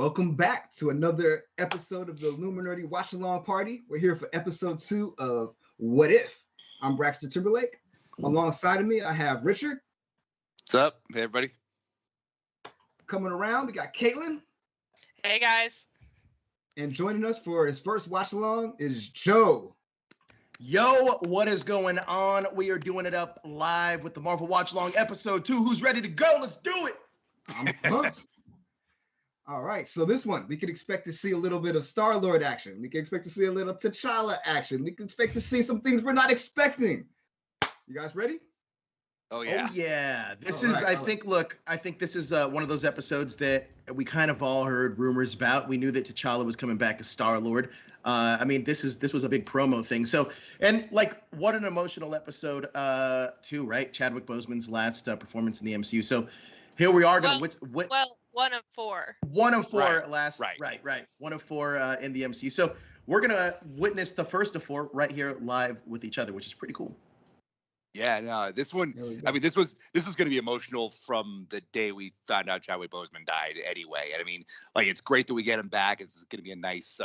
Welcome back to another episode of the Illuminerdi Watch Along Party. We're here for episode 2 of What If? I'm Braxton Timberlake. Alongside of me, I have Richard. What's up? Hey, everybody. Coming around, we got Caitlin. Hey, guys. And joining us for his first watch along is Joe. Yo, what is going on? We are doing it up live with the Marvel Watch Along episode 2. Who's ready to go? Let's do it. I'm pumped. All right, so this one, we can expect to see a little bit of Star-Lord action. We can expect to see a little T'Challa action. We can expect to see some things we're not expecting. You guys ready? Oh, yeah. Oh, yeah. This All is, right, I think this is one of those episodes that we kind of all heard rumors about. We knew that T'Challa was coming back as Star-Lord. This was a big promo thing. So, and like, what an emotional episode, too, right? Chadwick Boseman's last performance in the MCU. So here we are. Well, 1 of 4. 1 of 4 Right. last. Right. 1 of 4 in the MCU. So we're gonna witness the first of 4 right here live with each other, which is pretty cool. Yeah, no, this one, I mean, this is going to be emotional from the day we found out Chadwick Boseman died anyway. And I mean, like, it's great that we get him back. It's going to be a nice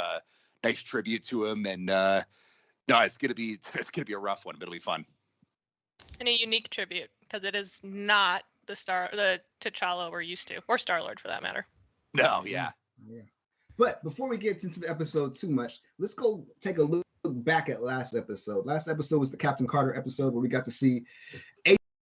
tribute to him. And no, it's going to be a rough one, but it'll be fun. And a unique tribute, because it is not the T'Challa we're used to, or Star-Lord for that matter. No, yeah. But before we get into the episode too much, let's go take a look back at last episode. Last episode was the Captain Carter episode where we got to see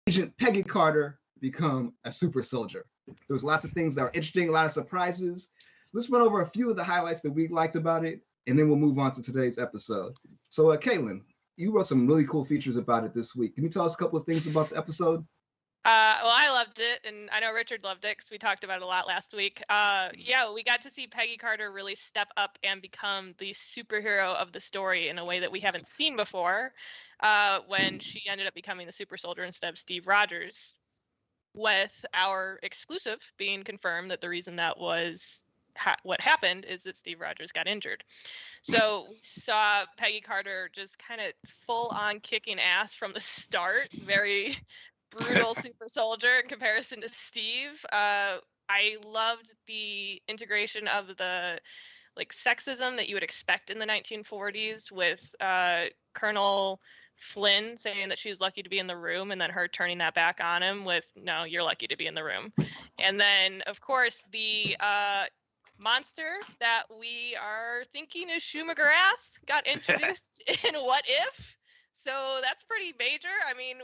Agent Peggy Carter become a super soldier. There was lots of things that were interesting, a lot of surprises. Let's run over a few of the highlights that we liked about it, and then we'll move on to today's episode. So, Caitlin, you wrote some really cool features about it this week. Can you tell us a couple of things about the episode? Well, I loved it, and I know Richard loved it because we talked about it a lot last week. Yeah, we got to see Peggy Carter really step up and become the superhero of the story in a way that we haven't seen before, when she ended up becoming the super soldier instead of Steve Rogers, with our exclusive being confirmed that the reason that was what happened is that Steve Rogers got injured. So we saw Peggy Carter just kind of full on kicking ass from the start, very brutal super soldier in comparison to Steve. I loved the integration of the sexism that you would expect in the 1940s with Colonel Flynn saying that she was lucky to be in the room, and then her turning that back on him with, no, you're lucky to be in the room. And then, of course, the monster that we are thinking is Shuma Gorath got introduced in What If? So that's pretty major. I mean,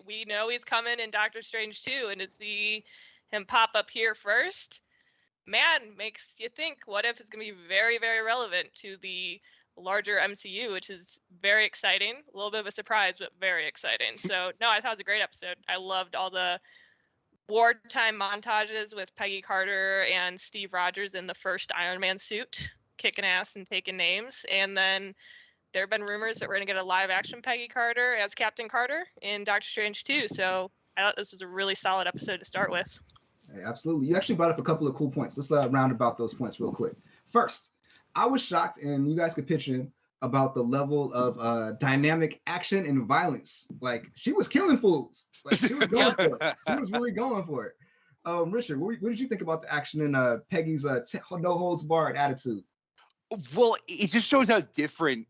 we know he's coming in Doctor Strange 2, and to see him pop up here first, man, makes you think What If is going to be very, very relevant to the larger MCU, which is very exciting. A little bit of a surprise, but very exciting. So, no, I thought it was a great episode. I loved all the wartime montages with Peggy Carter and Steve Rogers in the first Iron Man suit, kicking ass and taking names. And then there have been rumors that we're going to get a live-action Peggy Carter as Captain Carter in Doctor Strange 2. So I thought this was a really solid episode to start with. Hey, absolutely. You actually brought up a couple of cool points. Let's round about those points real quick. First, I was shocked, and you guys could pitch in, about the level of dynamic action and violence. Like, she was killing fools. Like, she was going for it. She was really going for it. Richard, what did you think about the action in Peggy's no-holds-barred attitude? Well, it just shows how different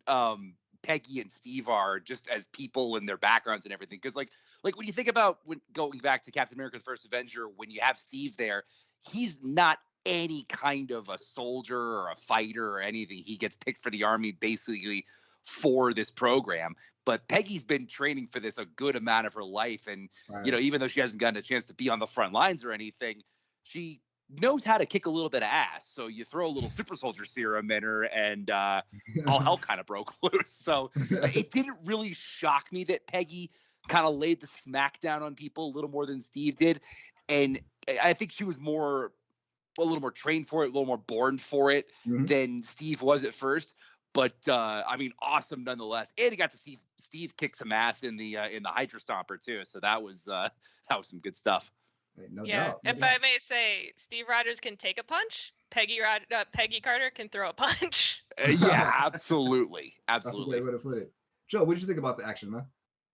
Peggy and Steve are, just as people and their backgrounds and everything. Because, like when you think about going back to Captain America: The First Avenger, when you have Steve there, he's not any kind of a soldier or a fighter or anything. He gets picked for the army basically for this program. But Peggy's been training for this a good amount of her life, and Right. Even though she hasn't gotten a chance to be on the front lines or anything, she knows how to kick a little bit of ass. So you throw a little super soldier serum in her, and all hell kind of broke loose. So it didn't really shock me that Peggy kind of laid the smack down on people a little more than Steve did. And I think she was a little more trained for it, a little more born for it than Steve was at first. But I mean, awesome nonetheless. And he got to see Steve kick some ass in the Hydra Stomper too. So that was some good stuff. No Yeah, doubt. if I may say, Steve Rogers can take a punch. Peggy Carter can throw a punch. Yeah, absolutely. That's a great way to put it. Joe, what did you think about the action, man?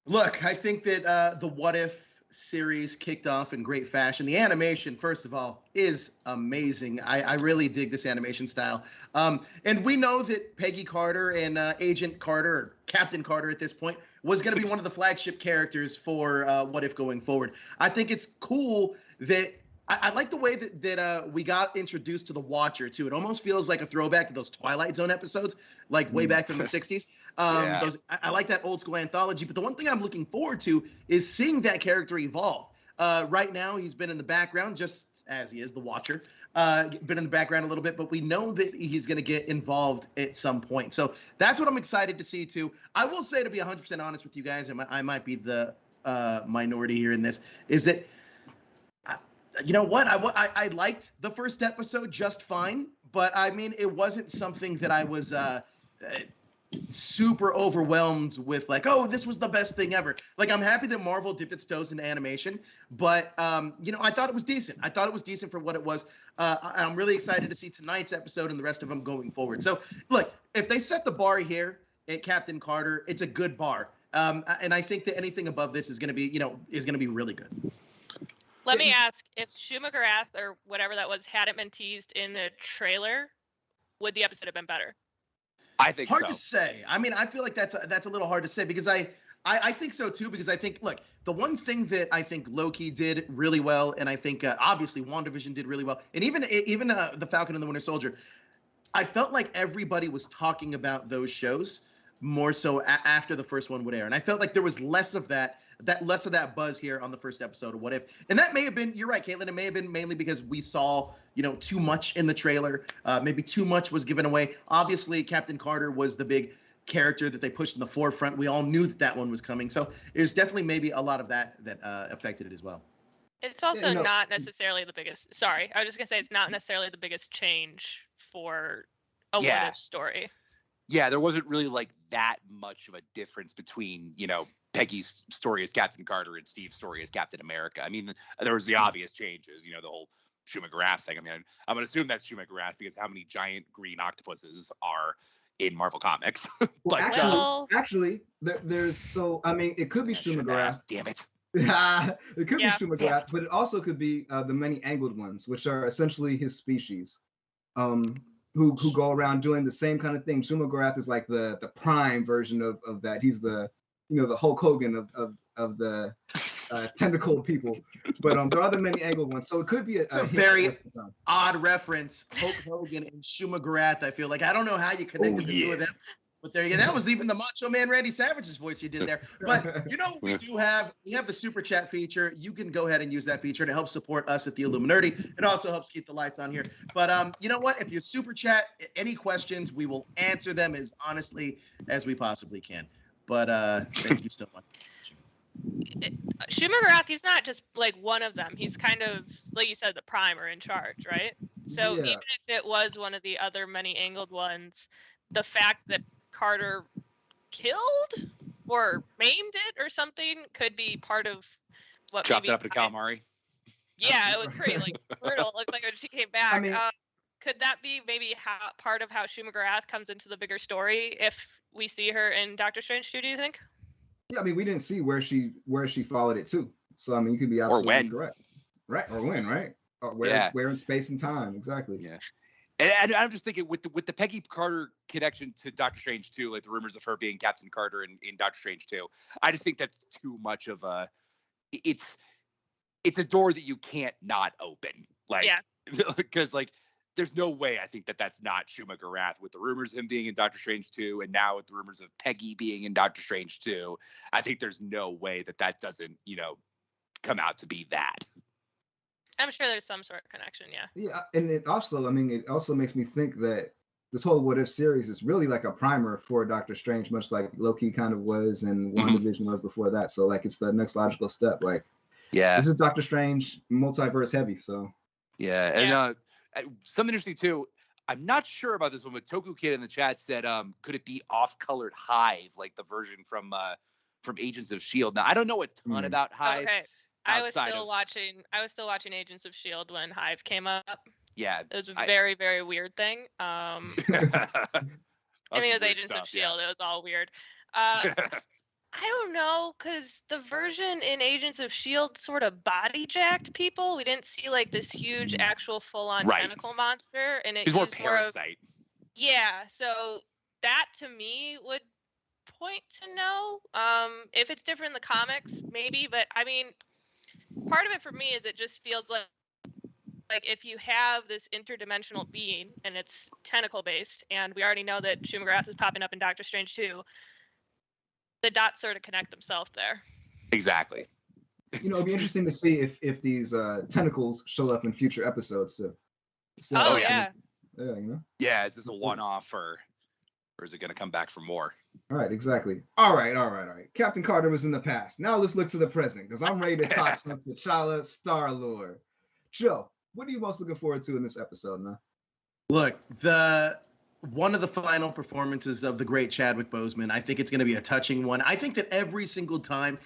Look, I think that the What If series kicked off in great fashion. The animation, first of all, is amazing. I really dig this animation style. And we know that Peggy Carter and Agent Carter, or Captain Carter at this point, was going to be one of the flagship characters for What If going forward. I think it's cool that I like the way that we got introduced to the Watcher too. It almost feels like a throwback to those Twilight Zone episodes, like way back from the 60s. Yeah. I like that old school anthology, but the one thing I'm looking forward to is seeing that character evolve. Right now, he's been in the background, just as he is the Watcher, been in the background a little bit, but we know that he's going to get involved at some point. So that's what I'm excited to see too. I will say, to be 100% honest with you guys, and I might be the minority here in this, is that you know what? I liked the first episode just fine, but I mean, it wasn't something that I was super overwhelmed with, like, oh, this was the best thing ever. Like, I'm happy that Marvel dipped its toes into animation, but you know, I thought it was decent. I thought it was decent for what it was. I'm really excited to see tonight's episode and the rest of them going forward. So, look, if they set the bar here at Captain Carter, it's a good bar. And I think that anything above this is going to be, you know, is going to be really good. Let me ask, if Shu McGrath or whatever that was hadn't been teased in the trailer, would the episode have been better? I think hard so. to say. I mean, I feel like that's a little hard to say, because I think so too, because I think, look, the one thing that I think Loki did really well, and I think obviously WandaVision did really well, and even the Falcon and the Winter Soldier, I felt like everybody was talking about those shows more so after the first one would air, and I felt like there was less of that buzz here on the first episode of What If. And that may have been, you're right, Caitlin, it may have been mainly because we saw, you know, too much in the trailer. Maybe too much was given away. Obviously, Captain Carter was the big character that they pushed in the forefront. We all knew that one was coming. So there's definitely maybe a lot of that affected it as well. It's also Yeah, not necessarily the biggest. Sorry, I was just gonna say it's not necessarily the biggest change for a What If story. Yeah, there wasn't really like that much of a difference between, you know, Peggy's story as Captain Carter and Steve's story as Captain America. I mean, there was the obvious changes, you know, the whole Shu McGrath thing. I mean, I'm going to assume that's Shu McGrath because how many giant green octopuses are in Marvel Comics? Well, actually, there's so, I mean, it could be Shu McGrath. Damn it. It could be Shu McGrath, but it also could be the many angled ones, which are essentially his species. Who go around doing the same kind of thing. Shu McGrath is like the prime version of that. He's the, you know, the Hulk Hogan of the tentacled people. But there are the many angled ones, so it could be a very odd reference. Hulk Hogan and Shu McGrath. I feel like I don't know how you connected the two of them. But there you go. That was even the Macho Man Randy Savage's voice you did there. But you know what we have the super chat feature. You can go ahead and use that feature to help support us at the Illuminerdi. It also helps keep the lights on here. But you know what? If you super chat any questions, we will answer them as honestly as we possibly can. But thank you so much. Shu McGrath, he's not just like one of them. He's kind of, like you said, the primer in charge, right? So even if it was one of the other many angled ones, the fact that Carter killed or maimed it or something could be part of what chopped it up to calamari. Yeah, it was pretty like brutal. It looked like when she came back. I mean, could that be maybe part of how Shu McGrath comes into the bigger story if we see her in Doctor Strange 2, do you think? Yeah, I mean, we didn't see where she followed it to. So I mean, you could be absolutely correct. Right, or when, right? Or where in space and time, exactly. Yeah. And I'm just thinking with the Peggy Carter connection to Doctor Strange 2, like the rumors of her being Captain Carter in Doctor Strange 2, I just think that's too much of a it's a door that you can't not open. Like, because like there's no way I think that's not Shu McGrath with the rumors of him being in Doctor Strange 2, and now with the rumors of Peggy being in Doctor Strange 2, I think there's no way that doesn't, you know, come out to be that. I'm sure there's some sort of connection, yeah. Yeah, and it also makes me think that this whole What If series is really like a primer for Doctor Strange, much like Loki kind of was and WandaVision was before that. So like it's the next logical step. Like, this is Doctor Strange multiverse heavy. So and something interesting too. I'm not sure about this one, but Toku Kid in the chat said, could it be off-colored Hive, like the version from Agents of S.H.I.E.L.D.? Now I don't know a ton about Hive. Okay. I was still watching Agents of S.H.I.E.L.D. when Hive came up. Yeah. It was a very, very weird thing. I mean, it was Agents of S.H.I.E.L.D. It was all weird. I I don't know, because the version in Agents of S.H.I.E.L.D. sort of body jacked people. We didn't see like this huge actual full on Right. tentacle monster, and it He's more used more of Parasite. yeah. So that to me would point to no. If it's different in the comics, maybe, but I mean, part of it for me is it just feels like if you have this interdimensional being and it's tentacle based, and we already know that Shumagrass is popping up in Doctor Strange too, the dots sort of connect themselves there. Exactly. You know, it'd be interesting to see if these tentacles show up in future episodes too. So, Oh, yeah. yeah. Yeah, you know. Yeah, is this a one-off or is it going to come back for more? All right, exactly. All right. Captain Carter was in the past. Now let's look to the present because I'm ready to talk some T'Challa, Star-Lord. Joe, what are you most looking forward to in this episode, man? Look, one of the final performances of the great Chadwick Boseman, I think it's going to be a touching one. I think that every single time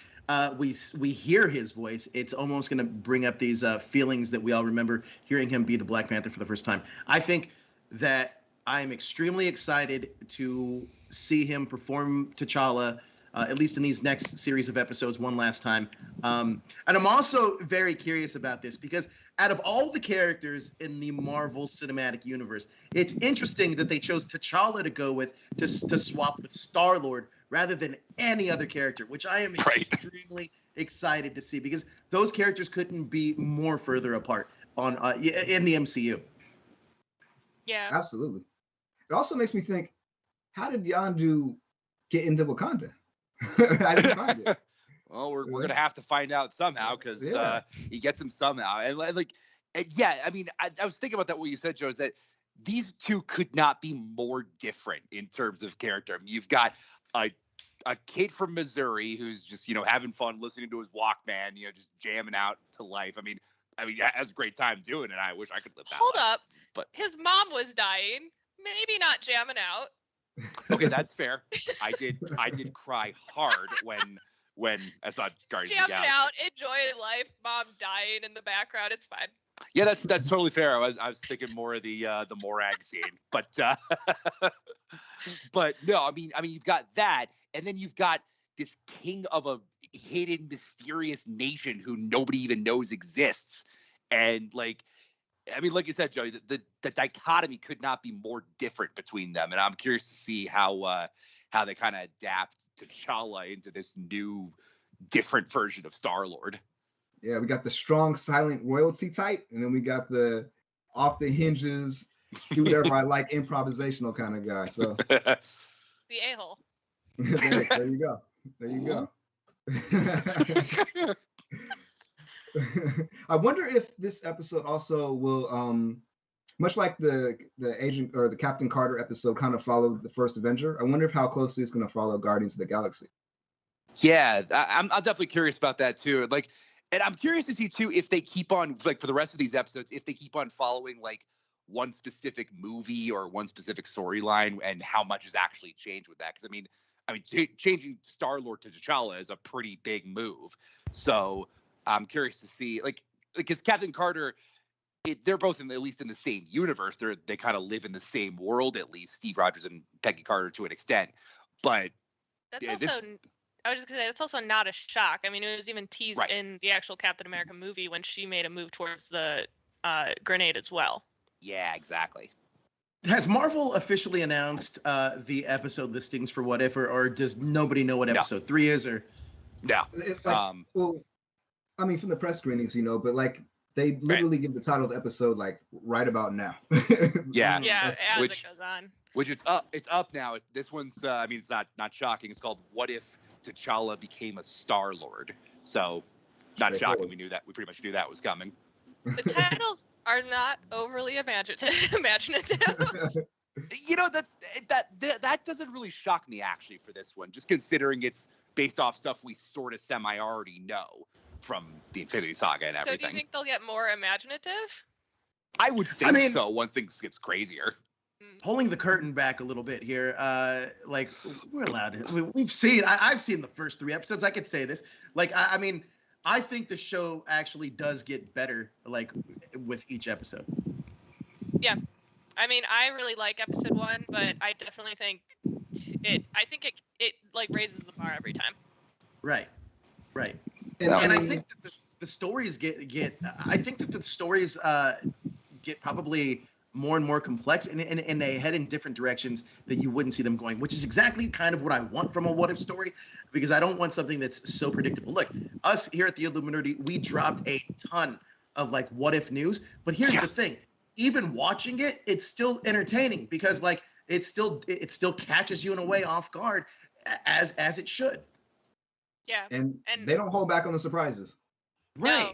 we hear his voice, it's almost going to bring up these feelings that we all remember hearing him be the Black Panther for the first time. I think that I'm extremely excited to see him perform T'Challa, at least in these next series of episodes, one last time. And I'm also very curious about this because out of all the characters in the Marvel Cinematic Universe, it's interesting that they chose T'Challa to go with to swap with Star-Lord rather than any other character, which I am extremely excited to see because those characters couldn't be more further apart on in the MCU. Yeah. Absolutely. It also makes me think, how did Yondu get into Wakanda? I didn't find it. Well, we're going to have to find out somehow because he gets him somehow. And I mean, I was thinking about that, what you said, Joe, is that these two could not be more different in terms of character. I mean, you've got a kid from Missouri who's just, having fun listening to his Walkman, just jamming out to life. I mean, has a great time doing it. I wish I could live that Hold life. up. But his mom was dying. Maybe not jamming out. Okay, that's fair. I did cry hard when I saw Guardians of the Jamming Galaxy. out, enjoying life, mom dying in the background. It's fine. Yeah, that's totally fair. I was thinking more of the Morag scene, but no, I mean you've got that, and then you've got this king of a hidden, mysterious nation who nobody even knows exists, and like you said, Joey, the dichotomy could not be more different between them, and I'm curious to see how they kind of adapt T'Challa into this new, different version of Star-Lord. Yeah, we got the strong, silent royalty type, and then we got the off the hinges, do whatever I like, improvisational kind of guy. So the a-hole. there you go. There you go. I wonder if this episode also will, much like the agent or the Captain Carter episode, kind of follow the first Avenger. I wonder if how closely it's going to follow Guardians of the Galaxy. Yeah, I'm definitely curious about that too. And I'm curious to see too if they keep on for the rest of these episodes, if they keep on following one specific movie or one specific storyline, and how much has actually changed with that. Because I mean, changing Star-Lord to T'Challa is a pretty big move. So I'm curious to see because Captain Carter, they're both at least in the same universe. They kind of live in the same world, at least Steve Rogers and Peggy Carter to an extent. But that's also. I was just gonna say it's also not a shock. I mean, it was even teased in the actual Captain America movie when she made a move towards the grenade as well. Yeah, exactly. Has Marvel officially announced the episode listings for What If, or does nobody know what episode 3 is? Or no? Well, I mean, from the press screenings, but they literally give the title of the episode right about now. Yeah, as it goes on. Which it's up now. This one's it's not shocking. It's called What If T'Challa Became a Star-Lord. So not shocking. We pretty much knew that was coming. The titles are not overly imaginative. That doesn't really shock me actually for this one, just considering it's based off stuff we sort of semi already know from the Infinity Saga and everything. So do you think they'll get more imaginative? I would think so once things gets crazier. Pulling the curtain back a little bit here, we're allowed to. We've seen. I've seen the first 3 episodes. I could say this. I think the show actually does get better, with each episode. Yeah, I mean, I really like episode 1, but I definitely think it. I think it raises the bar every time. Right. Right. And, And I mean, think that the stories get I think that the stories get probably more and more complex, and they head in different directions that you wouldn't see them going, which is exactly kind of what I want from a what if story, because I don't want something that's so predictable. Look, us here at the Illuminerdi, we dropped a ton of like what if news, but here's the thing: even watching it, it's still entertaining because like it still catches you in a way off guard as it should. Yeah. and they don't hold back on the surprises. No,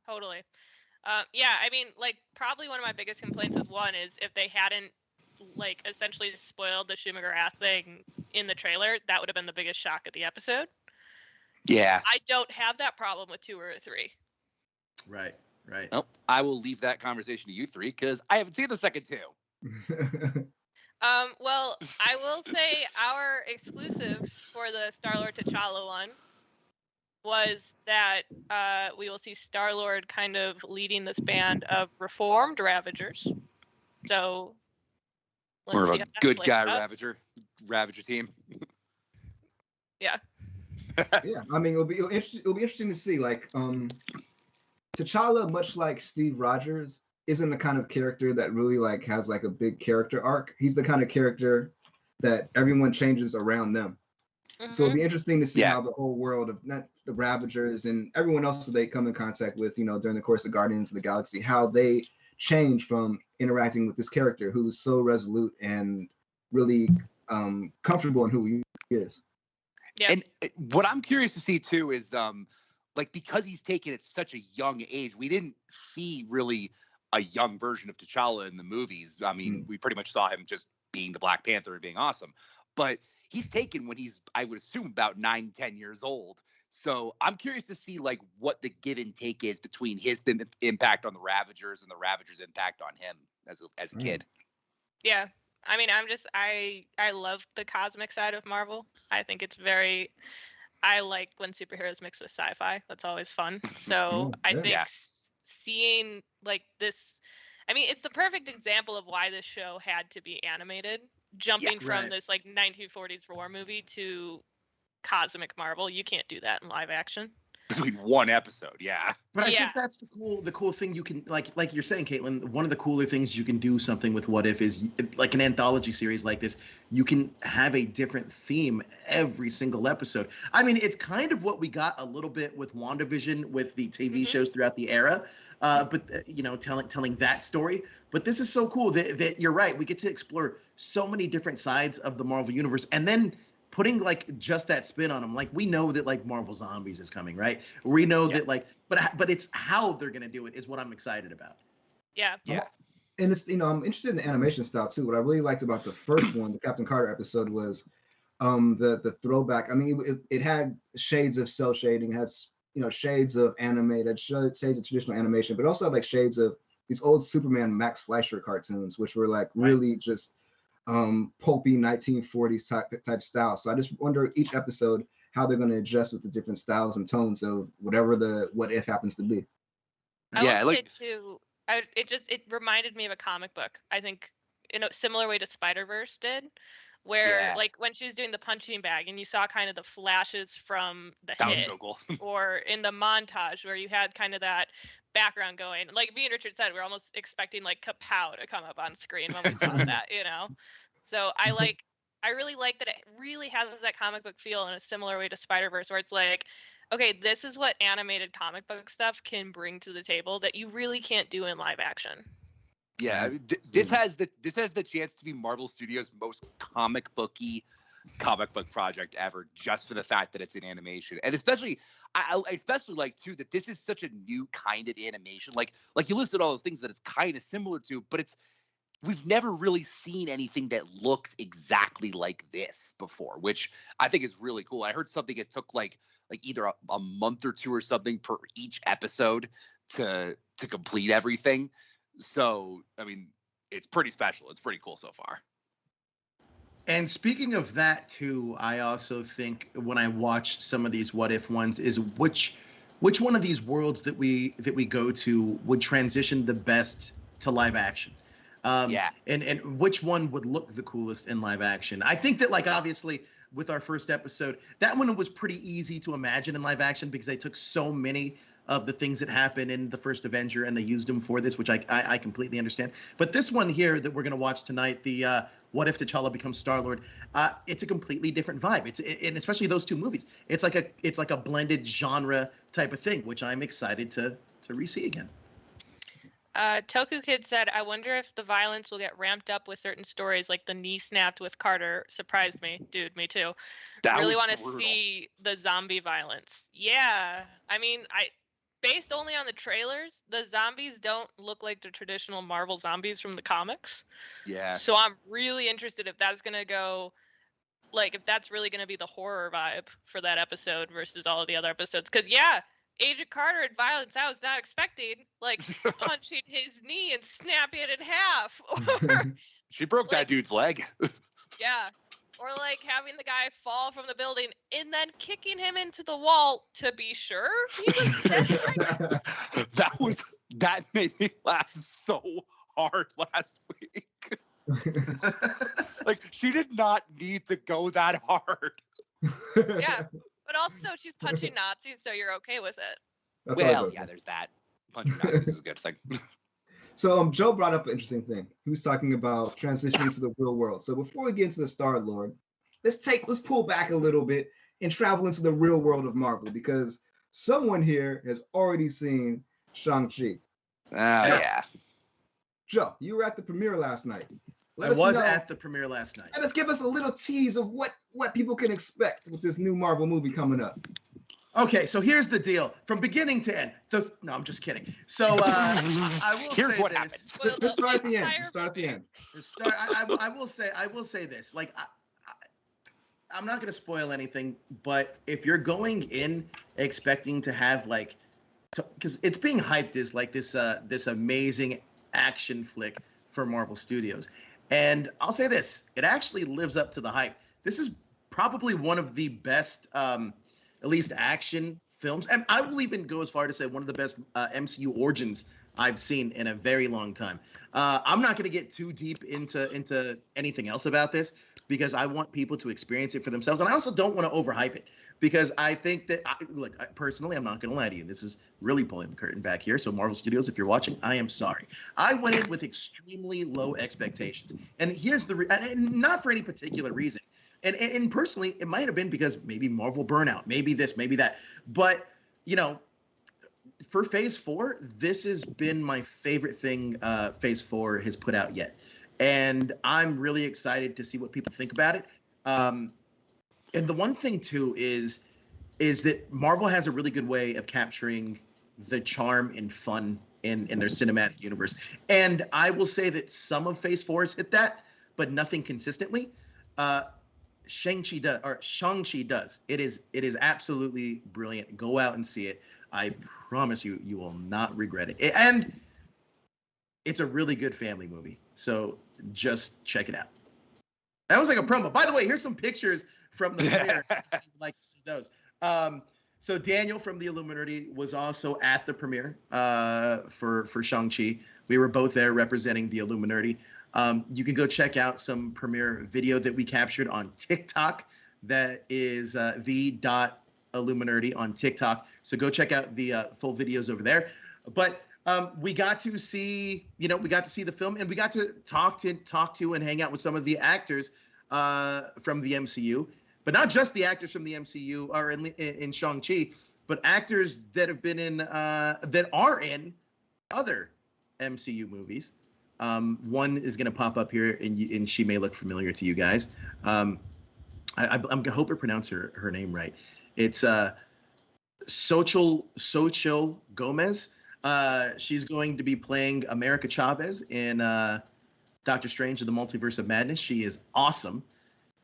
totally. Yeah, I mean, like, probably one of my biggest complaints with one is if they hadn't, like, essentially spoiled the Schumacher thing in the trailer, that would have been the biggest shock of the episode. Yeah. I don't have that problem with 2 or 3. Right. Well, I will leave that conversation to you three because I haven't seen the second 2. Well, I will say our exclusive for the Star-Lord T'Challa one was that we will see Star-Lord kind of leading this band of reformed Ravagers. So let's Or see a how that good plays guy out. Ravager team. Yeah. Yeah, I mean, it'll be interesting to see. Like, T'Challa, much like Steve Rogers, isn't the kind of character that really like has like a big character arc. He's the kind of character that everyone changes around them. So it'll be interesting to see how the whole world of not the Ravagers and everyone else that they come in contact with, during the course of Guardians of the Galaxy, how they change from interacting with this character who's so resolute and really comfortable in who he is. Yeah. And what I'm curious to see too is like because he's taken at such a young age, we didn't see really a young version of T'Challa in the movies. I mean, we pretty much saw him just being the Black Panther and being awesome. But he's taken when he's, I would assume, about 9-10 years old. So I'm curious to see like what the give and take is between his impact on the Ravagers and the Ravagers' impact on him as a kid. Yeah. I mean, I love the cosmic side of Marvel. I think it's I like when superheroes mix with sci-fi. That's always fun. So I think seeing like this, I mean, it's the perfect example of why this show had to be animated. Jumping from this like 1940s war movie to cosmic Marvel, you can't do that in live action. Between one episode, But I think that's the cool thing you can like you're saying, Caitlin. One of the cooler things you can do something with What If is like an anthology series like this. You can have a different theme every single episode. I mean, it's kind of what we got a little bit with WandaVision with the TV shows throughout the era, but telling that story. But this is so cool that you're right. We get to explore so many different sides of the Marvel universe, and then putting like just that spin on them. Like we know that like Marvel Zombies is coming, right? We know that like, but it's how they're gonna do it is what I'm excited about. Yeah. And it's I'm interested in the animation style too. What I really liked about the first one, the Captain Carter episode, was the throwback. I mean, it had shades of cell shading, it has shades of animated, shades of traditional animation, but also had like shades of these old Superman Max Fleischer cartoons, which were like really just pulpy 1940s type style. So I just wonder each episode how they're going to adjust with the different styles and tones of whatever the what if happens to be. I will say too, it reminded me of a comic book. I think in a similar way to Spider-Verse did, where like when she was doing the punching bag and you saw kind of the flashes from the that hit, was so cool. Or in the montage where you had kind of that background going. Like me and Richard said, we're almost expecting like Kapow to come up on screen when we saw that, So I really like that it really has that comic book feel in a similar way to Spider-Verse, where it's like, okay, this is what animated comic book stuff can bring to the table that you really can't do in live action. Yeah, this has the chance to be Marvel Studios' most comic book project ever, just for the fact that it's in animation, and especially I especially like too that this is such a new kind of animation. Like you listed all those things that it's kind of similar to, but we've never really seen anything that looks exactly like this before, which I think is really cool. I heard something it took like either a month or 2 or something per each episode to complete everything. So, I mean, it's pretty special. It's pretty cool so far. And speaking of that too, I also think when I watch some of these what if ones is which one of these worlds that we go to would transition the best to live action. Yeah. And which one would look the coolest in live action? I think that, like, obviously with our first episode, that one was pretty easy to imagine in live action because they took so many of the things that happened in the first Avenger and they used them for this, which I completely understand. But this one here that we're going to watch tonight, the What If T'Challa Becomes Star-Lord, it's a completely different vibe. And especially those two movies. It's like a blended genre type of thing, which I'm excited to re-see again. Toku Kid said, I wonder if the violence will get ramped up with certain stories, like the knee snapped with Carter. Surprised me. Dude, me too. That Really was want to brutal. see the zombie violence. Yeah. I mean, based only on the trailers, the zombies don't look like the traditional Marvel zombies from the comics. Yeah. So I'm really interested if that's going to go, like, if that's really going to be the horror vibe for that episode versus all of the other episodes. Because, yeah, Agent Carter had violence I was not expecting, like punching his knee and snapping it in half. Or, She broke that like, dude's leg. yeah. Or like having the guy fall from the building and then kicking him into the wall to be sure he was dead. That made me laugh so hard last week. Like, she did not need to go that hard. Yeah. But also she's punching Nazis, so you're okay with it. That's always Well, okay. yeah, there's that. Punching Nazis is a good thing. So Joe brought up an interesting thing. He was talking about transitioning to the real world. So before we get into the Star-Lord, let's pull back a little bit and travel into the real world of Marvel, because someone here has already seen Shang-Chi. Oh, yeah. Joe, you were at the premiere last night. I was at the premiere last night. Let's give us a little tease of what people can expect with this new Marvel movie coming up. Okay, so here's the deal. From beginning to end. No, I'm just kidding. So I will Here's say what this. happens. Let's start at the end. Start at the end. I will say this. Like, I'm not going to spoil anything, but if you're going in expecting to have, like, because it's being hyped as like this amazing action flick for Marvel Studios, and I'll say this, it actually lives up to the hype. This is probably one of the best, at least action films, and I will even go as far to say one of the best MCU origins I've seen in a very long time. I'm not going to get too deep into anything else about this because I want people to experience it for themselves, and I also don't want to overhype it because I think that, personally, I'm not going to lie to you. This is really pulling the curtain back here. So Marvel Studios, if you're watching, I am sorry. I went in with extremely low expectations, and here's and not for any particular reason. And personally, it might have been because maybe Marvel burnout, maybe this, maybe that. But, for Phase 4, this has been my favorite thing Phase 4 has put out yet. And I'm really excited to see what people think about it. And the one thing, too, is that Marvel has a really good way of capturing the charm and fun in their cinematic universe. And I will say that some of Phase 4 has hit that, but nothing consistently. Shang-Chi does. It is absolutely brilliant. Go out and see it. I promise you will not regret it. And it's a really good family movie. So just check it out. That was like a promo. By the way, here's some pictures from the premiere. If you'd like to see those. So Daniel from the Illuminerdi was also at the premiere for Shang-Chi. We were both there representing the Illuminerdi. You can go check out some premiere video that we captured on TikTok. That is the.Illuminerdi on TikTok. So go check out the full videos over there. But we got to see, the film, and we got to talk to and hang out with some of the actors from the MCU, but not just the actors from the MCU or in Shang-Chi, but actors that have been that are in other MCU movies. One is going to pop up here, and she may look familiar to you guys. I hope I pronounce her name right. It's Xochitl Gomez. She's going to be playing America Chavez in Doctor Strange and the Multiverse of Madness. She is awesome,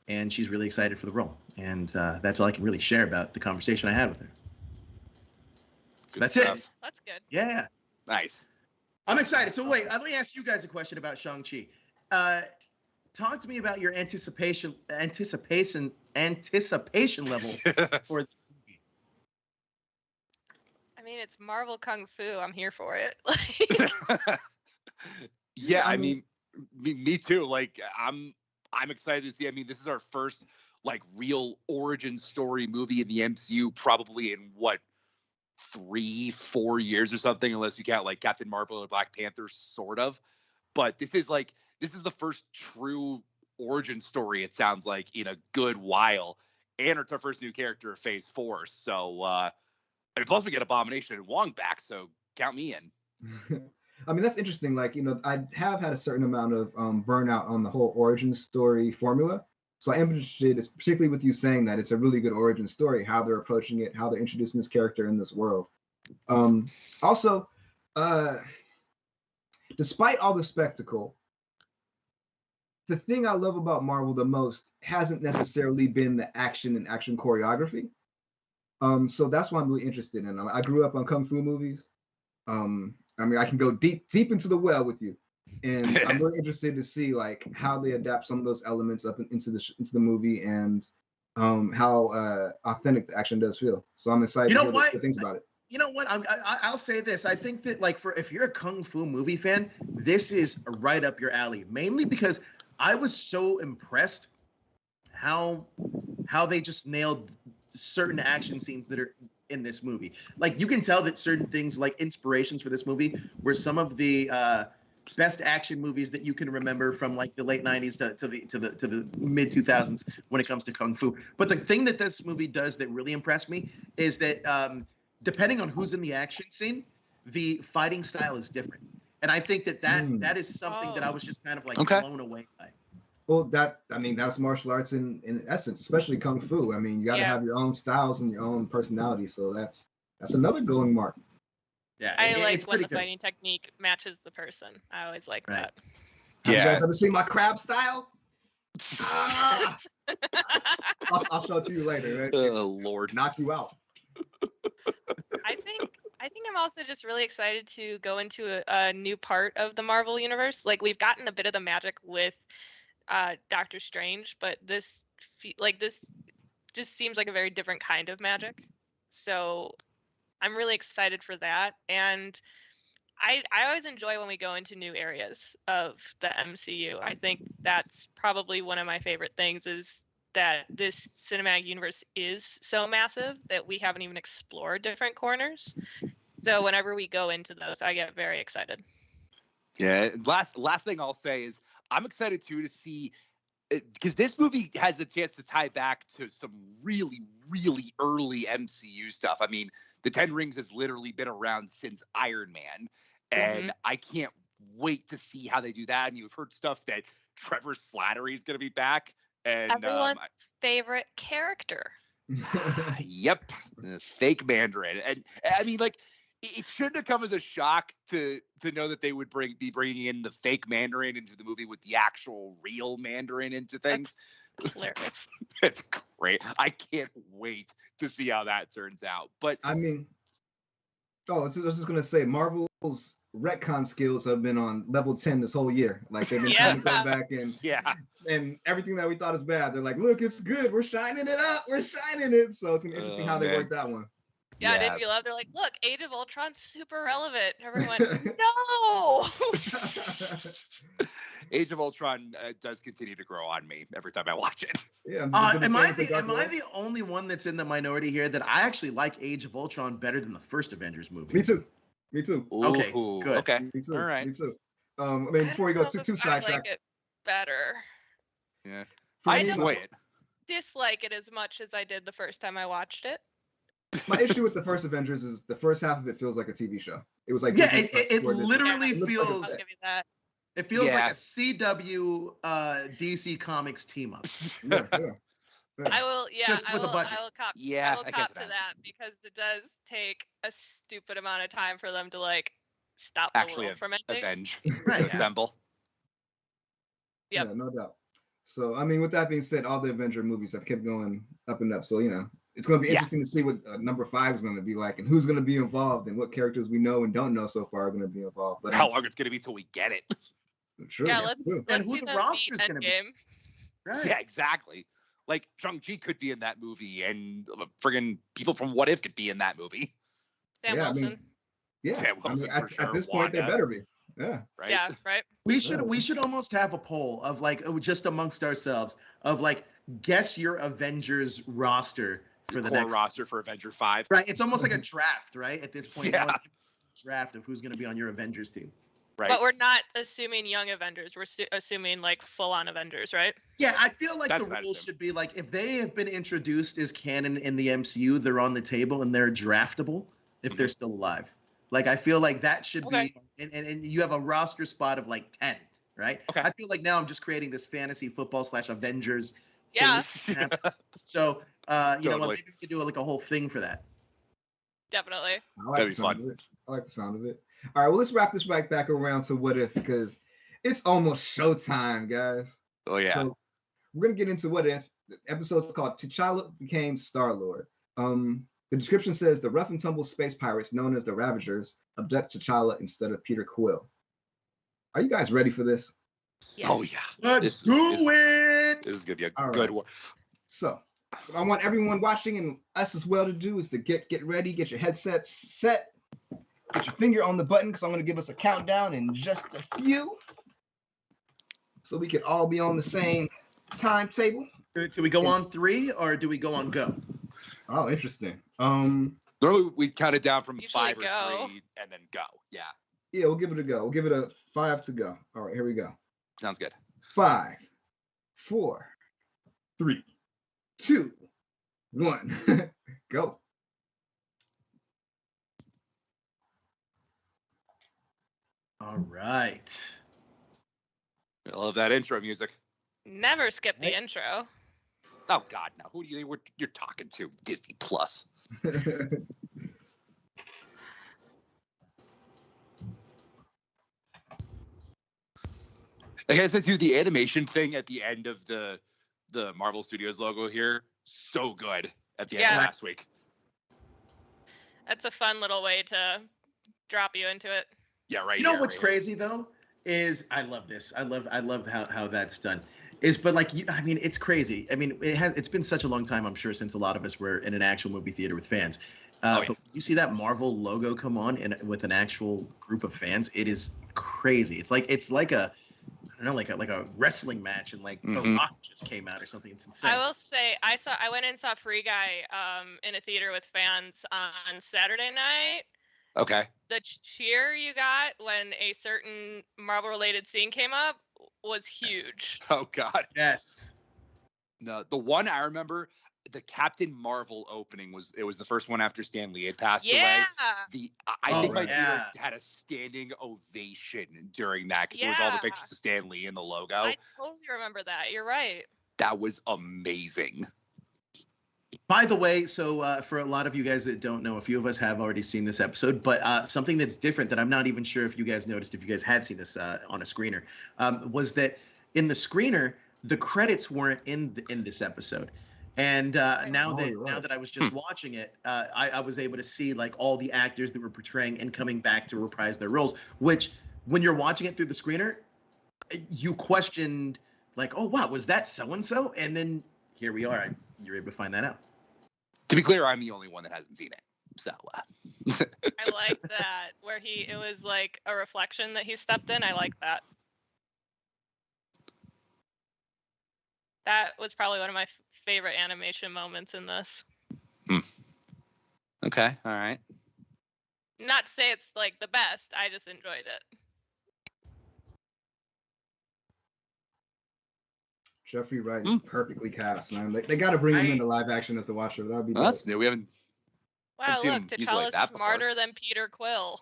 and she's really excited for the role. And that's all I can really share about the conversation I had with her. So that's stuff. it. That's good. Yeah. Nice. I'm excited. So wait, let me ask you guys a question about Shang-Chi. Talk to me about your anticipation level for this movie. I mean, it's Marvel Kung Fu. I'm here for it. Yeah, I mean, Me too. Like I'm excited to see. I mean, this is our first like real origin story movie in the MCU, probably in what 3-4 years or something, unless you count like Captain Marvel or Black Panther, sort of. But this is the first true origin story, it sounds like, in a good while. And it's our first new character of Phase 4. So and plus we get Abomination and Wong back, so count me in. I mean, that's interesting. Like, I have had a certain amount of burnout on the whole origin story formula. So I am interested, particularly with you saying that it's a really good origin story, how they're approaching it, how they're introducing this character in this world. Also, despite all the spectacle, the thing I love about Marvel the most hasn't necessarily been the action and action choreography. So that's why I'm really interested in. I grew up on kung fu movies. I mean, I can go deep into the well with you, and I'm really interested to see like how they adapt some of those elements up into the movie, and how authentic the action does feel. So I'm excited to hear the things about it. You know what? I'll say this. I think that like if you're a kung fu movie fan, this is right up your alley. Mainly because I was so impressed how they just nailed certain action scenes that are in this movie. Like you can tell that certain things, like inspirations for this movie, were some of the best action movies that you can remember from like the late 90s to the mid 2000s when it comes to kung fu. But the thing that this movie does that really impressed me is that depending on who's in the action scene, the fighting style is different. And I think that is something that I was just kind of like blown away by. Well, that's martial arts in essence, especially kung fu. I mean, you got to have your own styles and your own personality. So that's another going mark. Yeah, I like when the fighting technique matches the person. I always like that. Have you guys ever seen my crab style? I'll show it to you later. Right? Oh Lord, knock you out. I think I'm also just really excited to go into a new part of the Marvel universe. Like we've gotten a bit of the magic with Doctor Strange, but this just seems like a very different kind of magic. So I'm really excited for that. And I always enjoy when we go into new areas of the MCU. I think that's probably one of my favorite things is that this cinematic universe is so massive that we haven't even explored different corners. So whenever we go into those, I get very excited. Yeah. Last thing I'll say is I'm excited too to see, because this movie has the chance to tie back to some really, really early MCU stuff. I mean, the Ten Rings has literally been around since Iron Man, and I can't wait to see how they do that. And you've heard stuff that Trevor Slattery is going to be back, and everyone's favorite character. Yep, the fake Mandarin, and I mean, like, it shouldn't have come as a shock to know that they would be bringing in the fake Mandarin into the movie with the actual real Mandarin into things. That's hilarious. It's great. I can't wait to see how that turns out. But I mean, I was just gonna say, Marvel's retcon skills have been on level 10 this whole year. Like they've been trying to go back and everything that we thought is bad, they're like, look, it's good. We're shining it up. We're shining it. So it's gonna be interesting how they work that one. Yeah, didn't you love? They're like, look, Age of Ultron's super relevant. Everyone, no. Age of Ultron does continue to grow on me every time I watch it. Yeah. Am I the only one that's in the minority here that I actually like Age of Ultron better than the first Avengers movie? Me too. Ooh, okay, good. Okay. Me too. All right. Me too. I mean, before we go too sidetracked. I like it better. Yeah. I enjoy it. Dislike it as much as I did the first time I watched it. My issue with the first Avengers is the first half of it feels like a TV show. It was like it literally feels. I'll give you that. It feels like a CW DC Comics team up. I will, just with a budget. I will cop to that because it does take a stupid amount of time for them to like stop the world from ending. Avenge to assemble. Yep. Yeah, no doubt. So, I mean, with that being said, all the Avenger movies have kept going up and up. So, it's going to be interesting to see what number 5 is going to be like and who's going to be involved and what characters we know and don't know so far are going to be involved. But how long it's going to be till we get it. True. Yeah, let's and who see the roster is going to be. Right. Yeah, exactly. Like Shang-Chi could be in that movie, and friggin' people from What If could be in that movie. Sam Wilson. Sam Wilson at this point, they better be. Yeah. right? Yeah, right. We should almost have a poll of like just amongst ourselves of like guess your Avengers roster for Your the core next roster for Avenger 5. right. It's almost like a draft, right? At this point, Yeah. now it's a draft of who's going to be on your Avengers team. Right. But we're not assuming young Avengers. We're assuming like full-on Avengers, right? Yeah, I feel like That's the what I rules assume. should be like if they have been introduced as canon in the MCU, they're on the table and they're draftable if they're still alive. Like I feel like that should Okay. be, and you have a roster spot of like 10, right? Okay. I feel like now I'm just creating this fantasy football / Avengers. Yeah, thing. So you know what? Totally. Maybe we could do like a whole thing for that. definitely. I like That'd the be sound fun. of it. I like the sound of it. All right, well, let's wrap this back around to what if, because it's almost showtime, guys. Oh yeah. So we're gonna get into what if. The episode's called T'Challa Became Star-Lord. The description says the rough and tumble space pirates known as the Ravagers abduct T'Challa instead of Peter Quill. Are you guys ready for this? Yes. Oh yeah. Let's do it. This is gonna be a All good right. one. So what I want everyone watching and us as well to do is to get ready, get your headsets set, get your finger on the button because I'm going to give us a countdown in just a few, so we can all be on the same timetable. Do we go on 3 or do we go on go? Oh, interesting. Normally we count it down from Usually 5 or go. 3 and then go. Yeah. Yeah, we'll give it a go. We'll give it a 5 to go. All right, here we go. Sounds good. 5, 4, 3, 2, 1, go. All right. I love that intro music. Never skip the Right. intro. Oh God, no! Who do you think you're talking to? Disney Plus. Like I said, too, the animation thing at the end of the Marvel Studios logo here, so good at the end Yeah. of last week. That's a fun little way to drop you into it. Yeah, right. You know here, what's right here. crazy though is I love this. I love how that's done. But like I mean it's crazy. I mean it's been such a long time I'm sure since a lot of us were in an actual movie theater with fans. Oh, yeah. But you see that Marvel logo come on with an actual group of fans, it is crazy. It's like a I don't know like a wrestling match and like The Mhm. Rock just came out or something. It's insane. I will say I went and saw Free Guy in a theater with fans on Saturday night. Okay. The cheer you got when a certain Marvel related scene came up was huge. Oh God. Yes. No, the one I remember, the Captain Marvel opening was the first one after Stan Lee had passed away. Yeah. I think my right. theater had a standing ovation during that because it was all the Yeah. pictures of Stan Lee in the logo. I totally remember that. You're right. That was amazing. By the way, so for a lot of you guys that don't know, a few of us have already seen this episode, but something that's different that I'm not even sure if you guys noticed, if you guys had seen this on a screener, was that in the screener, the credits weren't in this episode. And now that I was just watching it, I was able to see like all the actors that were portraying and coming back to reprise their roles, which when you're watching it through the screener, you questioned like, oh, wow, was that so-and-so? And then here we are. You're able to find that out. To be clear, I'm the only one that hasn't seen it. So I like that where it was like a reflection that he stepped in. I like that. That was probably one of my favorite animation moments in this. okay, all right. Not to say it's like the best. I just enjoyed it. Jeffrey Wright is perfectly cast, man. They got to bring him into live action as the Watcher. That would be Well, dope. that's new. We haven't. Wow, seen look, him usually like T'Challa's that before. smarter than Peter Quill.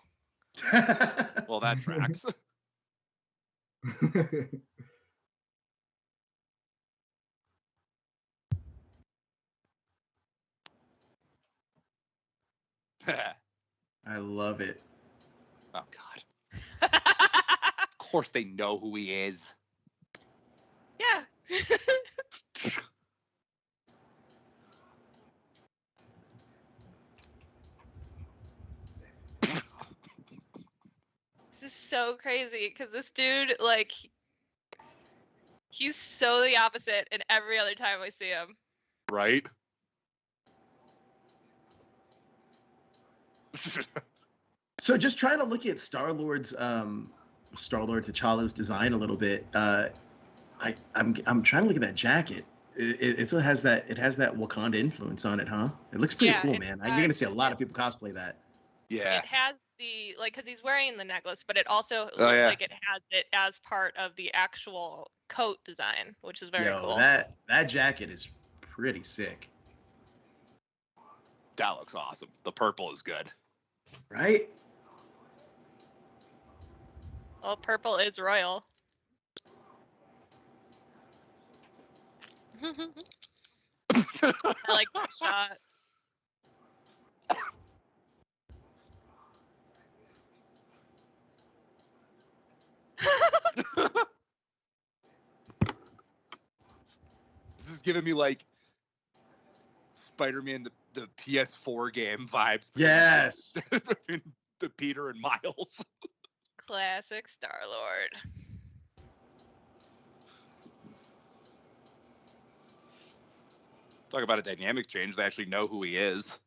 Well, that tracks. I love it. Oh God. Of course they know who he is. Yeah. This is so crazy because this dude, like, he's so the opposite in every other time I see him. Right? So just trying to look at Star-Lord's Star-Lord T'Challa's design a little bit. I'm trying to look at that jacket. It still has that. It has that Wakanda influence on it, huh? It looks pretty Yeah, cool, it's man. got- You're gonna see a lot of people cosplay that. Yeah. It has the because he's wearing the necklace, but it also looks yeah. like it has it as part of the actual coat design, which is very cool. That jacket is pretty sick, That looks awesome. The purple is good. right? Well, purple is royal. I like that shot. This is giving me like Spider-Man the PS4 game vibes. Yes. Between the Peter and Miles. Classic Star-Lord. Talk about a dynamic change. They actually know who he is.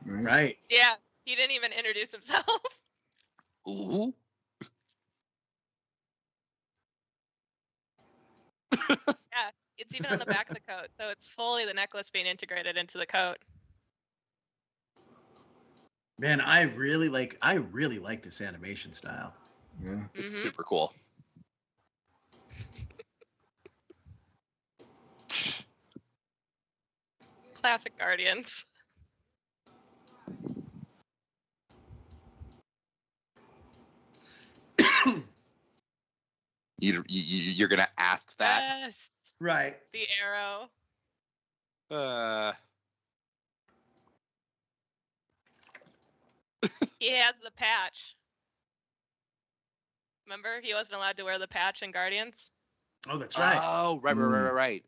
Right. Yeah, he didn't even introduce himself. Ooh. Yeah, it's even on the back of the coat, so it's fully the necklace being integrated into the coat. Man, I really like this animation style. Yeah. It's Mhm. super cool. Classic Guardians. You're gonna ask that? Yes. Right. The arrow. He has the patch. Remember, he wasn't allowed to wear the patch in Guardians. Oh, that's right. Oh, right.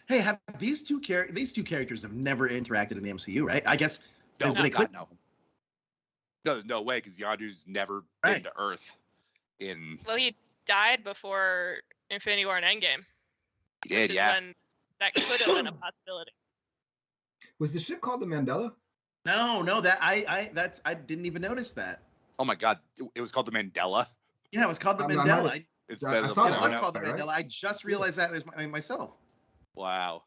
Hey, have these two characters have never interacted in the MCU, right? I guess No, they God, could. no way, because Yondu's never Right. been to Earth. Well, he died before Infinity War and Endgame, He did, which is yeah. when that could have been a possibility. Was the ship called the Mandela? No, that I didn't even notice that. Oh my God, it was called the Mandela Yeah, it was called the I might have- Mandela. instead I of the saw It that, was Milano. called the right? Mandela. I just realized that was myself. Wow.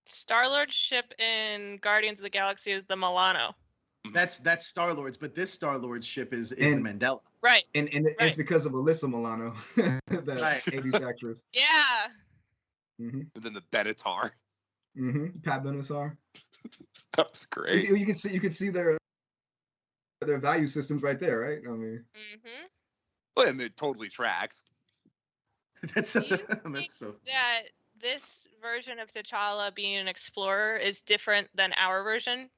Star-Lord's ship in Guardians of the Galaxy is the Milano. That's Star-Lord's, but this Star-Lord's ship is the And- Mandela. Right. And it's Right. because of Alyssa Milano, that Right. 80s actress. Yeah. Mm-hmm. And then the Benatar. Mm-hmm. Pat Benatar. That was great. You can see their value systems right there, right? I mean, Mm-hmm. Well, and it totally tracks. That's Do you think that's so. that this version of T'Challa being an explorer is different than our version?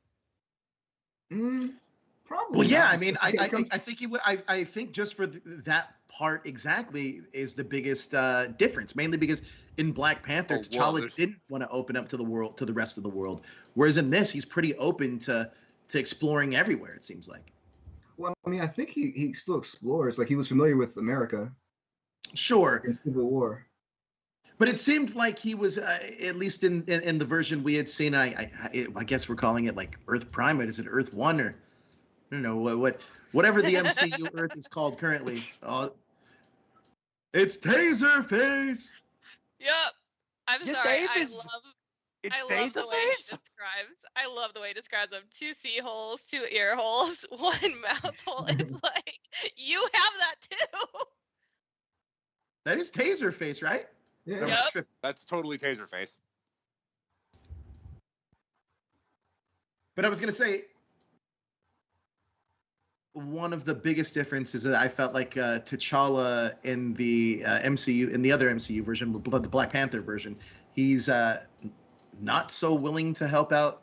probably. Well, yeah, not. I mean, It comes- I think he would. I think just for that part exactly is the biggest difference. Mainly because in Black Panther, Oh, well, T'Challa there's- didn't want to open up to the world, to the rest of the world, whereas in this, he's pretty open to exploring everywhere. It seems like. Well, I mean, I think he still explores. Like he was familiar with America Sure, in Civil War. but it seemed like he was at least in the version we had seen. I guess we're calling it like Earth Prime. Is it Earth One or I don't know whatever the MCU Earth is called currently. It's Taserface. Yep. I'm Yeah, sorry. Dave I is- love It's I love the way he Taserface? describes. I love the way he describes them. 2 C holes, 2 ear holes, 1 mouth hole. It's like you have that too. That is Taserface, right? Yeah. Yep. That's totally Taserface. But I was gonna say one of the biggest differences that I felt like T'Challa in the MCU, in the other MCU version, the Black Panther version, he's not so willing to help out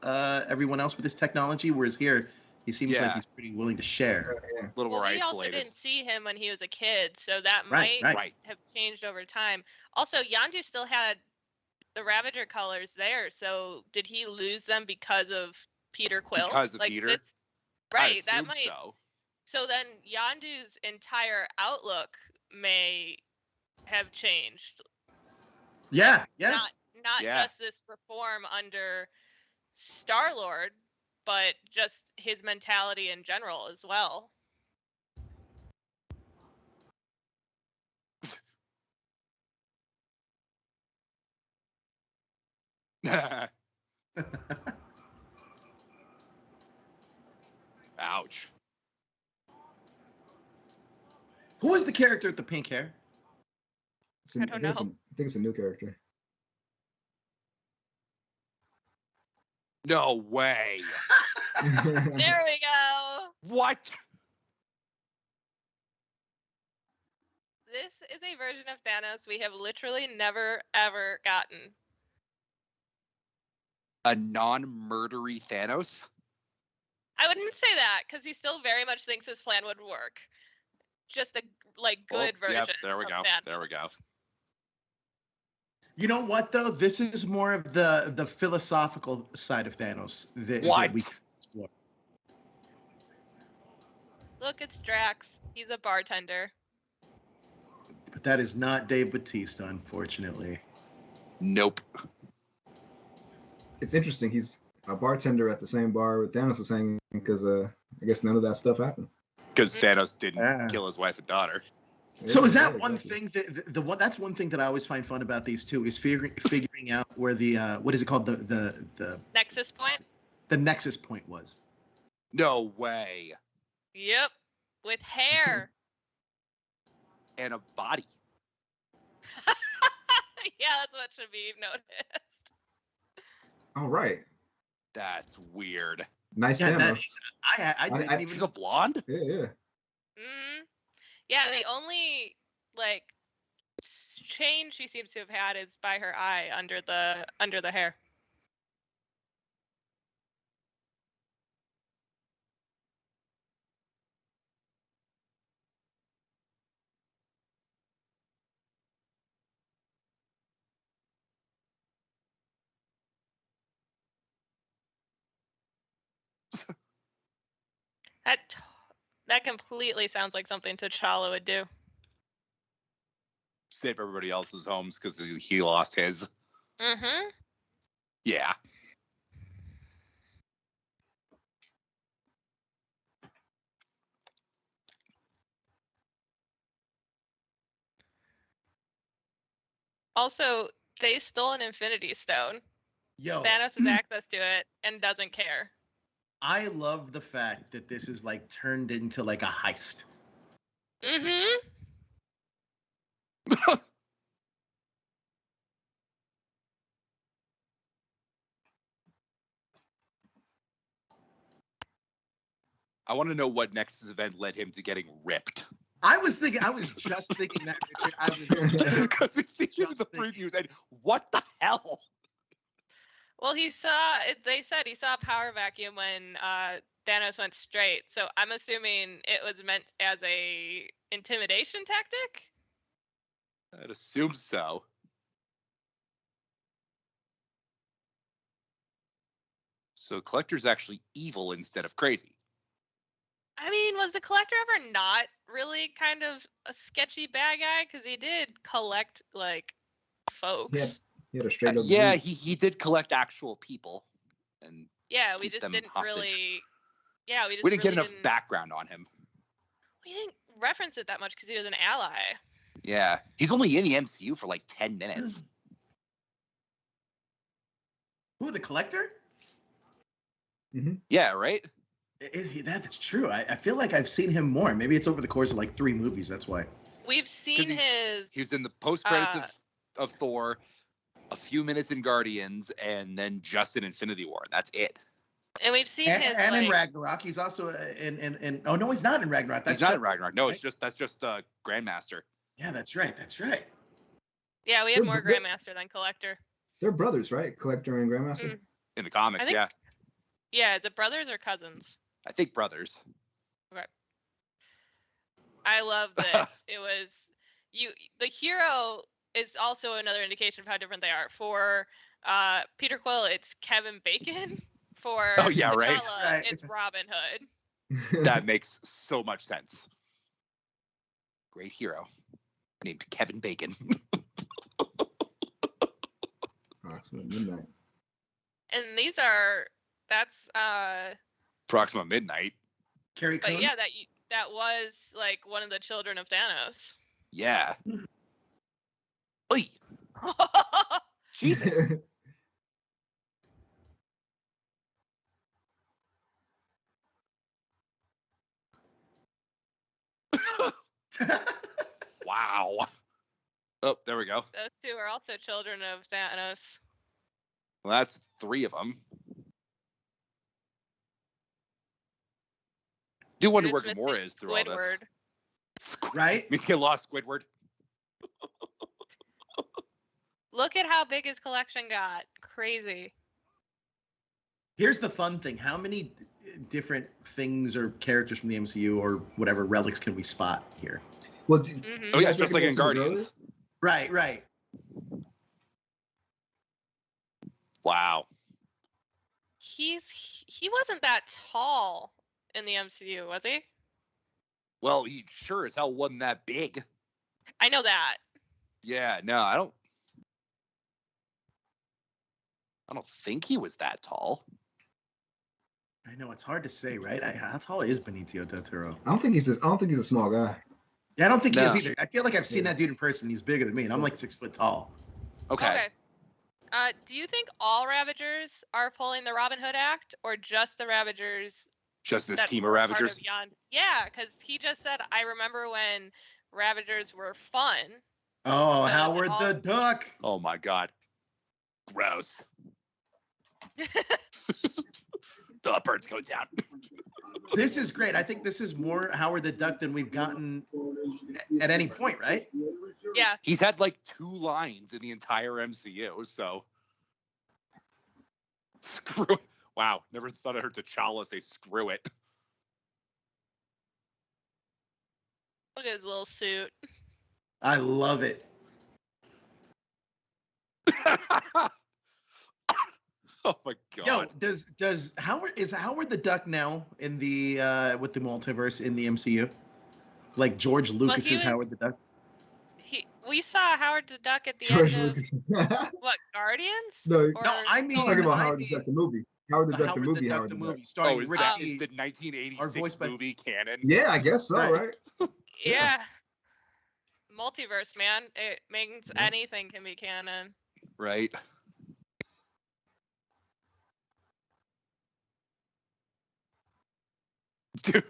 everyone else with this technology, whereas here he seems like Yeah. he's pretty willing to share. A little Well, more we also isolated. didn't see him when he was a kid, so that Right, might right. Right. have changed over time. Also, Yandu still had the Ravager colors there. So did he lose them because of Peter Quill? Because of like Peter? This, I right. That assume might. so. So then Yondu's entire outlook may have changed. Yeah, yeah. Not Yeah. just this reform under Star-Lord, but just his mentality in general as well. Ouch. Who was the character with the pink hair? I don't know. I think it's a new character. No way. There we go. What? This is a version of Thanos we have literally never, ever gotten. A non-murdery Thanos? I wouldn't say that, because he still very much thinks his plan would work. Just a good version. Yep, there we of go. Thanos. There we go. You know what though? This is more of the philosophical side of Thanos. That What? we explore. Look, it's Drax. He's a bartender. But that is not Dave Bautista, unfortunately. Nope. It's interesting. He's a bartender at the same bar with Thanos was saying because I guess none of that stuff happened. Because Thanos didn't Yeah. kill his wife and daughter. So is that Yeah, one exactly. thing that that's one thing that I always find fun about these two is figuring out where the what is it called the Nexus point? nexus point was. No way. Yep. With hair. And a body. Yeah, that's what should be noticed. All right. That's weird. Nice Yeah, Thanos. I didn't even. She's a blonde? Yeah. Mm-hmm. Yeah, the only change she seems to have had is by her eye under the hair. That completely sounds like something T'Challa would do. Save everybody else's homes because he lost his. Mm-hmm. Yeah. Also, they stole an Infinity Stone. Yo, Thanos has access to it and doesn't care. I love the fact that this is like turned into like a heist. Mm-hmm. I want to know what Nexus event led him to getting ripped. I was just thinking that, Richard. I was Because we've seen him in the Just thinking. previews, and what the hell? Well, they said he saw a power vacuum when Thanos went straight. So I'm assuming it was meant as a intimidation tactic. I'd assume so. So Collector's actually evil instead of crazy. I mean, was the Collector ever not really kind of a sketchy bad guy? Because he did collect folks. He had a straight up. Yeah, dude. he did collect actual people, and Yeah, we keep just them didn't hostage. really. Yeah, we we didn't get really enough background on him. We didn't reference it that much because he was an ally. Yeah, he's only in the MCU for like 10 minutes. Who, the Collector? Yeah, right? Is he? That's true. I feel like I've seen him more. Maybe it's over the course of like 3 movies. That's why. We've seen his. He was in the post credits of Thor, a few minutes in Guardians, and then just in Infinity War, and that's it. And we've seen his. And in Ragnarok, he's also in. Oh no, he's not in Ragnarok. He's not in Ragnarok. No, that's just Grandmaster. Yeah, that's right. That's right. Yeah, we have more Grandmaster than Collector. They're brothers, right? Collector and Grandmaster. In the comics, think- yeah. Yeah, is it brothers or cousins? I think brothers. Okay. I love that it was the hero is also another indication of how different they are. For Peter Quill, it's Kevin Bacon. For Oh, yeah, T'Challa, right. Right. it's Robin Hood. That makes so much sense. Great hero named Kevin Bacon. Approximate midnight. And that's Proxima Midnight. Carrie but Coon? yeah, that was like one of the children of Thanos. Yeah. Oy. Jesus. Wow. Oh, there we go. Those two are also children of Thanos. Well, that's 3 of them. Do wonder You're where just Gamora missing is through all this. Squidward. Right? Means get lost, Squidward. Look at how big his collection got. Crazy. Here's the fun thing. How many different things or characters from the MCU or whatever relics can we spot here? Well, Mhm. Oh yeah, just like in Guardians. Right, right. Wow. He wasn't that tall in the MCU, was he? Well, he sure as hell wasn't that big. I know that. Yeah, no, I don't think he was that tall. I know it's hard to say, right? How tall is Benicio del Toro? I don't think he's a small guy. Yeah, I don't think he is No. either. I feel like I've seen that dude in person. He's bigger than me, and I'm like 6 foot tall. Okay. Do you think all Ravagers are pulling the Robin Hood act, or just the Ravagers? Just this that team of were part Ravagers. Yeah, because he just said, "I remember when Ravagers were fun." Oh, So is it Howard all- the Duck. Oh my god. Gross. The birds go down. This is great. I think this is more Howard the Duck than we've gotten at any point, right? Yeah, He's had like 2 lines in the entire MCU, so screw it. Wow, never thought I heard T'Challa say screw it. look at his little suit. I love it. Oh my god. Yo, does Howard the Duck now in the with the multiverse in the MCU? Like George Lucas's Howard the Duck? We saw Howard the Duck at the George end of Lucas. what, Guardians? No, Or, No, I he's mean, talking about I Howard the Duck the movie. Howard the Duck the movie. Howard the Duck. starring Oh, is Rick that Dees. is the Are 1986 voiced by- movie canon? Yeah, I guess so. Right. Right. yeah. Multiverse, man. It means Yeah. anything can be canon. Right. Dude,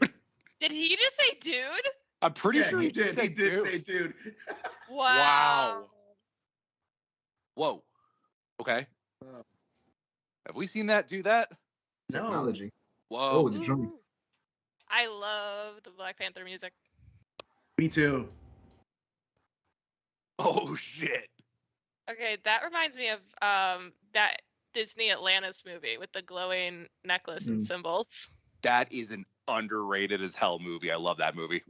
Did he just say dude? I'm pretty Yeah, sure he just did. said He did dude. say dude. Wow. Whoa. Okay. Oh. Have we seen that do that? No. Technology. Whoa. Oh, the drums. Ooh. I love the Black Panther music. Me too. Oh shit. Okay, that reminds me of that Disney Atlantis movie with the glowing necklace and symbols. That is an underrated as hell movie. I love that movie.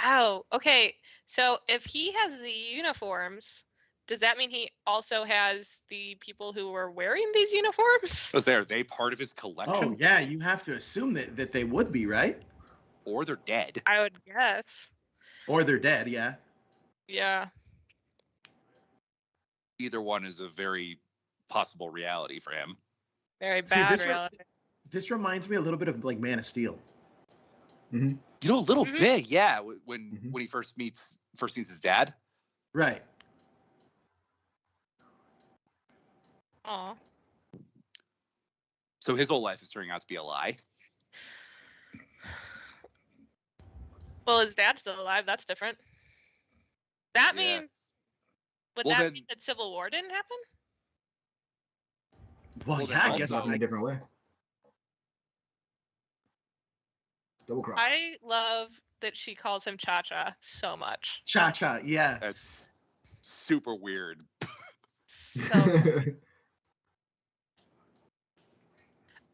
Wow. Okay, so if he has the uniforms, does that mean he also has the people who were wearing these uniforms? Was are they part of his collection? Oh yeah, you have to assume that they would be, right? Or they're dead. I would guess. Or they're dead, yeah. Yeah. Either one is a very possible reality for him. Very See, bad this reality. This reminds me a little bit of like Man of Steel. Mm-hmm. You know, a little Mhm. bit, yeah. When Mhm. when he first meets his dad. Right. Aw. So his whole life is turning out to be a lie. Well, his dad's still alive. That's different. That Yeah. means. Would Well, that then- mean that Civil War didn't happen? Well, Well, then yeah, I also- guess. Not in a different way. Double cross. I love that she calls him Cha Cha so much. Cha Cha, yeah. That's super weird. So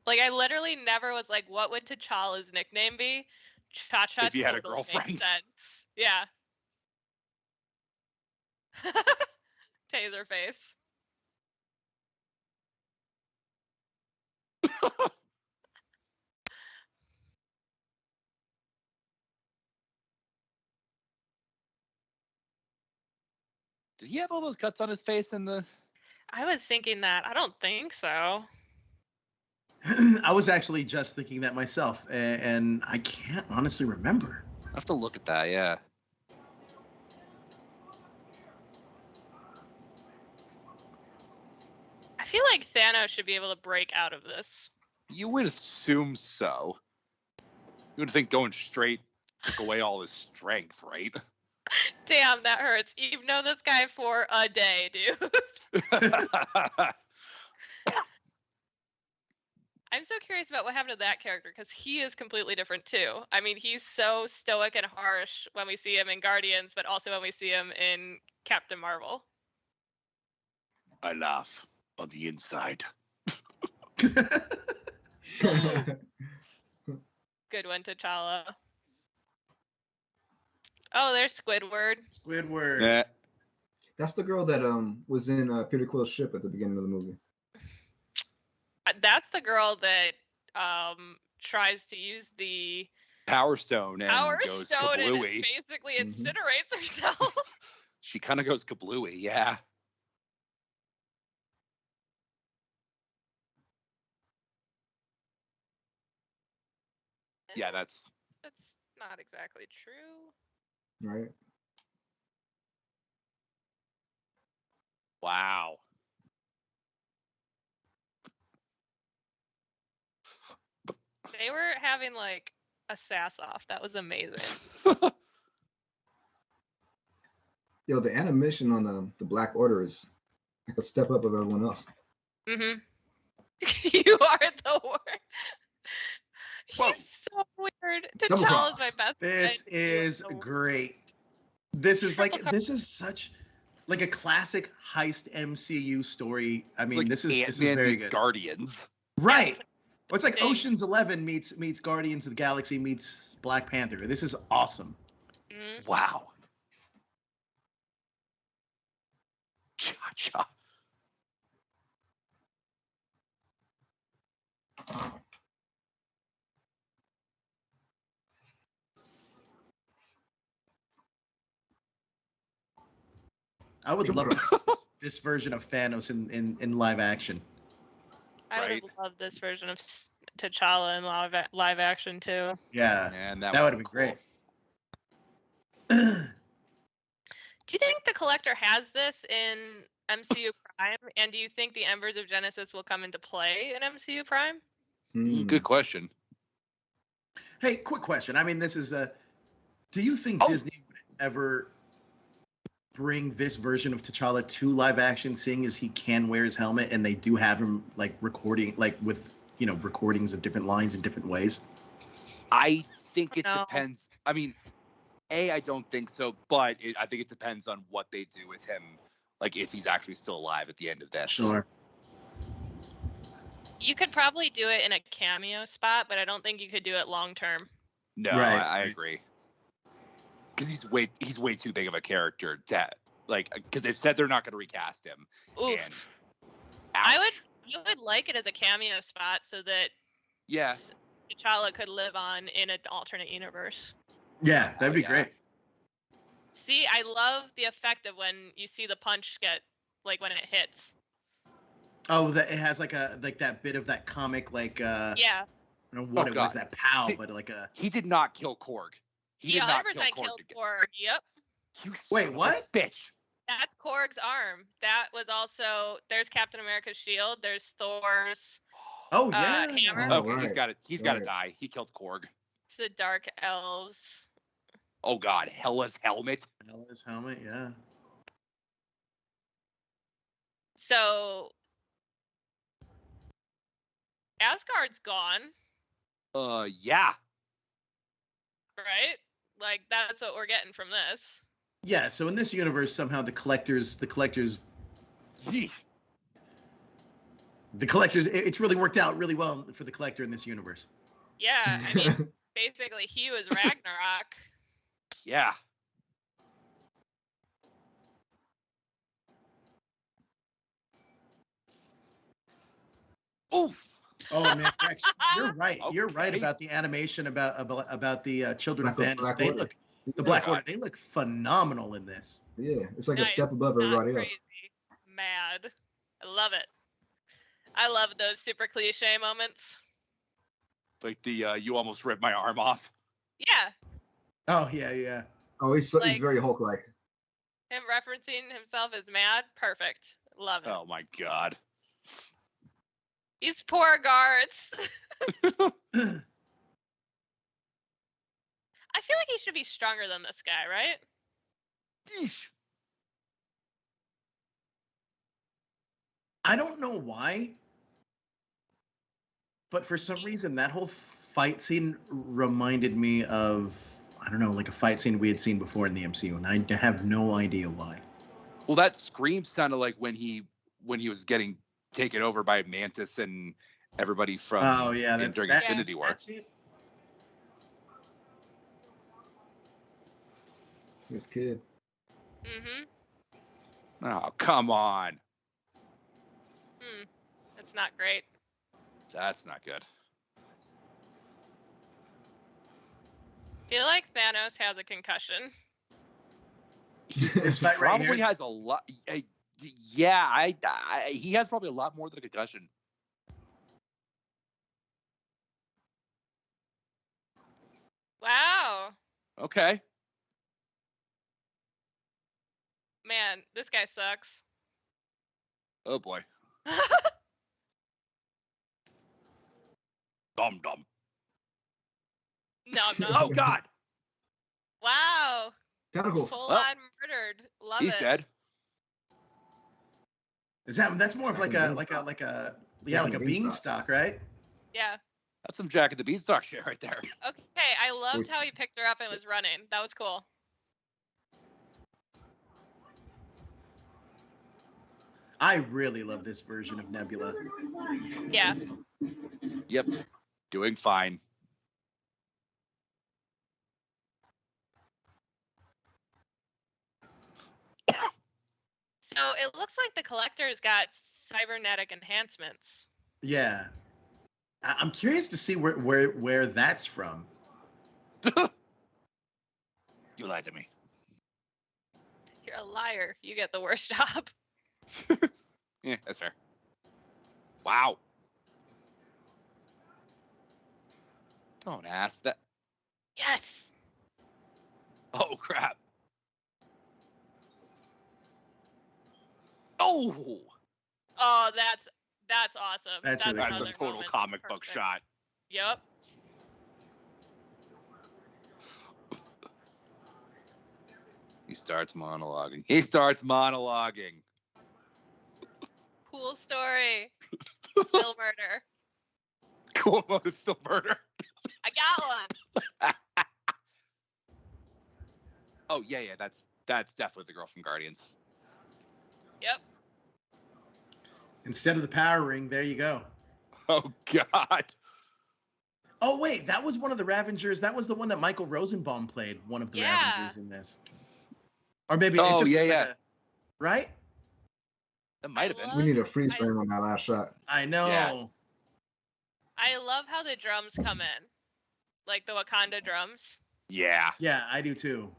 like I literally never was like, what would T'Challa's nickname be? Cha Cha If he had a totally makes girlfriend. sense. Yeah. Taser face. Did he have all those cuts on his face in the? I was thinking that. I don't think so. I was actually just thinking that myself, and I can't honestly remember. I have to look at that. Yeah. I feel like Thanos should be able to break out of this. You would assume so. You would think going straight took away all his strength, right? Damn, that hurts. You've known this guy for a day, dude. I'm so curious about what happened to that character because he is completely different too. I mean, he's so stoic and harsh when we see him in Guardians, but also when we see him in Captain Marvel. I laugh on the inside. Good one, T'Challa. Oh, there's Squidward. Squidward. Yeah. That's the girl that was in Peter Quill's ship at the beginning of the movie. That's the girl that tries to use the Power Stone and Power goes Stone and kablooey. basically Mhm. incinerates herself. She kind of goes kablooey, yeah. Yeah, that's not exactly true. Right. wow. They were having like a sass off. That was amazing. Yo, the animation on the Black Order is like a step up of everyone else. Mm-hmm. You are the worst. Whoa. He's so weird. Double T'Challa's my cross. best This friend. is So- great. This is Triple like car- this is such like a classic heist MCU story. I It's mean, like this is Ant-Man very meets good. Guardians. Right. It's like Dang. Ocean's 11 meets Guardians of the Galaxy meets Black Panther. This is awesome. Mhm. Wow. Cha-cha. I would Triple love cross. this version of Thanos in live action. I would have Right. loved this version of T'Challa in live action too. Yeah. And That that would would have be been cool. great. Do you think the Collector has this in MCU Prime? And do you think the Embers of Genesis will come into play in MCU Prime? Good question. Hey, quick question. I mean, this is a. Do you think Oh. Disney would ever bring this version of T'Challa to live action, seeing as he can wear his helmet and they do have him like recording, like with recordings of different lines in different ways? I think it No. depends. I mean, I don't think so, but I think it depends on what they do with him. Like if he's actually still alive at the end of this. Sure. You could probably do it in a cameo spot, but I don't think you could do it long term. No, Right. I agree. Because he's way too big of a character to because they've said they're not going to recast him. Oof. And, I ouch. would like it as a cameo spot so that Yeah. T'Challa could live on in an alternate universe. Yeah, that'd be yeah. great. See, I love the effect of when you see the punch get like when it hits. Oh, that it has like that bit of that comic Yeah. I don't know what Oh, it was, God. that pow, Did- but like a He did not kill Korg. He did not 100% kill Korg. killed Korg. Yep. You Wait, son of a what? bitch. That's Korg's arm. That was also there's Captain America's shield. There's Thor's oh yeah. hammer. Oh, Okay, right, he's got to right. die. He killed Korg. It's the Dark Elves. Oh God, Hela's helmet. His helmet, yeah. So Asgard's gone, Yeah. right? Like that's what we're getting from this. Yeah, so in this universe somehow the collectors Yeesh. it's really worked out really well for the collector in this universe. Yeah, I mean, basically he was Ragnarok. Yeah. Oof. Oh man, Rex, you're right. You're right Okay. about the animation about the Children of Black Thanos. They Order. look the Yeah. Black Order. They look phenomenal in this. Yeah, it's like a Nice, step above not everybody else. crazy. Mad. I love it. I love those super cliche moments. Like the you almost ripped my arm off. Yeah, Oh yeah, yeah. Oh, he's Like- very Hulk-like. him referencing himself as mad. Perfect. Love it. Oh my god. These poor guards. I feel like he should be stronger than this guy, right? Yeesh. I don't know why, but for some reason that whole fight scene reminded me of, I don't know, like a fight scene we had seen before in the MCU, and I have no idea why. Well, that scream sounded like when he was getting taken over by Mantis and everybody from Oh yeah, that's during that, Infinity War. That's it. This kid. Mm-hmm. Oh, come on. It's not great. That's not good. Feel like Thanos has a concussion. This fight right Probably here. has a lot. Yeah, he has probably a lot more than a concussion. Wow. Okay. Man, this guy sucks. Oh boy. Dum dum. No, no. Oh god. Wow. Tentacles. Full Well, on murdered. Love He's it. dead. That's more of like a beanstalk, right? Yeah. That's some Jack and the Beanstalk shit right there. Okay, I loved how he picked her up and was running. That was cool. I really love this version of Nebula. Yeah. Yep. Doing fine. So it looks like the collector's got cybernetic enhancements. Yeah, I'm curious to see where that's from. You lied to me. You're a liar. You get the worst job. Yeah, that's fair. Wow. Don't ask that. Yes. Oh crap. Oh, Oh, that's awesome. That's really that's a another total moment. comic book Perfect. shot. Yep. He starts monologuing. Cool story. Still murder. Cool motive, still murder. I got one. Oh yeah, that's definitely the girl from Guardians. Yep. Instead of the power ring, there you go. Oh god. Oh wait, that was one of the Ravengers. That was the one that Michael Rosenbaum played. One of the Yeah. Ravengers in this. Or maybe Oh, it just yeah, looks like yeah. right? That might have been. We need a freeze I- frame on that last shot. I know. Yeah. I love how the drums come in. Like the Wakanda drums. Yeah. Yeah, I do too.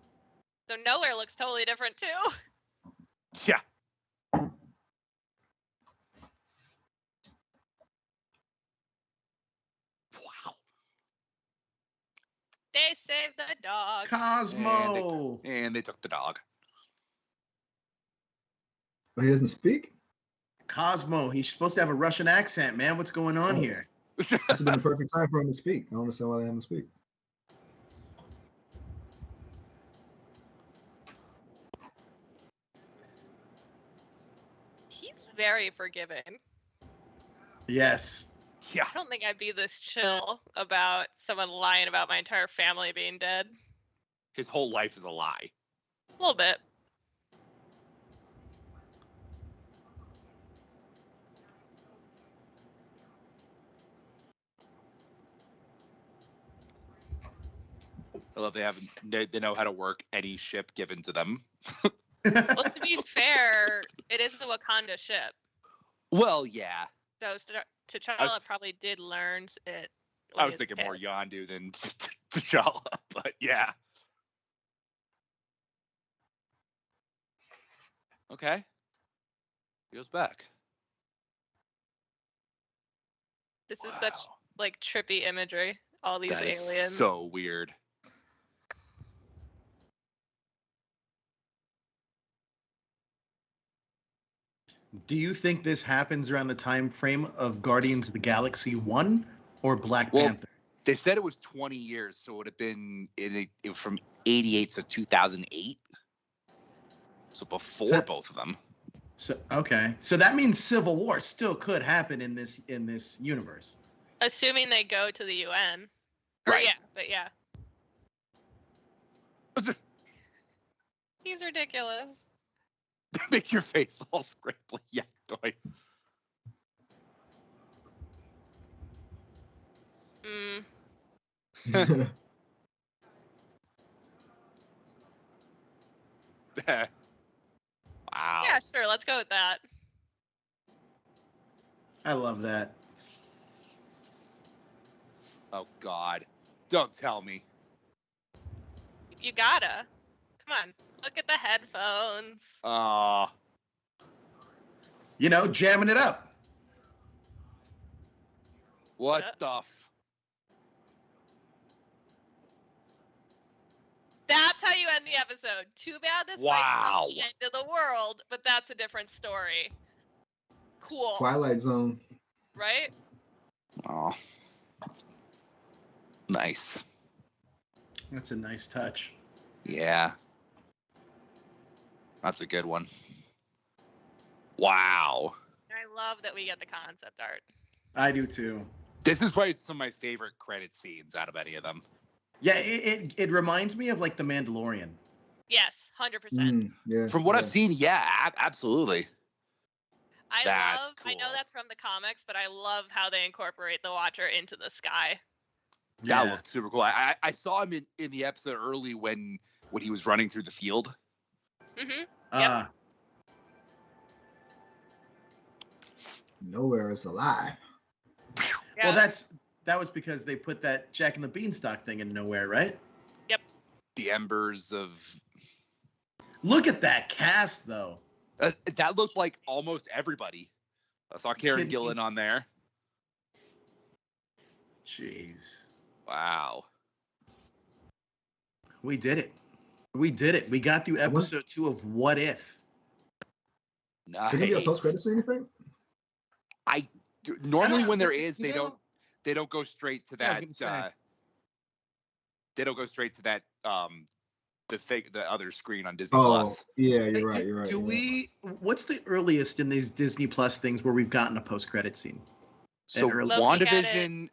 So Nowhere looks totally different too. Yeah. Wow. They saved the dog. Cosmo. And they took the dog. But he doesn't speak? Cosmo. He's supposed to have a Russian accent, man. What's going on Oh. here? This has been the perfect time for him to speak. I don't understand why they haven't speak. He's very forgiving. Yes. Yeah. I don't think I'd be this chill about someone lying about my entire family being dead. His whole life is a lie. A little bit. I love they know how to work any ship given to them. Well, to be fair, it is the Wakanda ship. Well, yeah. So T'Challa probably did learn it. I was thinking more Yondu than T'Challa, but yeah. Okay. He goes back. This is such like trippy imagery. All these That is aliens. so weird. Do you think this happens around the time frame of Guardians of the Galaxy 1 or Black Panther? They said it was 20 years, so it would have been from 88 to 2008. So before both of them. So okay. So that means Civil War still could happen in this universe. Assuming they go to the UN. Or Right. yeah, but yeah. He's ridiculous. Make your face all scrapply. Yeah, toy. Wow. Yeah, sure. Let's go with that. I love that. Oh, God. Don't tell me. You gotta. Come on. Look at the headphones. You know, jamming it up. What the That's how you end the episode. Too bad this might be the end of the world, but that's a different story. Cool. Twilight Zone. Right? Oh. Nice. That's a nice touch. Yeah. That's a good one. Wow. I love that we get the concept art. I do too. This is probably some of my favorite credit scenes out of any of them. Yeah, it reminds me of like The Mandalorian. Yes, 100%. Yeah. From what I've seen, yeah, absolutely. I know that's from the comics, but I love how they incorporate the Watcher into the sky. That looked super cool. I saw him in the episode early when he was running through the field. Mm-hmm. Yep. Nowhere is alive. Yeah. Well, that was because they put that Jack and the Beanstalk thing in Nowhere, right? Yep. The embers of. Look at that cast, though. That looked like almost everybody. I saw Karen Gillan on there. Jeez. Wow. We did it. We got through episode 2 of What If. Nice. Did you get a post-credits or anything? Normally when there is, they don't go straight to that. They don't go straight to that. The other screen on Disney Plus. Yeah, you're right. What's the earliest in these Disney Plus things where we've gotten a post-credit scene? So WandaVision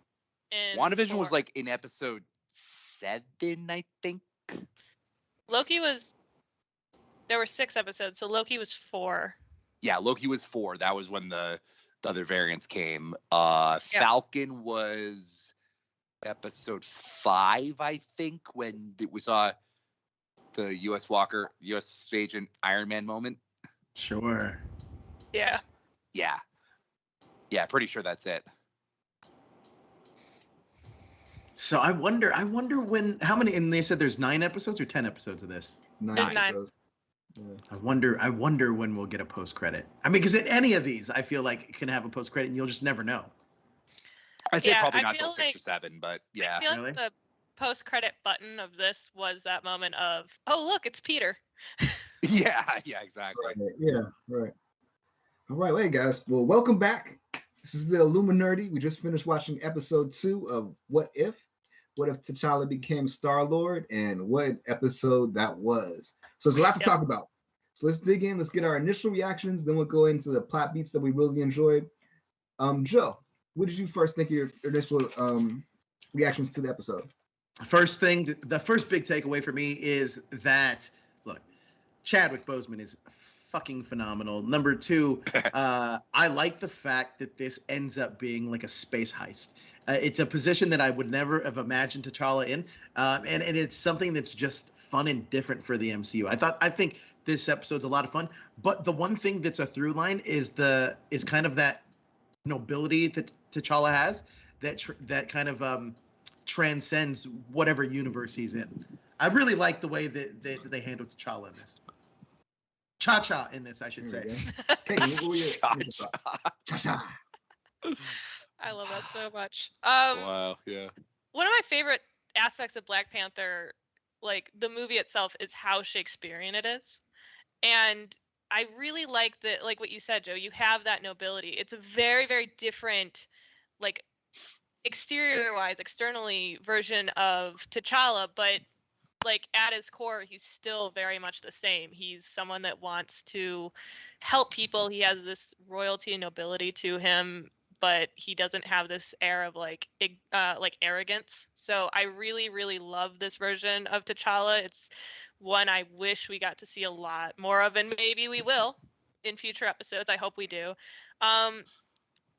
WandaVision was like in episode 7, I think. Loki was. There were 6 episodes, so Loki was 4. Yeah, Loki was 4. That was when the other variants came. Falcon was episode 5, I think, when we saw the U.S. agent Iron Man moment. Sure. Yeah. Yeah, pretty sure that's it. So I wonder how many, and they said there's 9 episodes or 10 episodes of this. 9 There's 9. episodes. Yeah. I wonder when we'll get a post credit. I mean, because at any of these, I feel like it can have a post credit, and you'll just never know. I'd say probably not till 6 or 7, but yeah. I feel like the post credit button of this was that moment of, oh look, it's Peter. Yeah, exactly. Right. All right, wait, guys. Well, welcome back. This is the Illuminerdi. We just finished watching episode 2 of What If. What if T'Challa became Star-Lord, and what episode that was. So there's a lot to talk about. So let's dig in. Let's get our initial reactions. Then we'll go into the plot beats that we really enjoyed. Joe, what did you first think of your initial reactions to the episode? First thing, the first big takeaway for me is that, look, Chadwick Boseman is fucking phenomenal. Number 2, I like the fact that this ends up being like a space heist. It's a position that I would never have imagined T'Challa in, and it's something that's just fun and different for the MCU. I think this episode's a lot of fun, but the one thing that's a through line is kind of that nobility that T'Challa has that kind of transcends whatever universe he's in. I really like the way that they handled T'Challa in this. Cha-cha in this, I should say. Caitlin, what were your thoughts? Cha-cha. I love that so much. Wow, yeah. One of my favorite aspects of Black Panther, like the movie itself, is how Shakespearean it is. And I really like that, like what you said, Joe, you have that nobility. It's a very, very different, like exterior-wise, externally version of T'Challa, but like at his core, he's still very much the same. He's someone that wants to help people. He has this royalty and nobility to him, but he doesn't have this air of like arrogance. So I really, really love this version of T'Challa. It's one I wish we got to see a lot more of, and maybe we will in future episodes. I hope we do. And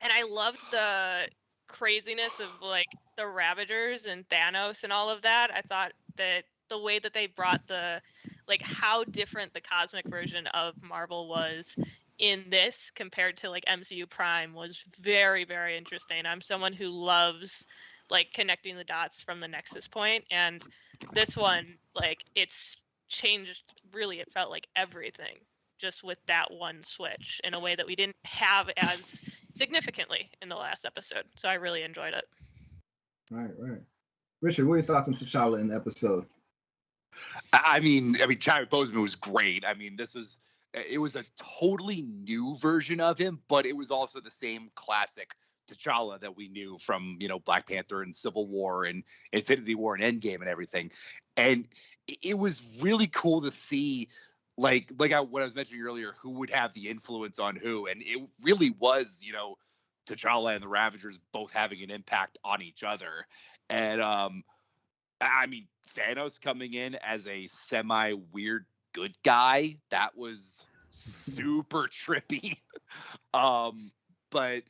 I loved the craziness of like the Ravagers and Thanos and all of that. I thought that the way that they brought the like how different the cosmic version of Marvel was in this compared to like MCU Prime was very, very interesting. I'm someone who loves like connecting the dots from the Nexus point, and this one, like, it's changed really, it felt like everything just with that one switch in a way that we didn't have as significantly in the last episode. So I really enjoyed it. Right. Richard, what are your thoughts on T'Challa in the episode? I mean, Chadwick Boseman was great. I mean, it was a totally new version of him, but it was also the same classic T'Challa that we knew from, Black Panther and Civil War and Infinity War and Endgame and everything. And it was really cool to see, what I was mentioning earlier, who would have the influence on who. And it really was, T'Challa and the Ravagers both having an impact on each other. And, I mean, Thanos coming in as a semi-weird good guy, that was super trippy. But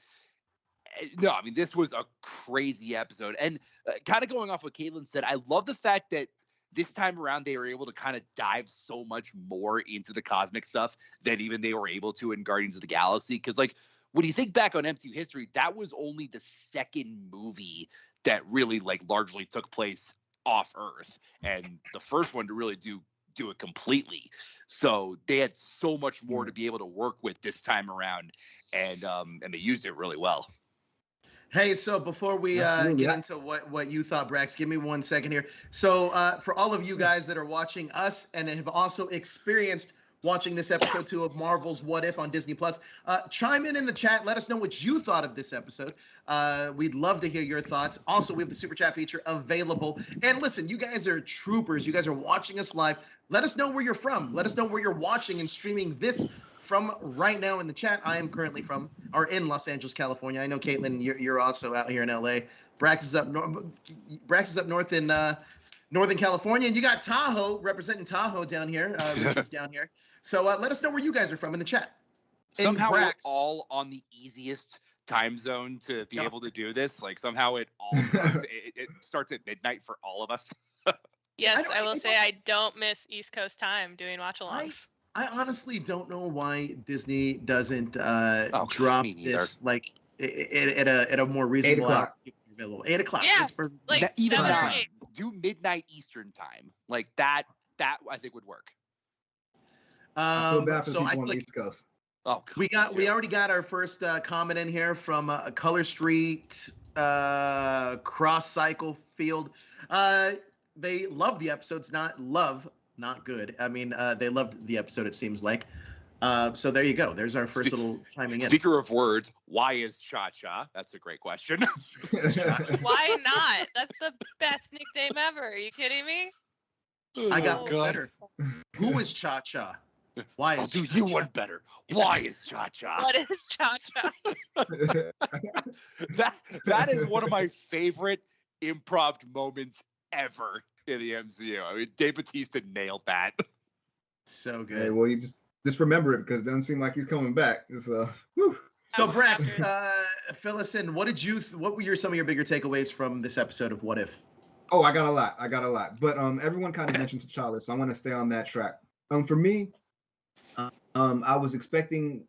no, I mean, this was a crazy episode. And kind of going off what Caitlin said, I love the fact that this time around they were able to kind of dive so much more into the cosmic stuff than even they were able to in Guardians of the Galaxy. Because, when you think back on MCU history, that was only the second movie that really, largely took place off Earth, and the first one to really do it completely. So they had so much more to be able to work with this time around, and they used it really well. Hey, so before we get into what you thought, Brax, give me 1 second here. So for all of you guys that are watching us and have also experienced watching this episode 2 of Marvel's What If on Disney Plus, chime in the chat. Let us know what you thought of this episode. We'd love to hear your thoughts. Also, we have the super chat feature available. And listen, you guys are troopers. You guys are watching us live. Let us know where you're from. Let us know where you're watching and streaming this from right now in the chat. I am currently in Los Angeles, California. I know, Caitlin, you're also out here in LA. Brax is up north in Northern California, and you got Tahoe representing Tahoe down here. Richard's down here. So let us know where you guys are from in the chat. Somehow we're all on the easiest time zone to be able to do this. Somehow it all starts. it starts at midnight for all of us. Yes, I will say I don't miss East Coast time doing watch-alongs. I honestly don't know why Disney doesn't drop this at a more reasonable hour. 8 o'clock. Yeah, even 9. Do midnight Eastern time. That I think would work. I feel bad for the people on the East Coast. Oh, we already got our first comment in here from Color Street Cross Cycle Field. They love the episodes, not good. I mean, they loved the episode, it seems like. So there you go. There's our first little chiming in. Speaker of words, why is Cha-Cha? That's a great question. Why not? That's the best nickname ever. Are you kidding me? I got better. Who is Cha-Cha? Why is I'll do you one better. Why is Cha-Cha? What is Cha-Cha? that is one of my favorite improv moments ever in the MCU. I mean, Dave Bautista nailed that. So good. Hey, well, you just remember it because it doesn't seem like he's coming back. So Brax, fill us in. What were some of your bigger takeaways from this episode of What If? Oh, I got a lot. But everyone kind of mentioned T'Challa, so I want to stay on that track. For me, I was expecting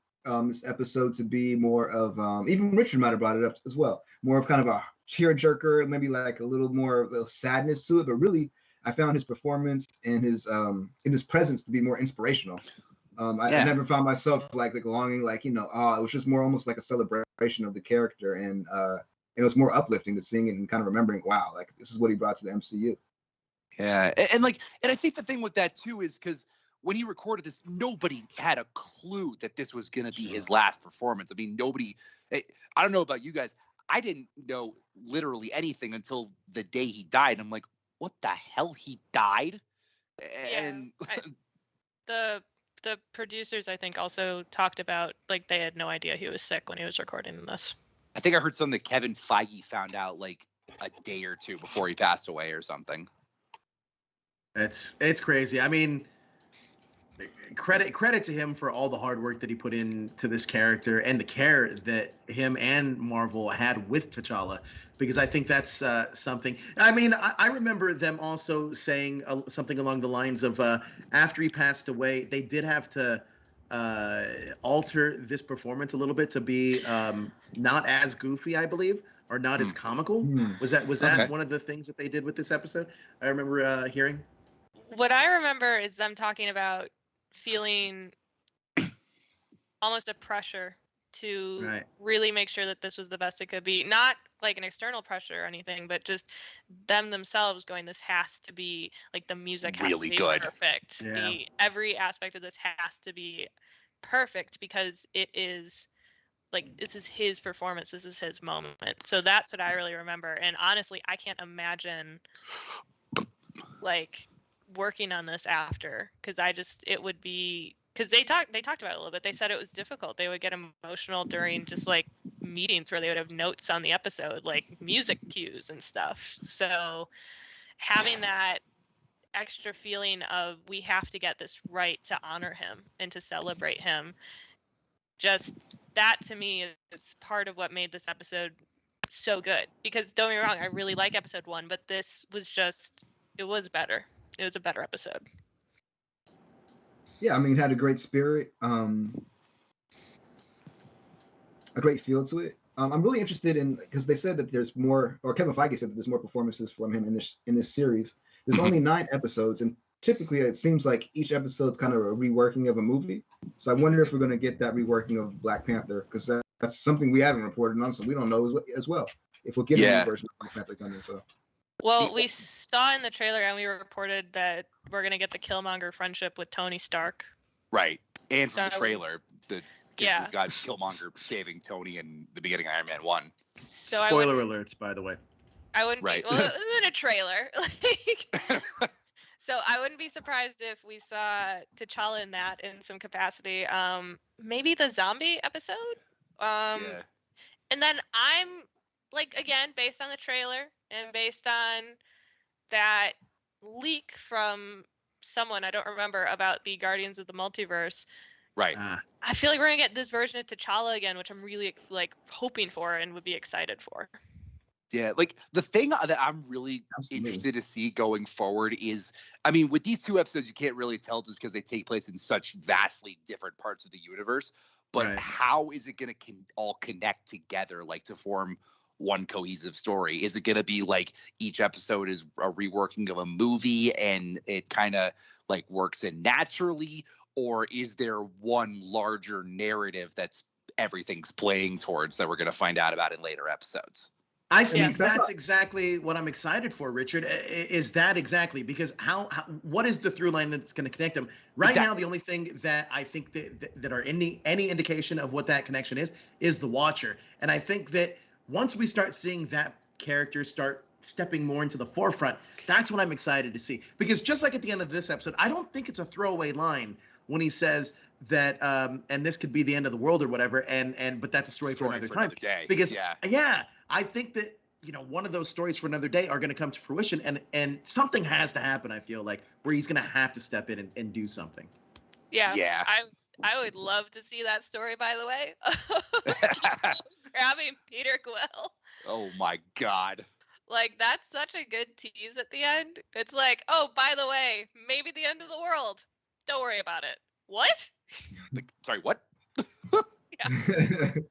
this episode to be more of even Richard might have brought it up as well, more of kind of a tearjerker, maybe like a little sadness to it. But really, I found his performance and his presence to be more inspirational. I never found myself like longing, it was just more almost like a celebration of the character, and it was more uplifting to sing it and kind of remembering, wow, like this is what he brought to the MCU. Yeah, and I think the thing with that too is because when he recorded this, nobody had a clue that this was going to be his last performance. I mean, I don't know about you guys. I didn't know literally anything until the day he died. I'm like, what the hell? He died? And the producers, I think, also talked about like they had no idea he was sick when he was recording this. I think I heard something that Kevin Feige found out like a day or two before he passed away or something. It's crazy. I mean, credit to him for all the hard work that he put into this character and the care that him and Marvel had with T'Challa, because I think that's something. I mean, I remember them also saying something along the lines of after he passed away, they did have to alter this performance a little bit to be not as goofy, I believe, or not as comical. Was that one of the things that they did with this episode? I remember hearing. What I remember is them talking about feeling almost a pressure to really make sure that this was the best it could be. Not like an external pressure or anything, but just them themselves going, this has to be like the music has really to be good. Perfect. Yeah. Every aspect of this has to be perfect because it is like this is his performance, this is his moment. So that's what I really remember. And honestly, I can't imagine like working on this after, because it would be, because they talked about it a little bit. They said it was difficult. They would get emotional during just like meetings where they would have notes on the episode, like music cues and stuff. So having that extra feeling of we have to get this right to honor him and to celebrate him, just that to me is part of what made this episode so good. Because don't get me wrong, I really like episode 1, but this was just, it was better. It was a better episode. Yeah, I mean, it had a great spirit, a great feel to it. I'm really interested in, because they said that there's more, or Kevin Feige said that there's more performances from him in this series. There's only 9 episodes, and typically it seems like each episode's kind of a reworking of a movie. So I wonder if we're going to get that reworking of Black Panther, because that's something we haven't reported on, so we don't know as well if we'll get a new version of Black Panther coming. So. Well, we saw in the trailer and we reported that we're going to get the Killmonger friendship with Tony Stark. Right. And from the trailer, we've got Killmonger saving Tony in the beginning of Iron Man 1. So spoiler alerts, by the way. I wouldn't be, well, it was in a trailer. So I wouldn't be surprised if we saw T'Challa in that in some capacity. Maybe the zombie episode? And then I'm like, again, based on the trailer and based on that leak from someone, I don't remember, about the Guardians of the Multiverse. Right. I feel like we're going to get this version of T'Challa again, which I'm really like hoping for and would be excited for. Yeah, like the thing that I'm really interested to see going forward is, I mean, with these 2 episodes, you can't really tell just because they take place in such vastly different parts of the universe. But how is it going to all connect together, like to form one cohesive story? Is it going to be like each episode is a reworking of a movie and it kind of like works in naturally? Or is there one larger narrative that's everything's playing towards that we're going to find out about in later episodes? I think that's exactly what I'm excited for, Richard. Is that exactly, because how what is the through line that's going to connect them? Right now, the only thing that I think that are any indication of what that connection is the Watcher. And I think that once we start seeing that character start stepping more into the forefront, that's what I'm excited to see. Because just like at the end of this episode, I don't think it's a throwaway line when he says that and this could be the end of the world or whatever, but that's a story for another time. Day. Because I think that, one of those stories for another day are going to come to fruition, and something has to happen, I feel like, where he's going to have to step in and do something. Yeah. I would love to see that story, by the way. Grabbing Peter Quill. Oh my God. Like, that's such a good tease at the end. It's like, oh, by the way, maybe the end of the world. Don't worry about it. What? Sorry, what?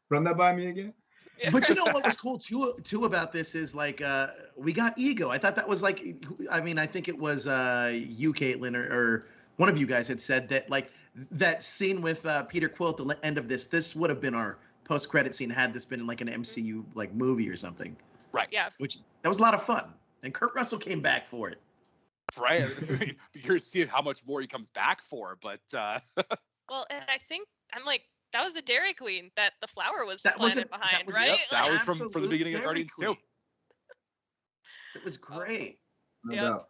Run that by me again. But you know what was cool too about this is like we got Ego. I thought that was like, I mean, I think it was you, Caitlin, or one of you guys had said that like that scene with Peter Quill at the end of this would have been our post-credit scene had this been like an MCU like movie or something. Right. Yeah. Which that was a lot of fun, and Kurt Russell came back for it. Right. Be curious to see how much more he comes back for, but Well, and I think I'm like, that was the Dairy Queen that the flower was That was planted it. behind, That was- right? yep, that Like, was from the Absolute beginning of Dairy Guardians Queen. 2. It was great. No Yep. doubt.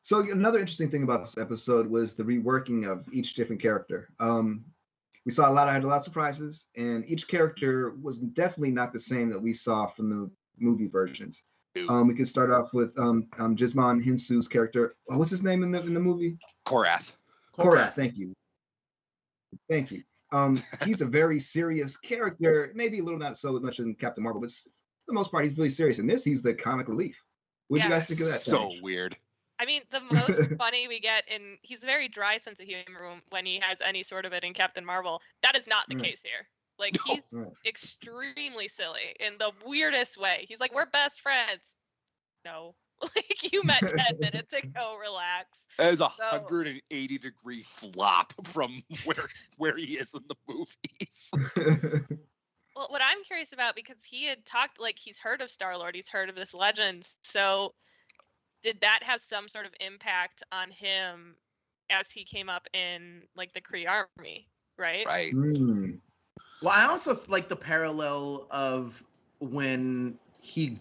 So another interesting thing about this episode was the reworking of each different character. We saw had a lot of surprises, and each character was definitely not the same that we saw from the movie versions. We could start off with Jisman Hinsu's character. What's his name in the movie? Korath. Korath. Thank you. He's a very serious character, maybe a little not so much in Captain Marvel, but for the most part, he's really serious. In this, he's the comic relief. What do you Yeah. guys think of that? So Tage? weird. I mean, the most funny we get he's very dry sense of humor when he has any sort of it in Captain Marvel. That is not the Right. case here. Like, No. he's Right. extremely silly in the weirdest way. He's like, we're best friends. No. Like, you met 10 minutes ago, relax. That is a So- 180-degree flop from where he is in the movies. Well, what I'm curious about, because he had talked, like, he's heard of Star-Lord, he's heard of this legend, so did that have some sort of impact on him as he came up in, like, the Kree army, right? Right. Mm. Well, I also like the parallel of when he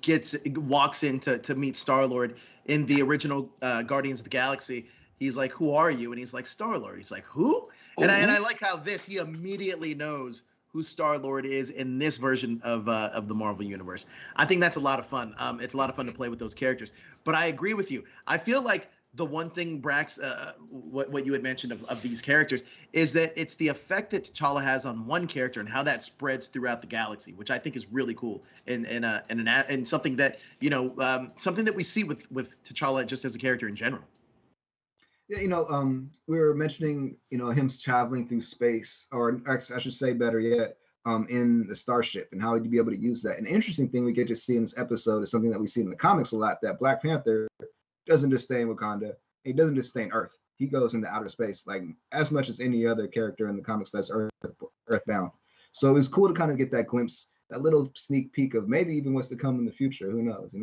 walks in to meet Star-Lord in the original Guardians of the Galaxy. He's like, "Who are you?" And he's like, "Star-Lord." He's like, "Who?" And I like how he immediately knows who Star-Lord is in this version of the Marvel Universe. I think that's a lot of fun. It's a lot of fun to play with those characters. But I agree with you. I feel like the one thing, Brax, what you had mentioned of these characters is that it's the effect that T'Challa has on one character and how that spreads throughout the galaxy, which I think is really cool and something that something that we see with T'Challa just as a character in general. Yeah, we were mentioning, him traveling through space, or I should say better yet, in the starship and how he'd be able to use that. An interesting thing we get to see in this episode is something that we see in the comics a lot, that Black Panther doesn't just stay in Wakanda. He doesn't just stay in Earth. He goes into outer space, like as much as any other character in the comics that's Earthbound. So it's cool to kind of get that glimpse, that little sneak peek of maybe even what's to come in the future. Who knows,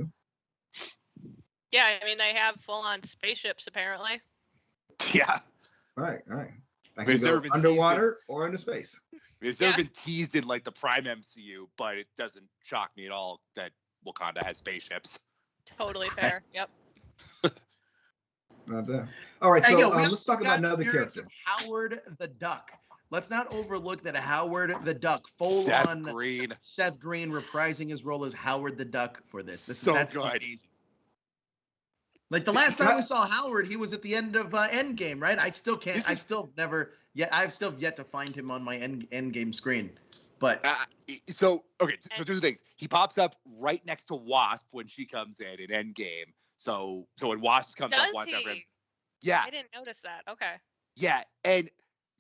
Yeah, I mean, they have full-on spaceships, apparently. Yeah. Right. I mean, can it's never go been underwater or into space. It's never been teased in like the Prime MCU, but it doesn't shock me at all that Wakanda has spaceships. Totally fair. Yep. Not that. All right, Hey, so yo, we let's also talk about got another appearance character. of Howard the Duck. Let's not overlook that Howard the Duck, Seth full-on Green. Seth Green reprising his role as Howard the Duck for this. That's good. amazing. Like the last time we saw Howard, he was at the end of Endgame, right? I've still yet to find him on my Endgame screen. But So two things. He pops up right next to Wasp when she comes in Endgame. So when Wasp comes up, Does watch out for him. he? Yeah. I didn't notice that. Okay. Yeah, and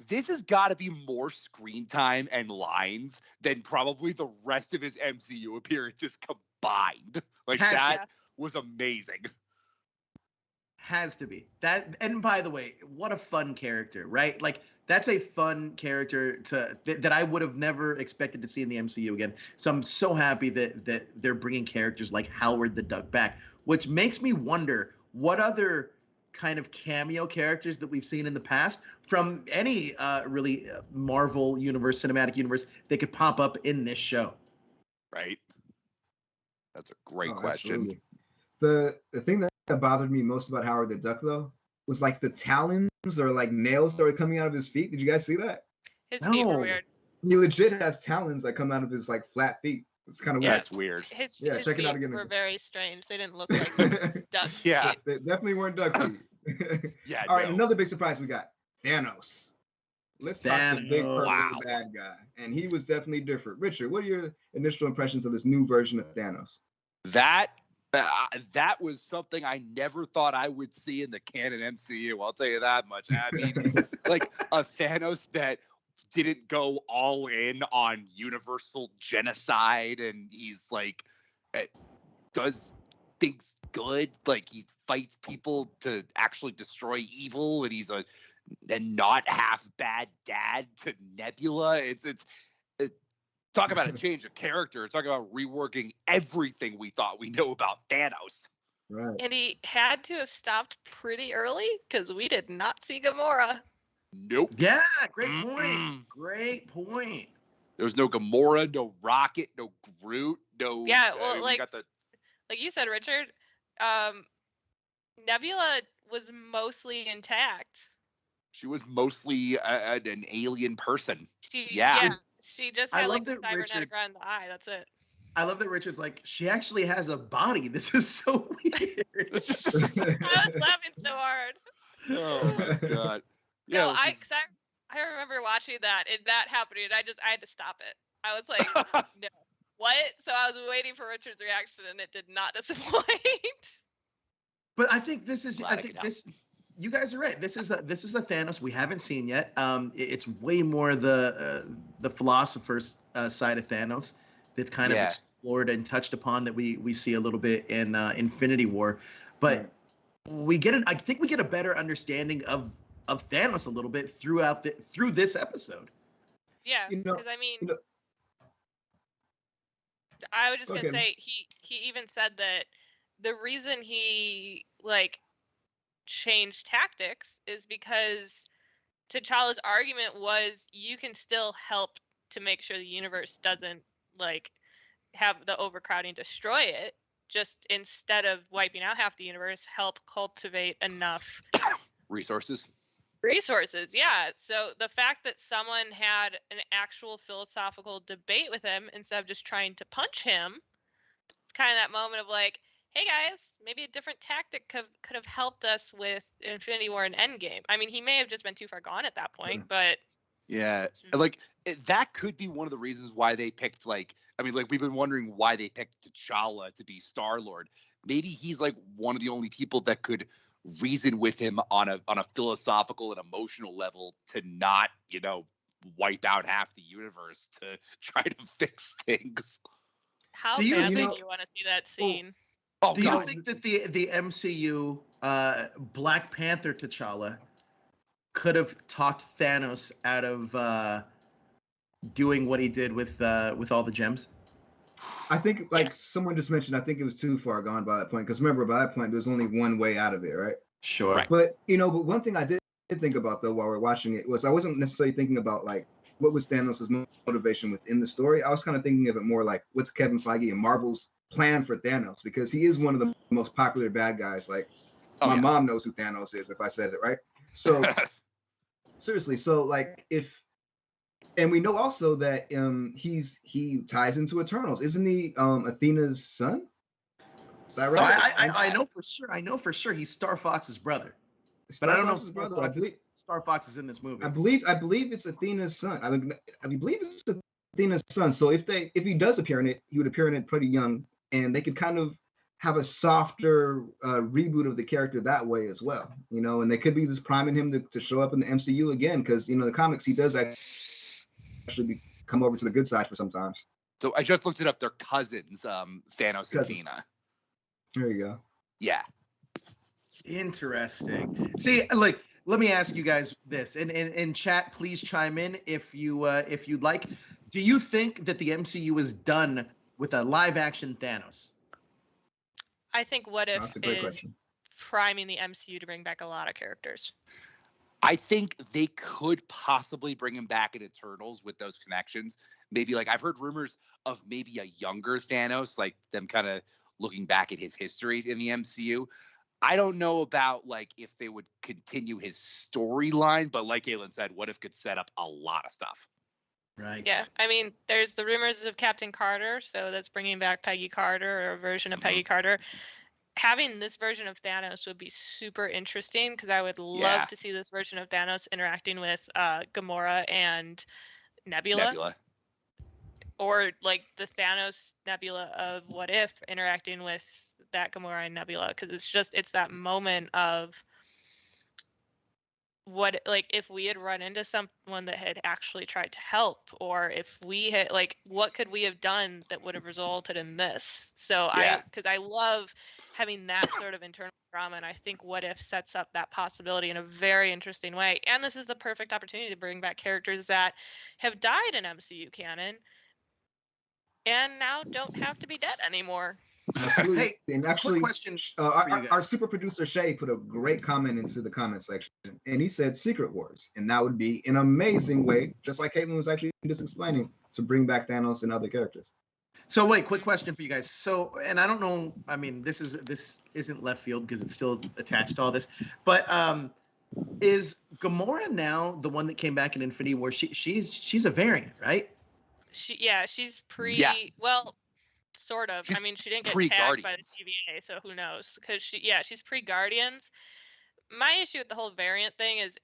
this has got to be more screen time and lines than probably the rest of his MCU appearances combined. Like that was amazing. Has to be that. And by the way, what a fun character, right? Like that's a fun character that I would have never expected to see in the MCU again. So I'm so happy that they're bringing characters like Howard the Duck back, which makes me wonder what other kind of cameo characters that we've seen in the past from any really Marvel universe, cinematic universe, they could pop up in this show. Right. That's a great question. Absolutely. The thing that bothered me most about Howard the Duck, though, was like the talons or like nails that were coming out of his feet. Did you guys see that? His feet were No. weird. He legit has talons that come out of his like flat feet. It's kind of Yeah, weird. it's weird. His check it out feet again. were very strange. They didn't look like duck Yeah. feet. They definitely weren't duck feet. Yeah. All right, no. another big surprise we got. Thanos. Let's talk the big purple Wow. bad guy. And he was definitely different. Richard, what are your initial impressions of this new version of Thanos? That was something I never thought I would see in the canon MCU. I'll tell you that much. I mean, like a Thanos that didn't go all in on universal genocide, and he's like does things good. Like he fights people to actually destroy evil, and he's a not half bad dad to Nebula. It's talk about a change of character. Talk about reworking everything we thought we know about Thanos. Right. And he had to have stopped pretty early because we did not see Gamora. Nope. Yeah, great Mm-mm. point. Great point. There was no Gamora, no Rocket, no Groot, no. Yeah, well, we like- got the. Like you said, Richard, Nebula was mostly intact. She was mostly an alien person. She Yeah. she just I had love like the that cybernetic Richard- around the eye. That's it. I love that Richard's like, she actually has a body. This is so weird. I was laughing so hard. Oh my god. No, Yeah, I remember watching that and that happening, and I had to stop it. I was like, no, what? So I was waiting for Richard's reaction, and it did not disappoint. But I think this is. Glad I I think could this. You guys are right. This is a Thanos we haven't seen yet. It's way more the philosopher's side of Thanos that's kind of explored and touched upon that we see a little bit in Infinity War, but we get I think we get a better understanding of Thanos a little bit through this episode. Yeah, You know- because I mean, you know- I was just gonna Okay. say he even said that the reason he like changed tactics is because T'Challa's argument was you can still help to make sure the universe doesn't like have the overcrowding destroy it. Just instead of wiping out half the universe, help cultivate enough resources. Yeah. So the fact that someone had an actual philosophical debate with him instead of just trying to punch him, it's kind of that moment of like, hey guys, maybe a different tactic could have helped us with Infinity War and Endgame. I mean, he may have just been too far gone at that point, but Yeah, like that could be one of the reasons why they picked like we've been wondering why they picked T'Challa to be Star-Lord. Maybe he's like one of the only people that could reason with him on a philosophical and emotional level to not, wipe out half the universe to try to fix things. how Do you badly think- do you want to see that scene? Oh Do you god. think that the MCU Black Panther T'Challa could have talked Thanos out of doing what he did with all the gems? I think, like someone just mentioned, I think it was too far gone by that point. Because remember, by that point, there's only one way out of it, right? Sure. Right. But but one thing I did think about though while we're watching it was I wasn't necessarily thinking about like what was Thanos' motivation within the story. I was kind of thinking of it more like what's Kevin Feige and Marvel's plan for Thanos, because he is one of the most popular bad guys. Like my mom knows who Thanos is if I said it right. So seriously, so like and we know also that he ties into Eternals, isn't he? Athena's son. Is that So right? I know for sure. I know for sure he's Star Fox's brother. But I don't know if Star Fox is in this movie. I believe it's Athena's son. I believe it's Athena's son. So if he does appear in it, he would appear in it pretty young, and they could kind of have a softer reboot of the character that way as well. And they could be just priming him to show up in the MCU again, because the comics he does actually come over to the good side for sometimes. So I just looked it up. They're cousins, Thanos and Tina. There you go. Yeah. Interesting. See, like, let me ask you guys this, and in chat, please chime in if you'd like. Do you think that the MCU is done with a live-action Thanos? I think What If That's a great is question. priming the MCU to bring back a lot of characters. I think they could possibly bring him back in Eternals with those connections. Maybe like I've heard rumors of maybe a younger Thanos, like them kind of looking back at his history in the MCU. I don't know about like if they would continue his storyline, but like Caitlin said, What If could set up a lot of stuff. Right. Yeah, I mean, there's the rumors of Captain Carter, so that's bringing back Peggy Carter or a version of Peggy Carter. Having this version of Thanos would be super interesting because I would love to see this version of Thanos interacting with Gamora and Nebula. Or like the Thanos Nebula of What If interacting with that Gamora and Nebula, because it's that moment of what, like, if we had run into someone that had actually tried to help, or if we had, like, what could we have done that would have resulted in this? So Yeah. because I love having that sort of internal drama, and I think What If sets up that possibility in a very interesting way. And this is the perfect opportunity to bring back characters that have died in MCU canon and now don't have to be dead anymore. Absolutely. Hey, And quick actually, question our, for you our, guys. our super producer Shay put a great comment into the comment section, and he said Secret Wars, and that would be an amazing way, just like Caitlin was actually just explaining, to bring back Thanos and other characters. So wait, quick question for you guys. So, and I don't know, I mean, this isn't left field because it's still attached to all this, but is Gamora now the one that came back in Infinity War? She's a variant, right? She's Yeah. well, sort of. She's I mean, she didn't get tagged by the pre-Guardians. TVA, so who knows? Because she's pre-Guardians. My issue with the whole variant thing is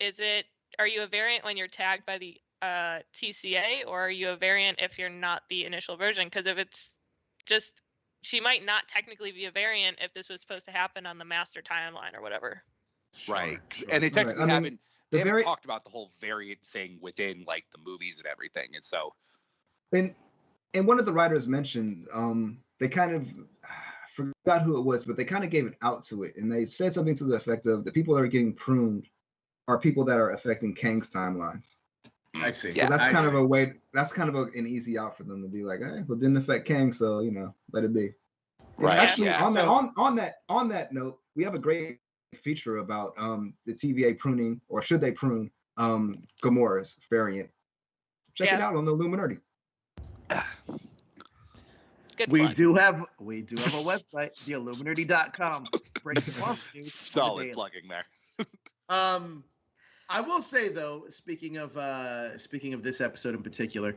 are you a variant when you're tagged by the TCA, or are you a variant if you're not the initial version? Because if it's just, she might not technically be a variant if this was supposed to happen on the master timeline or whatever. Right. Sure. And they Right. technically I mean, haven't they the haven't very talked about the whole variant thing within like the movies and everything. And so and one of the writers mentioned they kind of forgot who it was, but they kind of gave it out to it, and they said something to the effect of the people that are getting pruned are people that are affecting Kang's timelines. I see. So Yeah, that's I kind see. of a way. That's kind of an easy out for them to be like, hey, well, didn't affect Kang, so let it be. And right. actually, Yeah. on that So- on that note, we have a great feature about the TVA pruning, or should they prune Gamora's variant. Check it Yeah. out on the Illuminerdi. Good We plug. do have a website, theilluminerdi.com. Breaking monster news on the Solid daily. plugging there. I will say though, speaking of this episode in particular,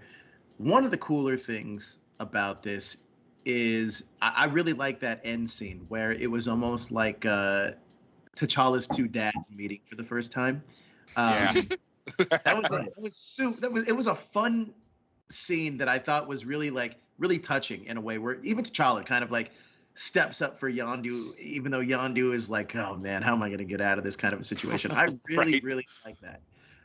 one of the cooler things about this is I really like that end scene where it was almost like T'Challa's two dads meeting for the first time. Yeah. It was a fun scene that I thought was really touching in a way where even T'Challa kind of like steps up for Yondu, even though Yondu is like, oh man, how am I going to get out of this kind of a situation? I really, Right. really like that.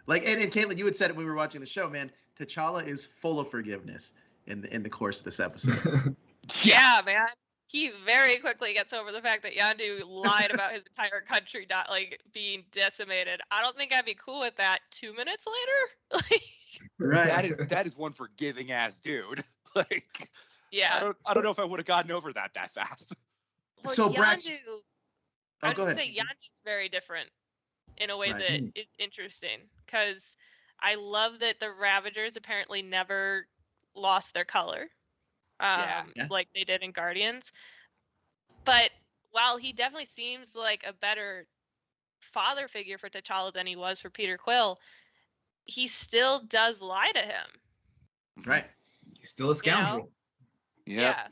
Like, and Caitlin, you had said it when we were watching the show, man. T'Challa is full of forgiveness in the course of this episode. Yeah, man. He very quickly gets over the fact that Yandu lied about his entire country being decimated. I don't think I'd be cool with that 2 minutes later. Right. That is one forgiving ass dude. Like Yeah. I don't know if I would have gotten over that fast. Well, So, Brax- Yandu, Oh, I was go just ahead. say Yandu's very different in a way Right. that is interesting, because I love that the Ravagers apparently never lost their color, Yeah. like they did in Guardians. But while he definitely seems like a better father figure for T'Challa than he was for Peter Quill, he still does lie to him. Right. He's still a scoundrel. Yep. Yeah.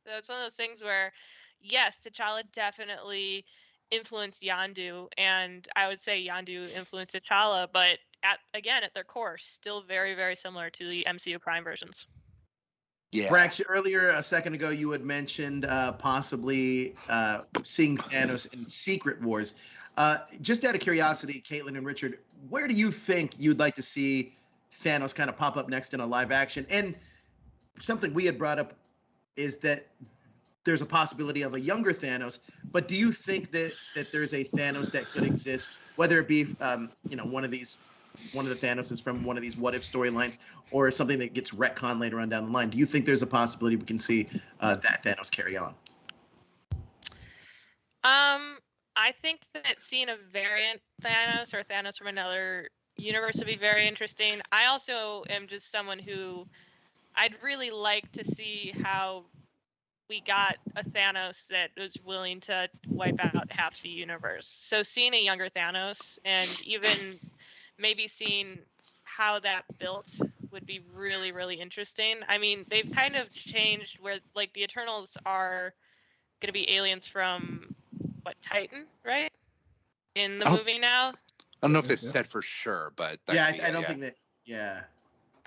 So it's one of those things where, yes, T'Challa definitely influenced Yondu, and I would say Yondu influenced T'Challa, but at their core, still very, very similar to the MCU Prime versions. Yeah. Brax, earlier a second ago, you had mentioned possibly seeing Thanos in Secret Wars. Just out of curiosity, Caitlin and Richard, where do you think you'd like to see Thanos kind of pop up next in a live action? And something we had brought up is that there's a possibility of a younger Thanos, but do you think that there's a Thanos that could exist, whether it be one of the Thanoses from one of these what if storylines, or something that gets retconned later on down the line? Do you think there's a possibility we can see that Thanos carry on? I think that seeing a variant Thanos or Thanos from another universe would be very interesting. I also am just someone who I'd really like to see how we got a Thanos that was willing to wipe out half the universe. So seeing a younger Thanos, and even maybe seeing how that built, would be really, really interesting. I mean, they've kind of changed where, like, the Eternals are going to be aliens from, Titan, right? In the movie now? I don't know if they've Yeah. said for sure, but that Yeah, could be I it, don't yeah. think that. Yeah.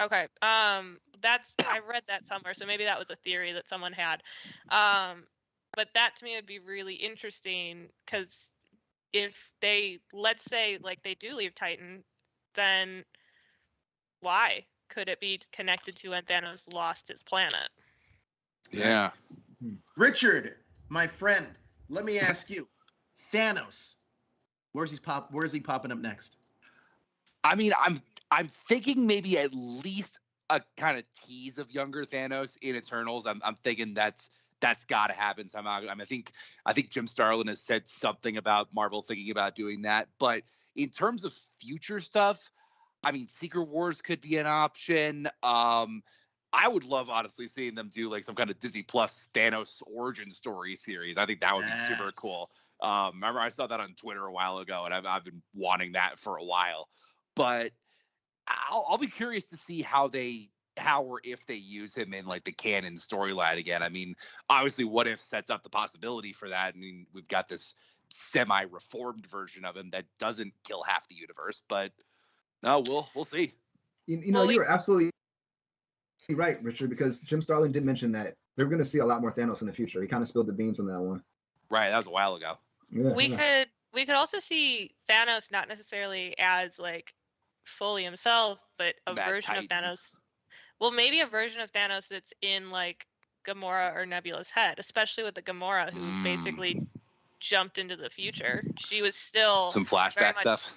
Okay. I read that somewhere, so maybe that was a theory that someone had. But that to me would be really interesting, because if they, let's say, like they do leave Titan, then why could it be connected to when Thanos lost his planet? Yeah. Richard, my friend, let me ask you, Thanos, where's he popping up next? I mean, I'm thinking maybe at least a kind of tease of younger Thanos in Eternals. I'm thinking that's got to happen somehow. I mean, I think Jim Starlin has said something about Marvel thinking about doing that. But in terms of future stuff, I mean, Secret Wars could be an option. I would love, honestly, seeing them do like some kind of Disney Plus Thanos origin story series. I think that would be super cool. Remember, I saw that on Twitter a while ago, and I've been wanting that for a while. But I'll be curious to see how or if they use him in like the canon storyline again. I mean, obviously, What If sets up the possibility for that. I mean, we've got this semi-reformed version of him that doesn't kill half the universe, but no, we'll see. You know, you're absolutely right, Richard, because Jim Starlin did mention that they're going to see a lot more Thanos in the future. He kind of spilled the beans on that one. Right, that was a while ago. Yeah, We could also see Thanos not necessarily as like fully himself, but a version of Thanos. Well, maybe a version of Thanos that's in like Gamora or Nebula's head, especially with the Gamora who basically jumped into the future. She was still some flashback stuff.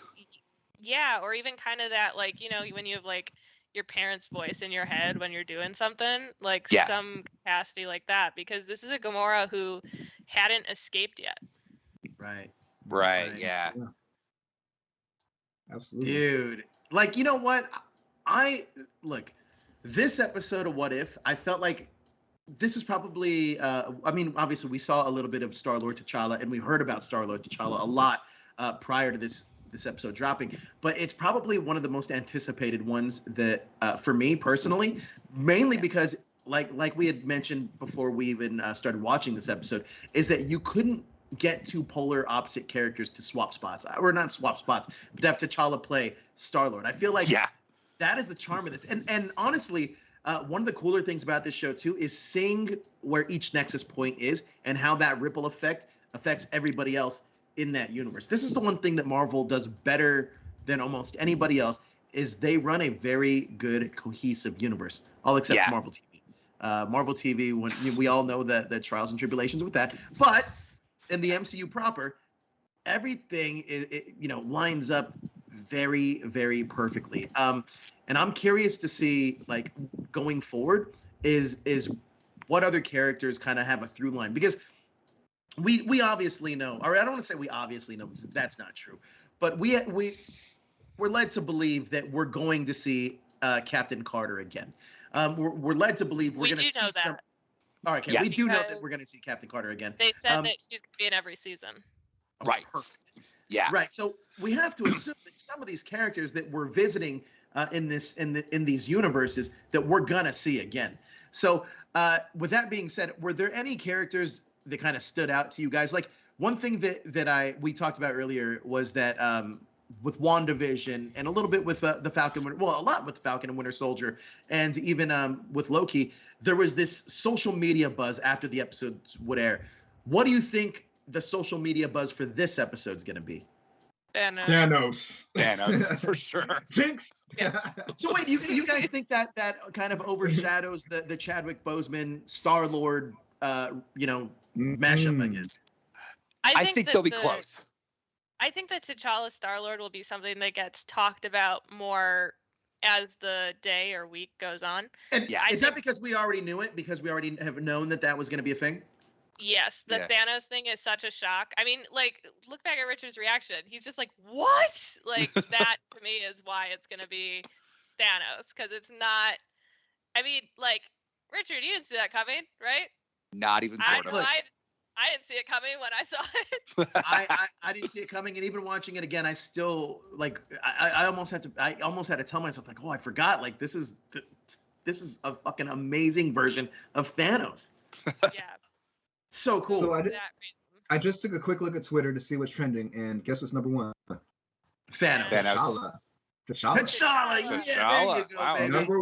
Yeah, or even kind of that, like, you know, when you have like your parents' voice in your head when you're doing something, like some capacity like that, because this is a Gamora who hadn't escaped yet. Right. Yeah. Absolutely. Dude, like, you know what? Look, this episode of What If, I felt like this is probably, I mean, obviously we saw a little bit of Star-Lord T'Challa, and we heard about Star-Lord T'Challa a lot prior to this episode dropping, but it's probably one of the most anticipated ones that, for me personally, mainly because like we had mentioned before we even started watching this episode, is that you couldn't get two polar opposite characters to swap spots, or not swap spots, but to have T'Challa play Star-Lord. I feel like that is the charm of this. And honestly, one of the cooler things about this show too is seeing where each Nexus point is and how that ripple effect affects everybody else in that universe. This is the one thing that Marvel does better than almost anybody else, is they run a very good cohesive universe, all except Marvel TV. Marvel TV, when we all know the trials and tribulations with that, but in the MCU proper, everything lines up very, very perfectly. And I'm curious to see, like, going forward, is what other characters kind of have a through line, because we obviously know, or I don't want to say we obviously know, because that's not true, but we're led to believe that we're going to see Captain Carter again. We're led to believe we're going to see some. All right, okay. We do know that we're going to see Captain Carter again. They said that she's going to be in every season. Oh, right. Perfect. Yeah. Right. So we have to assume that some of these characters that we're visiting in these universes that we're gonna see again. So with that being said, were there any characters that kind of stood out to you guys? Like, one thing that we talked about earlier was that with WandaVision and a little bit with the Falcon, a lot with Falcon and Winter Soldier, and even with Loki, there was this social media buzz after the episodes would air. What do you think the social media buzz for this episode is going to be? Thanos, for sure. Jinx. Yeah. So wait, you guys think that kind of overshadows the Chadwick Boseman Star-Lord mashup, I guess? I think they'll be close. I think that T'Challa Star-Lord will be something that gets talked about more as the day or week goes on. And is that because we already knew it? Because we already have known that was going to be a thing? Yes, the Thanos thing is such a shock. I mean, like, look back at Richard's reaction. He's just like, what? Like, that to me is why it's going to be Thanos. Because it's not, I mean, like, Richard, you didn't see that coming, right? Not even sort of. I didn't see it coming when I saw it. I didn't see it coming, and even watching it again, I still, like, I almost had to tell myself, like, oh, I forgot, like, this is a fucking amazing version of Thanos. Yeah. So cool. So I just took a quick look at Twitter to see what's trending, and guess what's number one? Thanos. T'Challa. Yeah, there you go, wow. baby. Number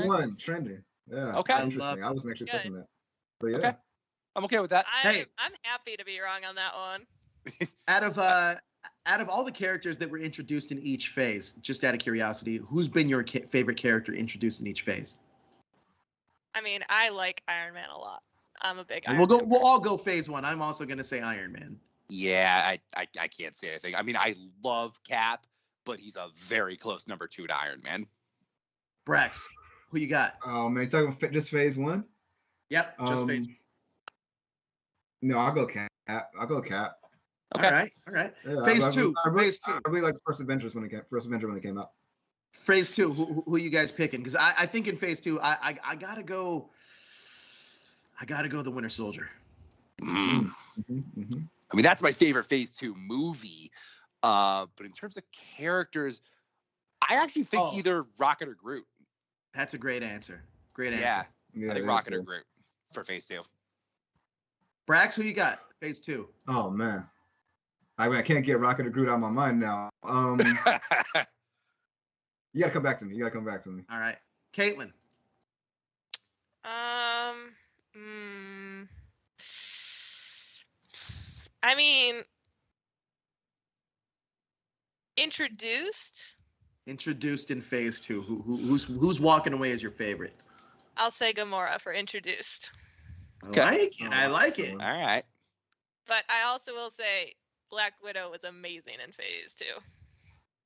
one trending. Yeah. Okay. Interesting. I wasn't actually expecting that. But yeah. Okay. I'm okay with that. I'm happy to be wrong on that one. Out of all the characters that were introduced in each phase, just out of curiosity, who's been your favorite character introduced in each phase? I mean, I like Iron Man a lot. I'm a big Iron We'll go. Man We'll person. all go phase one. I'm also going to say Iron Man. Yeah, I can't say anything. I mean, I love Cap, but he's a very close number 2 to Iron Man. Brax, who you got? Oh man, talking about just phase one. Yep, just phase. No, I'll go Cap. I'll go Cap. Okay. All right. Yeah, Phase I two. really like the first Avenger when it came out. Phase two. Who you guys picking? Because I think in phase two, I gotta go. I gotta go the Winter Soldier. Mm. I mean, that's my favorite phase 2 movie. But in terms of characters, I actually think either Rocket or Groot. That's a great answer. Great answer. Yeah, I think Rocket or Groot for phase 2. Brax, who you got? Phase 2. Oh man, I can't get Rocket or Groot out of my mind now. You gotta come back to me. All right, Caitlin. I mean, introduced in phase 2. Who's walking away as your favorite? I'll say Gamora for introduced. I like it. All right. But I also will say Black Widow was amazing in phase 2.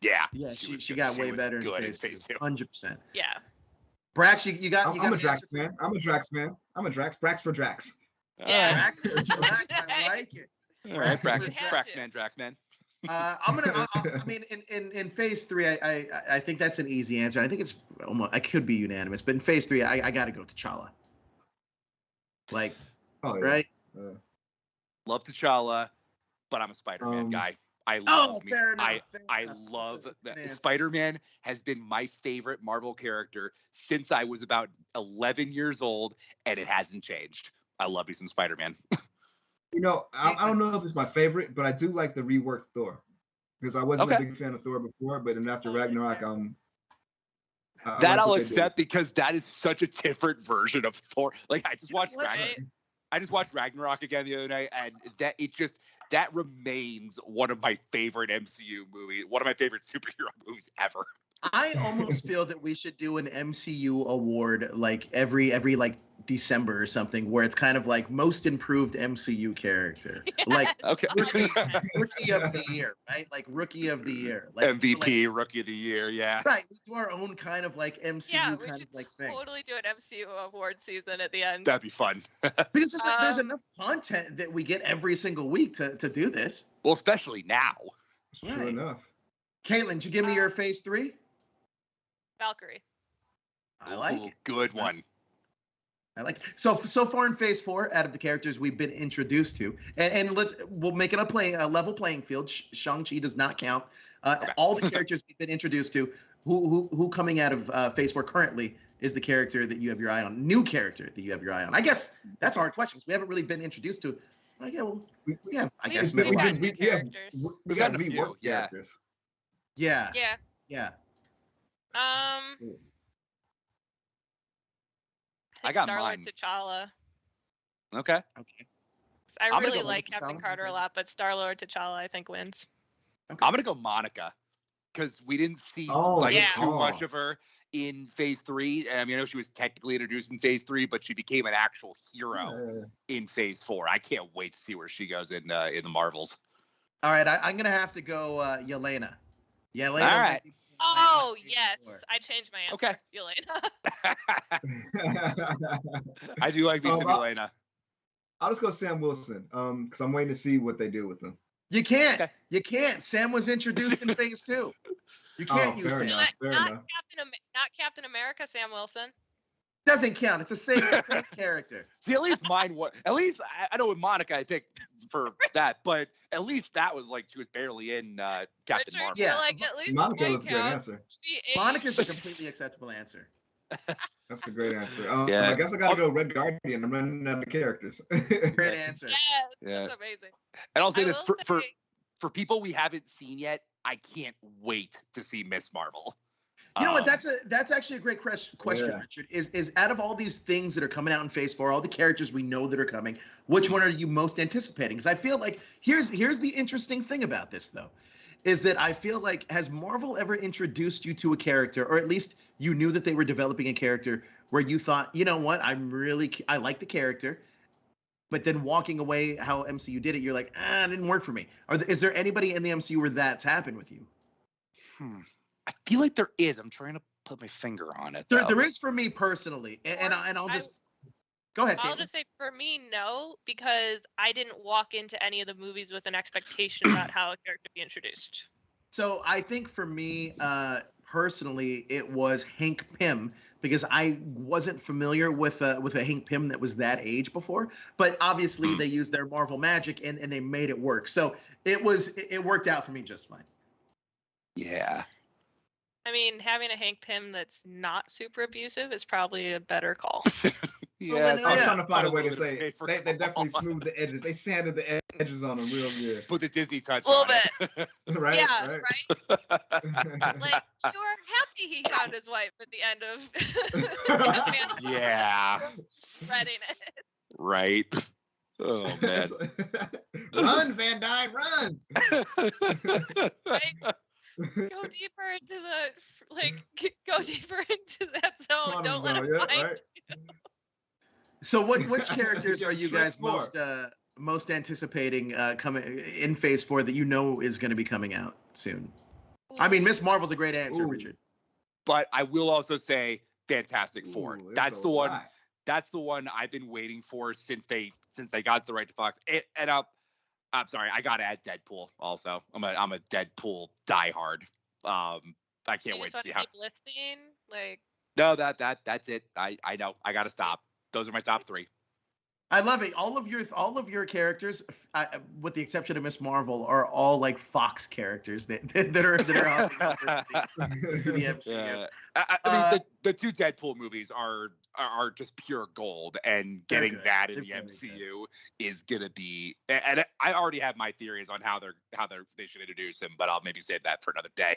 Yeah. Yeah, she got way better in phase 2. 100%. Yeah. Brax, you got. I'm a Drax fan. I'm a Drax. Brax for Drax. Yeah. Drax for Drax. I like it. All right, Drax man. I'm gonna. I mean, in phase 3, I think that's an easy answer. I think it's almost. I could be unanimous, but in phase 3, I got to go T'Challa. Like, right? Love T'Challa, but I'm a Spider-Man guy. I love Spider-Man has been my favorite Marvel character since I was about 11 years old, and it hasn't changed. I love me some Spider-Man. You know, I don't know if it's my favorite, but I do like the reworked Thor because I wasn't a big fan of Thor before, but then after Ragnarok, that I'll accept because that is such a different version of Thor. Like I just watched Ragnarok again the other night, and that remains one of my favorite MCU movies, one of my favorite superhero movies ever. I almost feel that we should do an MCU award like every like December or something, where it's kind of like most improved MCU character, like rookie of the year, right? Like rookie of the year, like MVP, rookie of the year, yeah. Right, we do our own kind of like MCU kind of like thing. Yeah, we should totally do an MCU award season at the end. That'd be fun. Because there's enough content that we get every single week to do this. Well, especially now. True enough. Caitlin, did you give me your phase 3? Valkyrie. I like it. Good one. I like it. So far in phase 4, out of the characters we've been introduced to, and we'll make it a level playing field. Shang-Chi does not count. All the characters we've been introduced to, who coming out of phase 4 currently is the character that you have your eye on? New character that you have your eye on? I guess that's a hard question because we haven't really been introduced to. I guess we've got a few. Characters. Yeah. I got Star-Lord mine. T'Challa. Okay. I really like Captain Carter a lot, but Star-Lord T'Challa I think wins. Okay. I'm gonna go Monica because we didn't see too much of her in phase 3. I mean, I know she was technically introduced in phase 3, but she became an actual hero in phase 4. I can't wait to see where she goes in the Marvels. All right, I'm gonna have to go Yelena. All right. Oh yes, I changed my answer. Okay. Yelena. I do like me some Yelena. I'll just go Sam Wilson, because I'm waiting to see what they do with him. You can't. Okay. You can't. Sam was introduced in phase 2. You can't use Sam. Not Captain America, Sam Wilson. Doesn't count. It's a sacred character. See, at least mine was. At least I know with Monica I picked for that, but at least that was like she was barely in Captain Marvel. Yeah, like at least Monica was a great answer. Monica's a completely acceptable answer. That's a great answer. I guess I gotta go Red Guardian. I'm running out of characters. Great answer. Yes, that's amazing. And I'll say this for people we haven't seen yet, I can't wait to see Miss Marvel. You know what? That's actually a great question, Yeah. Richard. Is out of all these things that are coming out in Phase 4, all the characters we know that are coming, which one are you most anticipating? Because I feel like here's the interesting thing about this though, is that I feel like has Marvel ever introduced you to a character, or at least you knew that they were developing a character where you thought, you know what, I like the character, but then walking away how MCU did it, you're like, it didn't work for me. Is there anybody in the MCU where that's happened with you? I feel like there is. I'm trying to put my finger on it. There is for me personally, and I'll just go ahead. I'll just say for me, no, because I didn't walk into any of the movies with an expectation about how a character would be introduced. So I think for me, personally, it was Hank Pym, because I wasn't familiar with a Hank Pym that was that age before. But obviously, they used their Marvel magic and they made it work. So it worked out for me just fine. Yeah. I mean, having a Hank Pym that's not super abusive is probably a better call. Yeah, I was trying to find a way to little say bit it. safer They definitely call. smoothed the edges. They sanded the edges on them real good. Put the Disney touch A little on bit. it. Right? Yeah, right. Like, you were happy he found his wife at the end of Ant-Man. Yeah. Spreading it. Right. Oh man. Run, Van Dyne, run! Right? Go deeper into go deeper into that zone. Quantum Don't let zone, him yeah, find right? So which characters Yeah, are you Shrek guys 4. most anticipating coming in Phase 4 that you know is going to be coming out soon? I mean, Miss Marvel's a great answer, Ooh. Richard. But I will also say Fantastic Four. Ooh, That's it's the a one. lot. That's the one I've been waiting for since they got the right to Fox. I'm sorry, I gotta add Deadpool also. I'm a Deadpool diehard. I can't wait to see how. Keep listening, like. No, that's it. I know. I gotta stop. Those are my top 3. I love it. All of your characters, with the exception of Miss Marvel, are all like Fox characters that are the MCU. Yeah. I mean, the 2 Deadpool movies are just pure gold, and getting that in the MCU is gonna be. And I already have my theories on how they should introduce him, but I'll maybe save that for another day.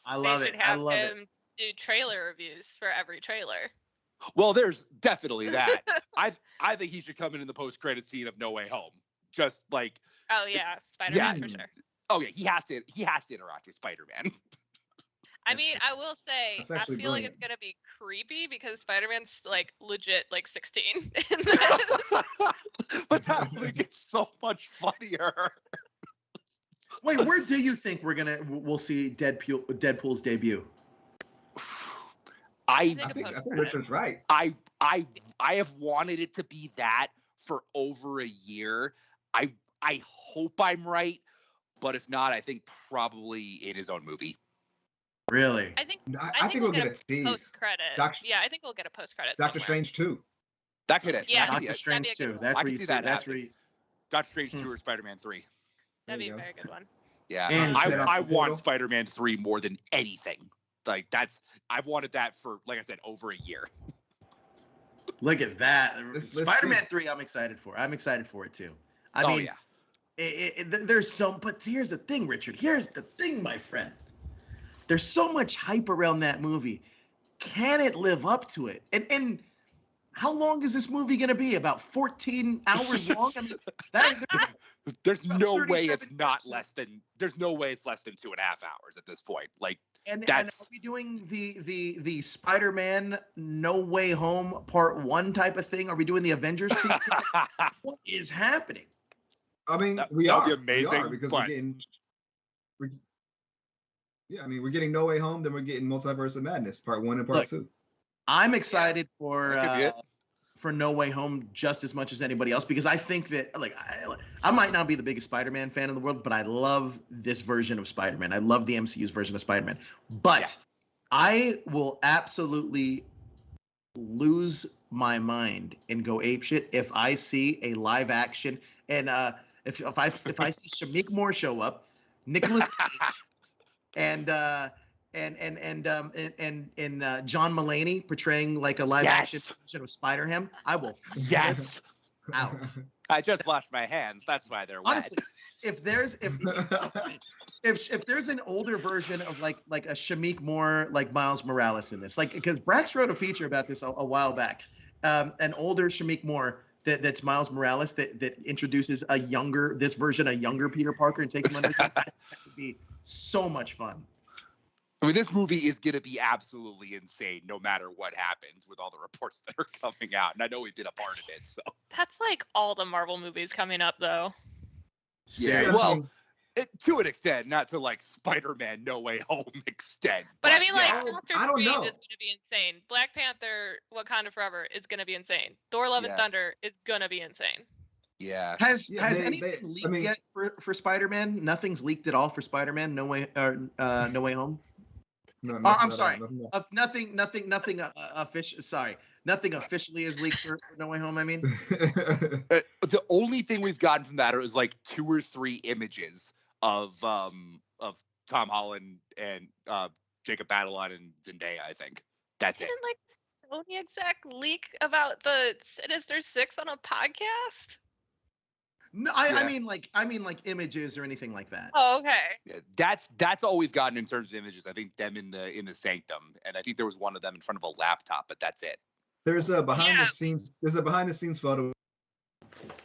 I love they it. should have I love him it. do trailer reviews for every trailer. Well, there's definitely that. I think he should come in the post-credit scene of No Way Home. Just like. Oh yeah, Spider-Man for sure. Oh yeah, he has to interact with Spider-Man. I mean, I will say, I feel brilliant. like it's gonna be creepy because Spider-Man's like legit like 16. But that will make it so much funnier. Wait, where do you think we'll see Deadpool's debut? I think Richard's right. I have wanted it to be that for over a year. I hope I'm right, but if not, I think probably in his own movie. Really? I think we'll get a tease. Post-credit. Yeah, I think we'll get a post-credit. Doctor Strange 2. That could it. Yeah, Doctor Strange 2. That's where you see that. That's where you. Doctor Strange 2 or Spider-Man 3. That'd be a very good one. Yeah, And I want Spider-Man 3 more than anything. Like I've wanted that for, like I said, over a year. Look at that. Spider-Man 3, I'm excited for. I'm excited for it too. I mean, there's but here's the thing, Richard. Here's the thing, my friend. There's so much hype around that movie. Can it live up to it? And how long is this movie going to be? About 14 hours long? I mean, there's no way it's not less than. There's no way it's less than 2.5 hours at this point. Like, and are we doing the Spider-Man No Way Home Part 1 type of thing? Are we doing the Avengers? What is happening? I mean, that'd be amazing, because but... we're getting No Way Home, then we're getting Multiverse of Madness Part 1 and Part 2. I'm excited for No Way Home just as much as anybody else, because I think that I might not be the biggest Spider-Man fan in the world, but I love this version of Spider-Man. I love the MCU's version of Spider-Man. But I will absolutely lose my mind and go apeshit if I see a live action and if I see Shamik Moore show up, Nicholas Cage, and John Mulaney portraying like a live action version of Spider-Ham, I will flip out. I just washed my hands. That's why they're wet. Honestly, if if there's an older version of like a Shamik Moore, like Miles Morales in this, like because Brax wrote a feature about this a while back, an older Shamik Moore that's Miles Morales that introduces a younger Peter Parker and takes him under. That would be so much fun. I mean, this movie is going to be absolutely insane no matter what happens with all the reports that are coming out. And I know we've been a part of it, so. That's like all the Marvel movies coming up, though. Yeah, well, to an extent, not to like Spider-Man No Way Home extent. But I mean, like, yeah, Doctor I don't Strange know. is going to be insane. Black Panther, Wakanda Forever is going to be insane. Thor: Love and Thunder is going to be insane. Yeah. Has anything leaked yet for Spider-Man? Nothing's leaked at all for Spider-Man. No Way Home. No, I'm sorry. Nothing official. Sorry, nothing officially is leaked for No Way Home. I mean, the only thing we've gotten from that is like 2 or 3 images of Tom Holland and Jacob Batalon and Zendaya. I think that's it. Didn't like Sony exec leak about the Sinister Six on a podcast? No, I mean like images or anything like that. Oh, okay. Yeah, that's all we've gotten in terms of images. I think them in the sanctum, and I think there was one of them in front of a laptop, but that's it. There's a behind the scenes photo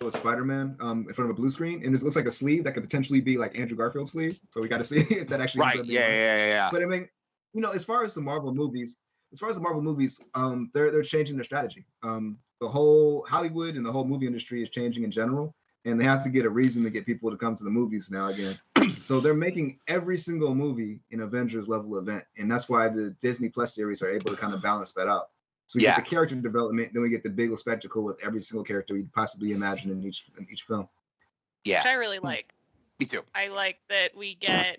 of Spider-Man in front of a blue screen, and it looks like a sleeve that could potentially be like Andrew Garfield's sleeve. So we got to see if that actually right. Yeah. But I mean, as far as the Marvel movies, they're changing their strategy. The whole Hollywood and the whole movie industry is changing in general. And they have to get a reason to get people to come to the movies now again. So they're making every single movie an Avengers level event. And that's why the Disney Plus series are able to kind of balance that out. So we get the character development, then we get the big spectacle with every single character you possibly imagine in each film. Yeah. Which I really like. Me too. I like that we get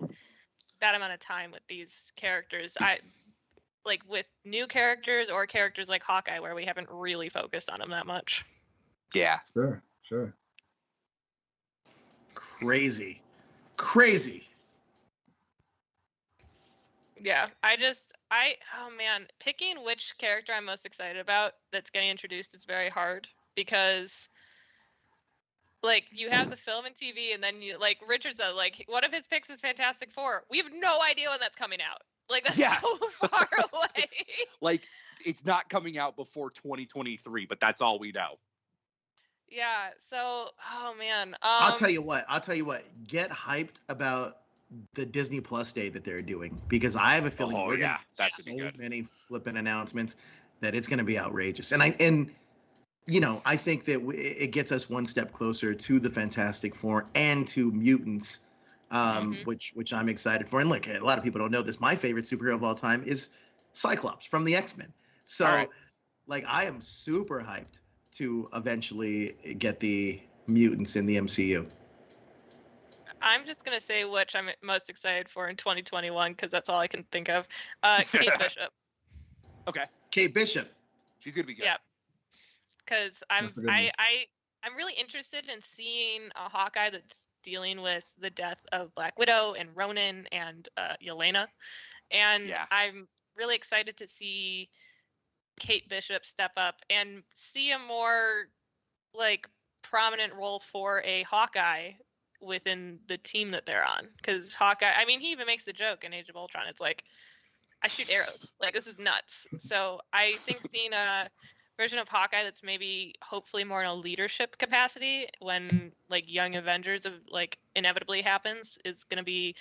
that amount of time with these characters. I like with new characters or characters like Hawkeye where we haven't really focused on them that much. Yeah. Sure. Crazy. Yeah, oh man, picking which character I'm most excited about that's getting introduced is very hard because like you have the film and TV and then you like Richard said, like one of his picks is Fantastic Four. We have no idea when that's coming out. Like that's so far away. Like it's not coming out before 2023, but that's all we know. Yeah, so oh man. I'll tell you what. Get hyped about the Disney Plus day that they're doing because I have a feeling we're gonna get so many flipping announcements that it's going to be outrageous. And I think that it gets us one step closer to the Fantastic Four and to mutants, which I'm excited for. And look, a lot of people don't know this. My favorite superhero of all time is Cyclops from the X-Men. So, like, I am super hyped to eventually get the mutants in the MCU. I'm just going to say which I'm most excited for in 2021 because that's all I can think of. Kate Bishop. Okay. Kate Bishop. She's going to be good. Yeah. Because I'm really interested in seeing a Hawkeye that's dealing with the death of Black Widow and Ronan and Yelena. And I'm really excited to see Kate Bishop step up and see a more like prominent role for a Hawkeye within the team that they're on. Because Hawkeye, I mean, he even makes the joke in Age of Ultron. It's like, I shoot arrows. Like, this is nuts. So I think seeing a version of Hawkeye that's maybe hopefully more in a leadership capacity when like Young Avengers of like inevitably happens is going to be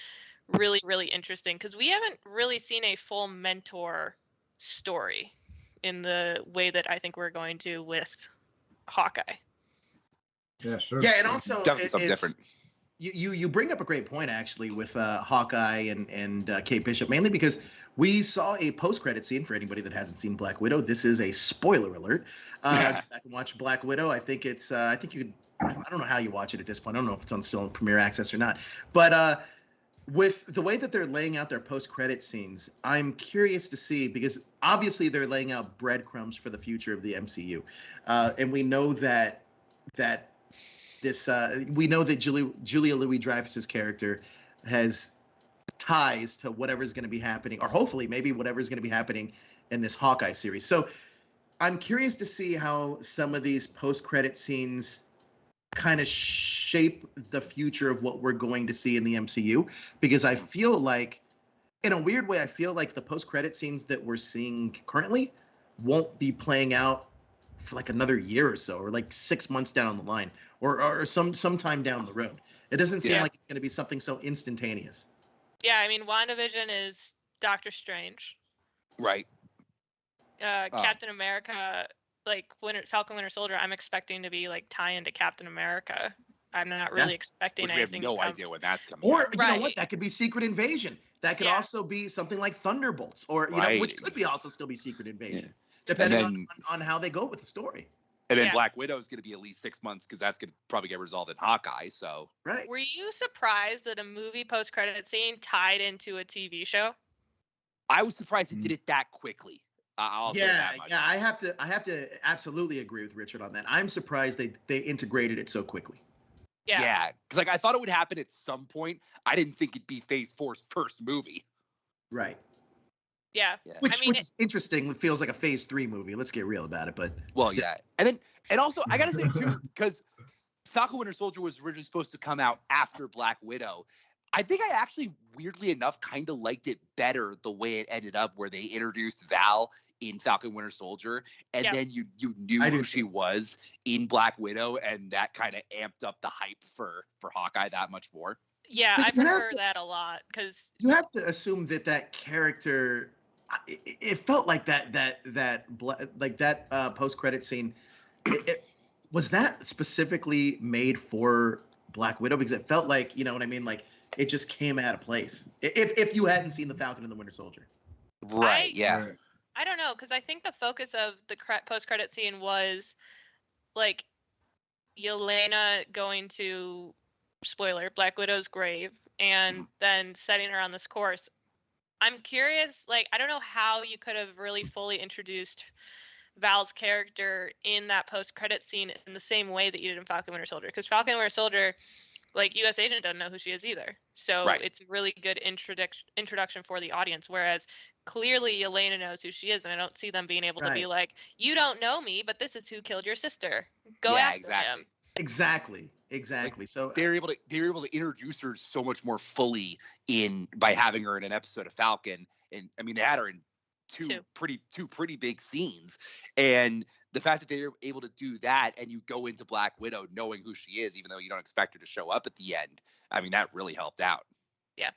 really, really interesting. Because we haven't really seen a full mentor story in the way that I think we're going to with Hawkeye. Yeah, sure. Yeah, and also definitely something different. You bring up a great point actually with Hawkeye and Kate Bishop, mainly because we saw a post-credit scene for anybody that hasn't seen Black Widow. This is a spoiler alert. Back and watch Black Widow. I think it's I think you could. I don't know how you watch it at this point. I don't know if it's on still Premiere Access or not. But with the way that they're laying out their post-credit scenes, I'm curious to see because obviously they're laying out breadcrumbs for the future of the MCU, and we know that we know that Julia Louis-Dreyfus's character has ties to whatever's going to be happening, or hopefully maybe whatever's going to be happening in this Hawkeye series. So I'm curious to see how some of these post-credit scenes kind of shape the future of what we're going to see in the MCU, because I feel like, in a weird way, I feel like the post-credit scenes that we're seeing currently won't be playing out for like another year or so, or like 6 months down the line, or sometime down the road. It doesn't seem like it's going to be something so instantaneous. Yeah, I mean, WandaVision is Doctor Strange. Right. Captain America, like Falcon Winter Soldier, I'm expecting to be like tie into Captain America. I'm not really expecting Which we have anything. no idea when that's coming. Or out. you know what? That could be Secret Invasion. That could Yeah. also be something like Thunderbolts, or you know, which could be also still be Secret Invasion, depending on how they go with the story. And then Black Widow is going to be at least 6 months because that's going to probably get resolved in Hawkeye. So right. Were you surprised that a movie post-credit scene tied into a TV show? I was surprised it did it that quickly. I'll say that much. Yeah, I have to absolutely agree with Richard on that. I'm surprised they integrated it so quickly. Yeah, because like I thought it would happen at some point. I didn't think it'd be Phase 4's first movie. Right. Yeah. Which is interesting. It feels like a Phase 3 movie. Let's get real about it. But and also I gotta say too, because Falcon Winter Soldier was originally supposed to come out after Black Widow. I think I actually, weirdly enough, kind of liked it better the way it ended up, where they introduced Val in Falcon Winter Soldier, and then you knew who she was in Black Widow, and that kind of amped up the hype for Hawkeye that much more. Yeah, I prefer that a lot, because you have to assume that character. It felt like that post-credit scene. Was that specifically made for Black Widow? Because it felt like, you know what I mean, like it just came out of place. If you hadn't seen the Falcon and the Winter Soldier, right? I don't know, because I think the focus of the post-credit scene was like Yelena going to, spoiler, Black Widow's grave, and then setting her on this course. I'm curious, like, I don't know how you could have really fully introduced Val's character in that post-credit scene in the same way that you did in Falcon Winter Soldier, because Falcon Winter Soldier, like, U.S. Agent doesn't know who she is either, so it's a really good introduction for the audience, whereas clearly Yelena knows who she is, and I don't see them being able to be like, you don't know me, but this is who killed your sister. Go after him. Exactly. Like, so they're able to introduce her so much more fully by having her in an episode of Falcon, and I mean they had her in two pretty big scenes, and the fact that they're able to do that, and you go into Black Widow knowing who she is, even though you don't expect her to show up at the end, I mean that really helped out. Yeah.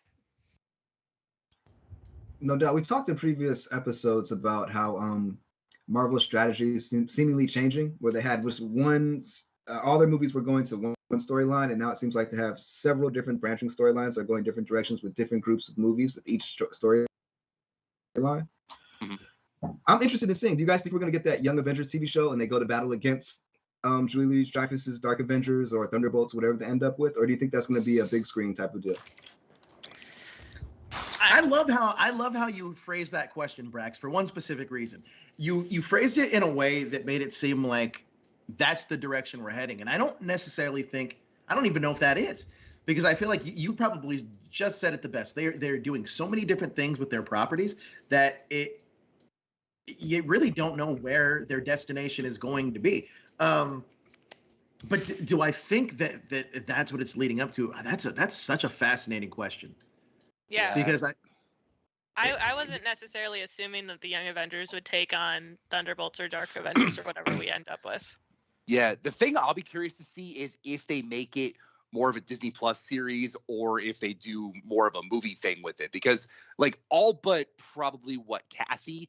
No doubt. We talked in previous episodes about how Marvel's strategy is seemingly changing, where they had just all their movies were going to one storyline, and now it seems like they have several different branching storylines that are going different directions with different groups of movies with each storyline. I'm interested in seeing, do you guys think we're going to get that Young Avengers TV show and they go to battle against Julie Louis-Dreyfus's Dark Avengers or Thunderbolts, whatever they end up with, or do you think that's going to be a big screen type of deal? I love how you phrased that question, Brax, for one specific reason. You phrased it in a way that made it seem like that's the direction we're heading, and I don't necessarily think, I don't even know if that is, because I feel like you probably just said it the best. They're doing so many different things with their properties that you really don't know where their destination is going to be. But do I think that's what it's leading up to? That's such a fascinating question. Yeah, because I wasn't necessarily assuming that the Young Avengers would take on Thunderbolts or Dark Avengers or whatever we end up with. Yeah, the thing I'll be curious to see is if they make it more of a Disney Plus series or if they do more of a movie thing with it, because like all but probably Cassie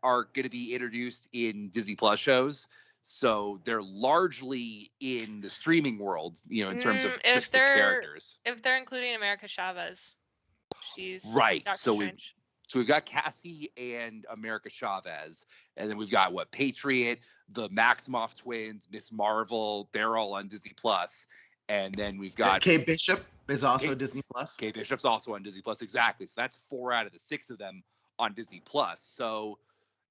are going to be introduced in Disney Plus shows. So they're largely in the streaming world, you know, in terms of just the characters. If they're including America Chavez, she's right. Doctor So Strange. we've got Cassie and America Chavez, and then we've got Patriot, the Maximoff twins, Miss Marvel. They're all on Disney Plus, and then we've got Kate Bishop is also Disney Plus. Kate Bishop's also on Disney Plus, exactly. So that's 4 out of the 6 of them on Disney Plus. So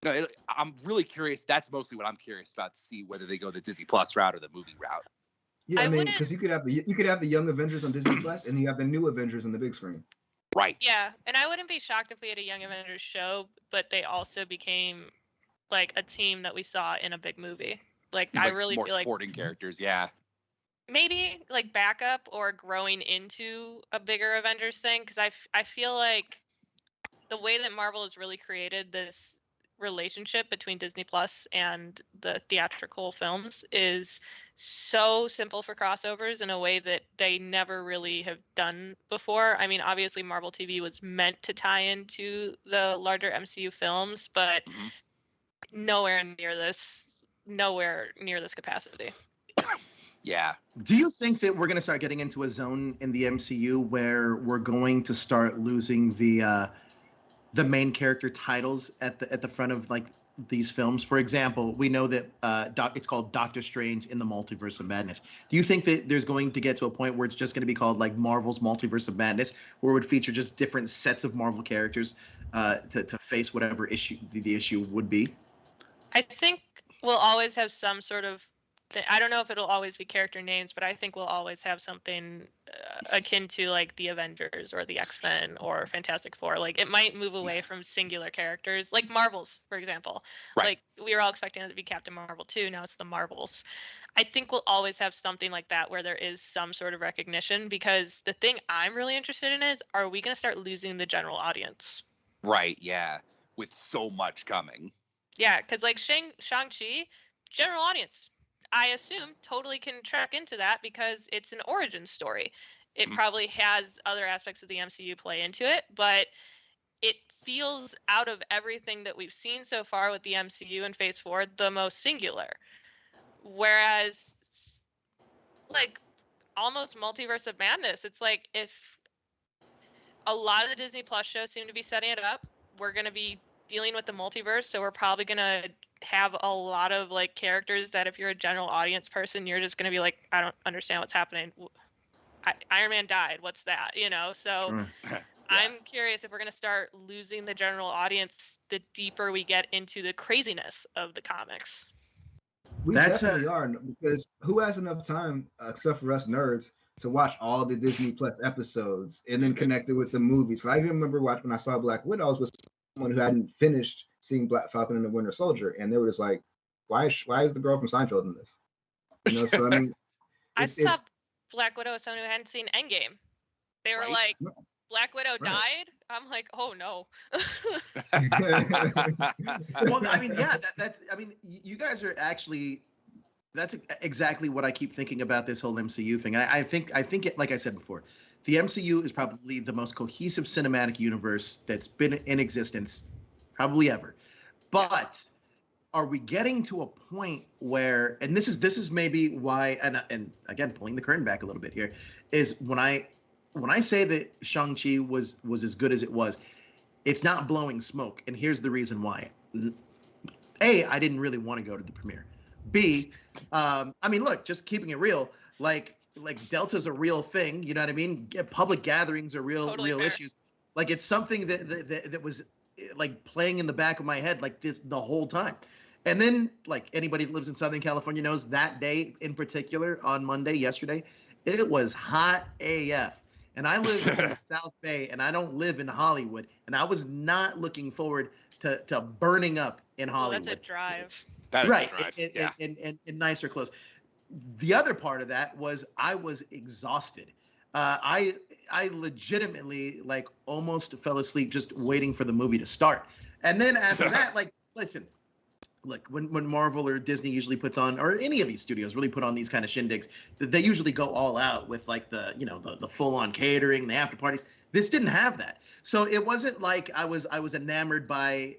I'm really curious. That's mostly what I'm curious about, to see whether they go the Disney Plus route or the movie route. Yeah, I mean, because you could have the Young Avengers on Disney Plus, and you have the New Avengers on the big screen. Right. Yeah, and I wouldn't be shocked if we had a Young Avengers show, but they also became like a team that we saw in a big movie. Like I really more feel like supporting characters. Yeah. maybe like backup or growing into a bigger Avengers thing, because I feel like the way that Marvel has really created this relationship between Disney Plus and the theatrical films is so simple for crossovers in a way that they never really have done before. I mean, obviously Marvel TV was meant to tie into the larger MCU films, but Mhm. nowhere near this capacity. Yeah. Do you think that we're going to start getting into a zone in the MCU where we're going to start losing the main character titles at the front of like these films? For example, we know that it's called Doctor Strange in the Multiverse of Madness. Do you think that there's going to get to a point where it's just going to be called like Marvel's Multiverse of Madness, where it would feature just different sets of Marvel characters to face whatever issue the issue would be? I think we'll always have some sort of I don't know if it'll always be character names, but I think we'll always have something akin to like the Avengers or the X-Men or Fantastic Four. Like it might move away from singular characters, like Marvels, for example. Right. Like we were all expecting it to be Captain Marvel too. Now it's the Marvels. I think we'll always have something like that where there is some sort of recognition, because the thing I'm really interested in is, are we going to start losing the general audience? Right. Yeah. With so much coming. Yeah, because like Shang-Chi, general audience, I assume, totally can track into that because it's an origin story. It probably has other aspects of the MCU play into it, but it feels, out of everything that we've seen so far with the MCU in Phase 4, the most singular. Whereas, like, almost Multiverse of Madness, it's like if a lot of the Disney Plus shows seem to be setting it up, we're going to be dealing with the multiverse, so we're probably going to have a lot of like characters that if you're a general audience person, you're just going to be like, I don't understand what's happening. Iron Man died. What's that? So Sure. Yeah. I'm curious if we're going to start losing the general audience the deeper we get into the craziness of the comics. We That's definitely are, because who has enough time, except for us nerds, to watch all the Disney Plus episodes and then connect it with the movies? So I even remember when I saw Black Widow, I was with someone who hadn't finished seeing Black Falcon and the Winter Soldier, and they were just like, "Why is the girl from Seinfeld in this?" So I mean, I it's saw Black Widow as someone who hadn't seen Endgame. They were Right. like, Black Widow Right. died? I'm like, oh no. Well, I mean, yeah, that's. I mean, you guys are actually. That's exactly what I keep thinking about this whole MCU thing. I think it, like I said before, the MCU is probably the most cohesive cinematic universe that's been in existence, probably ever. But are we getting to a point where, and this is maybe why, and again, pulling the curtain back a little bit here, is when I say that Shang-Chi was as good as it was, it's not blowing smoke, and here's the reason why. A, I didn't really want to go to the premiere. B, I mean, look, just keeping it real, like Delta's a real thing, you know what I mean? Public gatherings are Totally real fair. issues. Like it's something that was like playing in the back of my head like this the whole time. And then, like anybody that lives in Southern California knows, that day in particular, on Monday, yesterday, it was hot AF. And I live in the South Bay, and I don't live in Hollywood, and I was not looking forward to burning up in Well, Hollywood. that's a drive. That is Right, a drive. and nicer clothes. The other part of that was I was exhausted. I legitimately like almost fell asleep just waiting for the movie to start. And then after that, like, listen, look, when Marvel or Disney usually puts on, or any of these studios really put on these kind of shindigs, they usually go all out with like the full on catering, the after parties. This didn't have that, so it wasn't like I was enamored by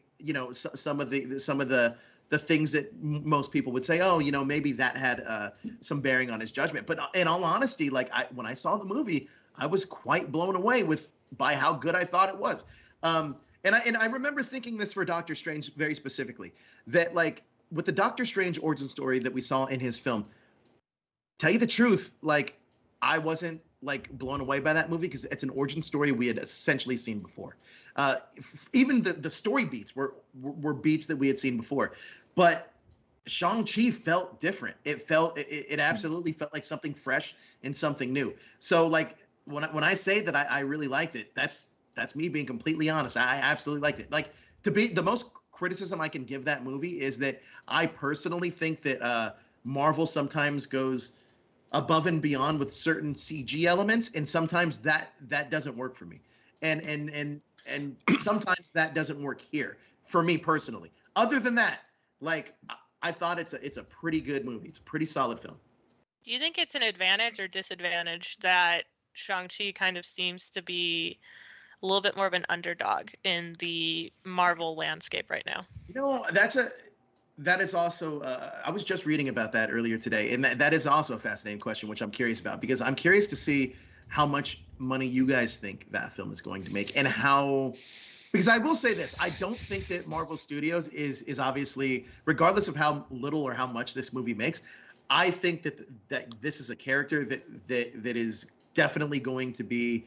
some of the things that most people would say, oh, maybe that had some bearing on his judgment. But in all honesty, like when I saw the movie, I was quite blown away by how good I thought it was. And I remember thinking this for Doctor Strange very specifically, that like with the Doctor Strange origin story that we saw in his film, tell you the truth, like I wasn't like blown away by that movie because it's an origin story we had essentially seen before. Even the story beats were beats that we had seen before, but Shang-Chi felt different. It absolutely felt like something fresh and something new. So like when I say that I really liked it, that's me being completely honest. I absolutely liked it. Like, to be the most criticism I can give that movie is that I personally think that Marvel sometimes goes above and beyond with certain CG elements, and sometimes that doesn't work for me. And sometimes that doesn't work here for me personally. Other than that, like I thought it's a pretty good movie. It's a pretty solid film. Do you think it's an advantage or disadvantage that Shang-Chi kind of seems to be a little bit more of an underdog in the Marvel landscape right now? You know, that is also I was just reading about that earlier today, and that is also a fascinating question, which I'm curious about, because I'm curious to see how much money you guys think that film is going to make, and how. Because I will say this, I don't think that Marvel Studios is obviously, regardless of how little or how much this movie makes, I think that this is a character that is definitely going to be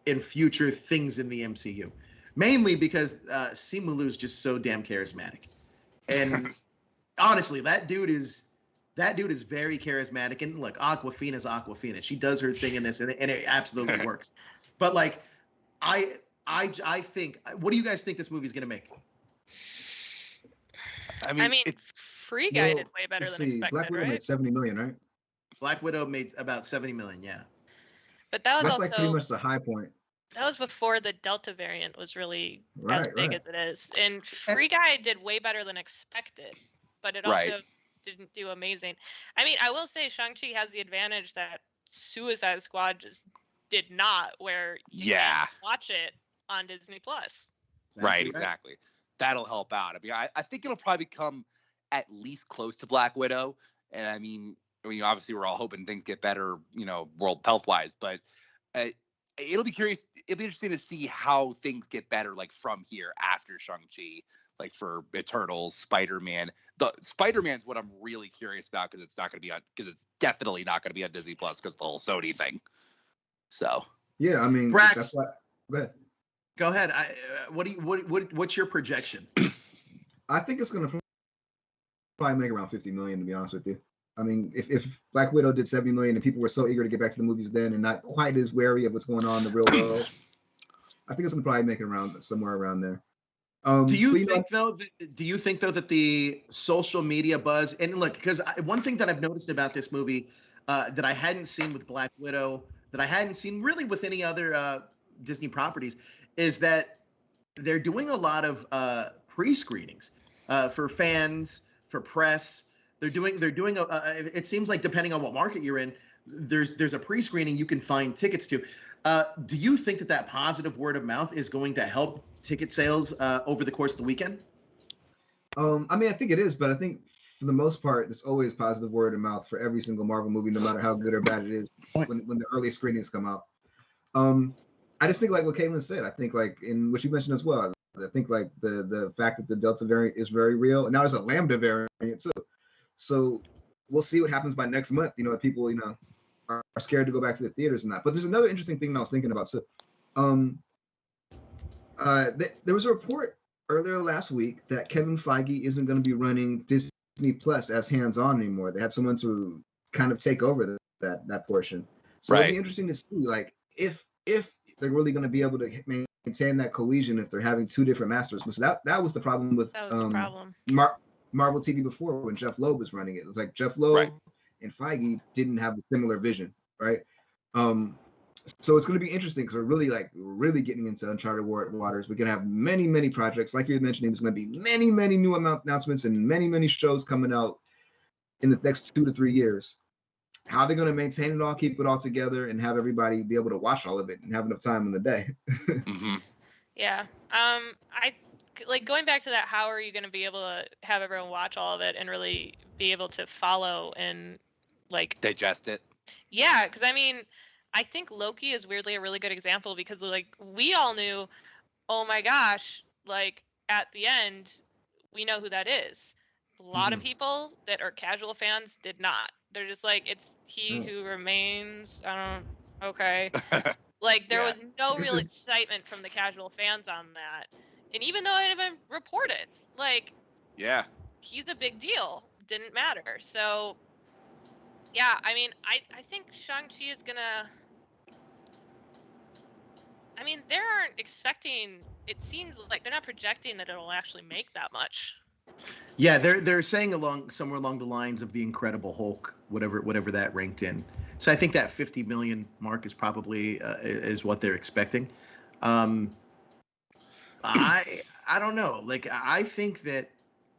in future things in the MCU, mainly because Simu Liu is just so damn charismatic, and honestly, that dude is very charismatic. And look, Aquafina's Aquafina. She does her thing in this, and it absolutely works. But like, I think. What do you guys think this movie's gonna make? I I mean, mean, Free Guy did way better let's than expected, Black Widow right? made 70 million, right? Black Widow made about 70 million. Yeah. But that was That's also like pretty much the high point. that was before the Delta variant was really as Right, big right. as it is. And Free Guy did way better than expected, but it Right. also didn't do amazing. I mean, I will say Shang-Chi has the advantage that Suicide Squad just did not, where you Yeah. can watch it on Disney Plus. Right, exactly. That'll help out. I mean, I think it'll probably come at least close to Black Widow. And I mean, obviously we're all hoping things get better, world health wise, but it'll be interesting to see how things get better, like from here after Shang-Chi, like for Eternals, Spider-Man. The Spider-Man's what I'm really curious about, because it's definitely not going to be on Disney Plus because the whole Sony thing. So yeah, I mean, Brax, that's why. Go ahead. Go ahead. What's your projection? I think it's gonna probably make around 50 million, to be honest with you. I mean, if Black Widow did 70 million and people were so eager to get back to the movies then and not quite as wary of what's going on in the real world, I think it's gonna probably make it around somewhere around there. Do you think though that the social media buzz, and look, because one thing that I've noticed about this movie that I hadn't seen with Black Widow, that I hadn't seen really with any other Disney properties, is that they're doing a lot of pre-screenings for fans, for press. They're doing it seems like, depending on what market you're in, there's a pre-screening you can find tickets to. Do you think that positive word of mouth is going to help ticket sales over the course of the weekend? I mean, I think it is, but I think for the most part, there's always positive word of mouth for every single Marvel movie, no matter how good or bad it is, when the early screenings come out. I just think, like what Caitlin said, I think, like in what you mentioned as well, I think like the fact that the Delta variant is very real, and now there's a Lambda variant too. So we'll see what happens by next month. If people, are scared to go back to the theaters and that. But there's another interesting thing that I was thinking about. So, there was a report earlier last week that Kevin Feige isn't going to be running Disney Plus as hands-on anymore. They had someone to kind of take over that portion. So Right. It'll be interesting to see, like, if they're really going to be able to maintain that cohesion if they're having two different masters. So that was the problem with Marvel TV before, when Jeff Loeb was running it. It was like Jeff Loeb and Feige didn't have a similar vision, right? So it's going to be interesting because we're really getting into uncharted waters. We're going to have many, many projects. Like you're mentioning, there's going to be many, many new announcements and many, many shows coming out in the next 2 to 3 years. How they're going to maintain it all, keep it all together, and have everybody be able to watch all of it and have enough time in the day. Mm-hmm. Yeah. I like going back to that. How are you going to be able to have everyone watch all of it and really be able to follow and like digest it? Yeah, because I mean, I think Loki is weirdly a really good example, because like we all knew, oh my gosh, like at the end, we know who that is. A lot of people that are casual fans did not. They're just like, it's he who remains. Okay. Like there was no real excitement from the casual fans on that. And even though it had been reported, like, he's a big deal. Didn't matter. So yeah, I mean, I think Shang-Chi is gonna. I mean, they aren't expecting. It seems like they're not projecting that it'll actually make that much. Yeah, they're saying somewhere along the lines of the Incredible Hulk, whatever that ranked in. So I think that 50 million mark is probably is what they're expecting. Um, I don't know. Like I think that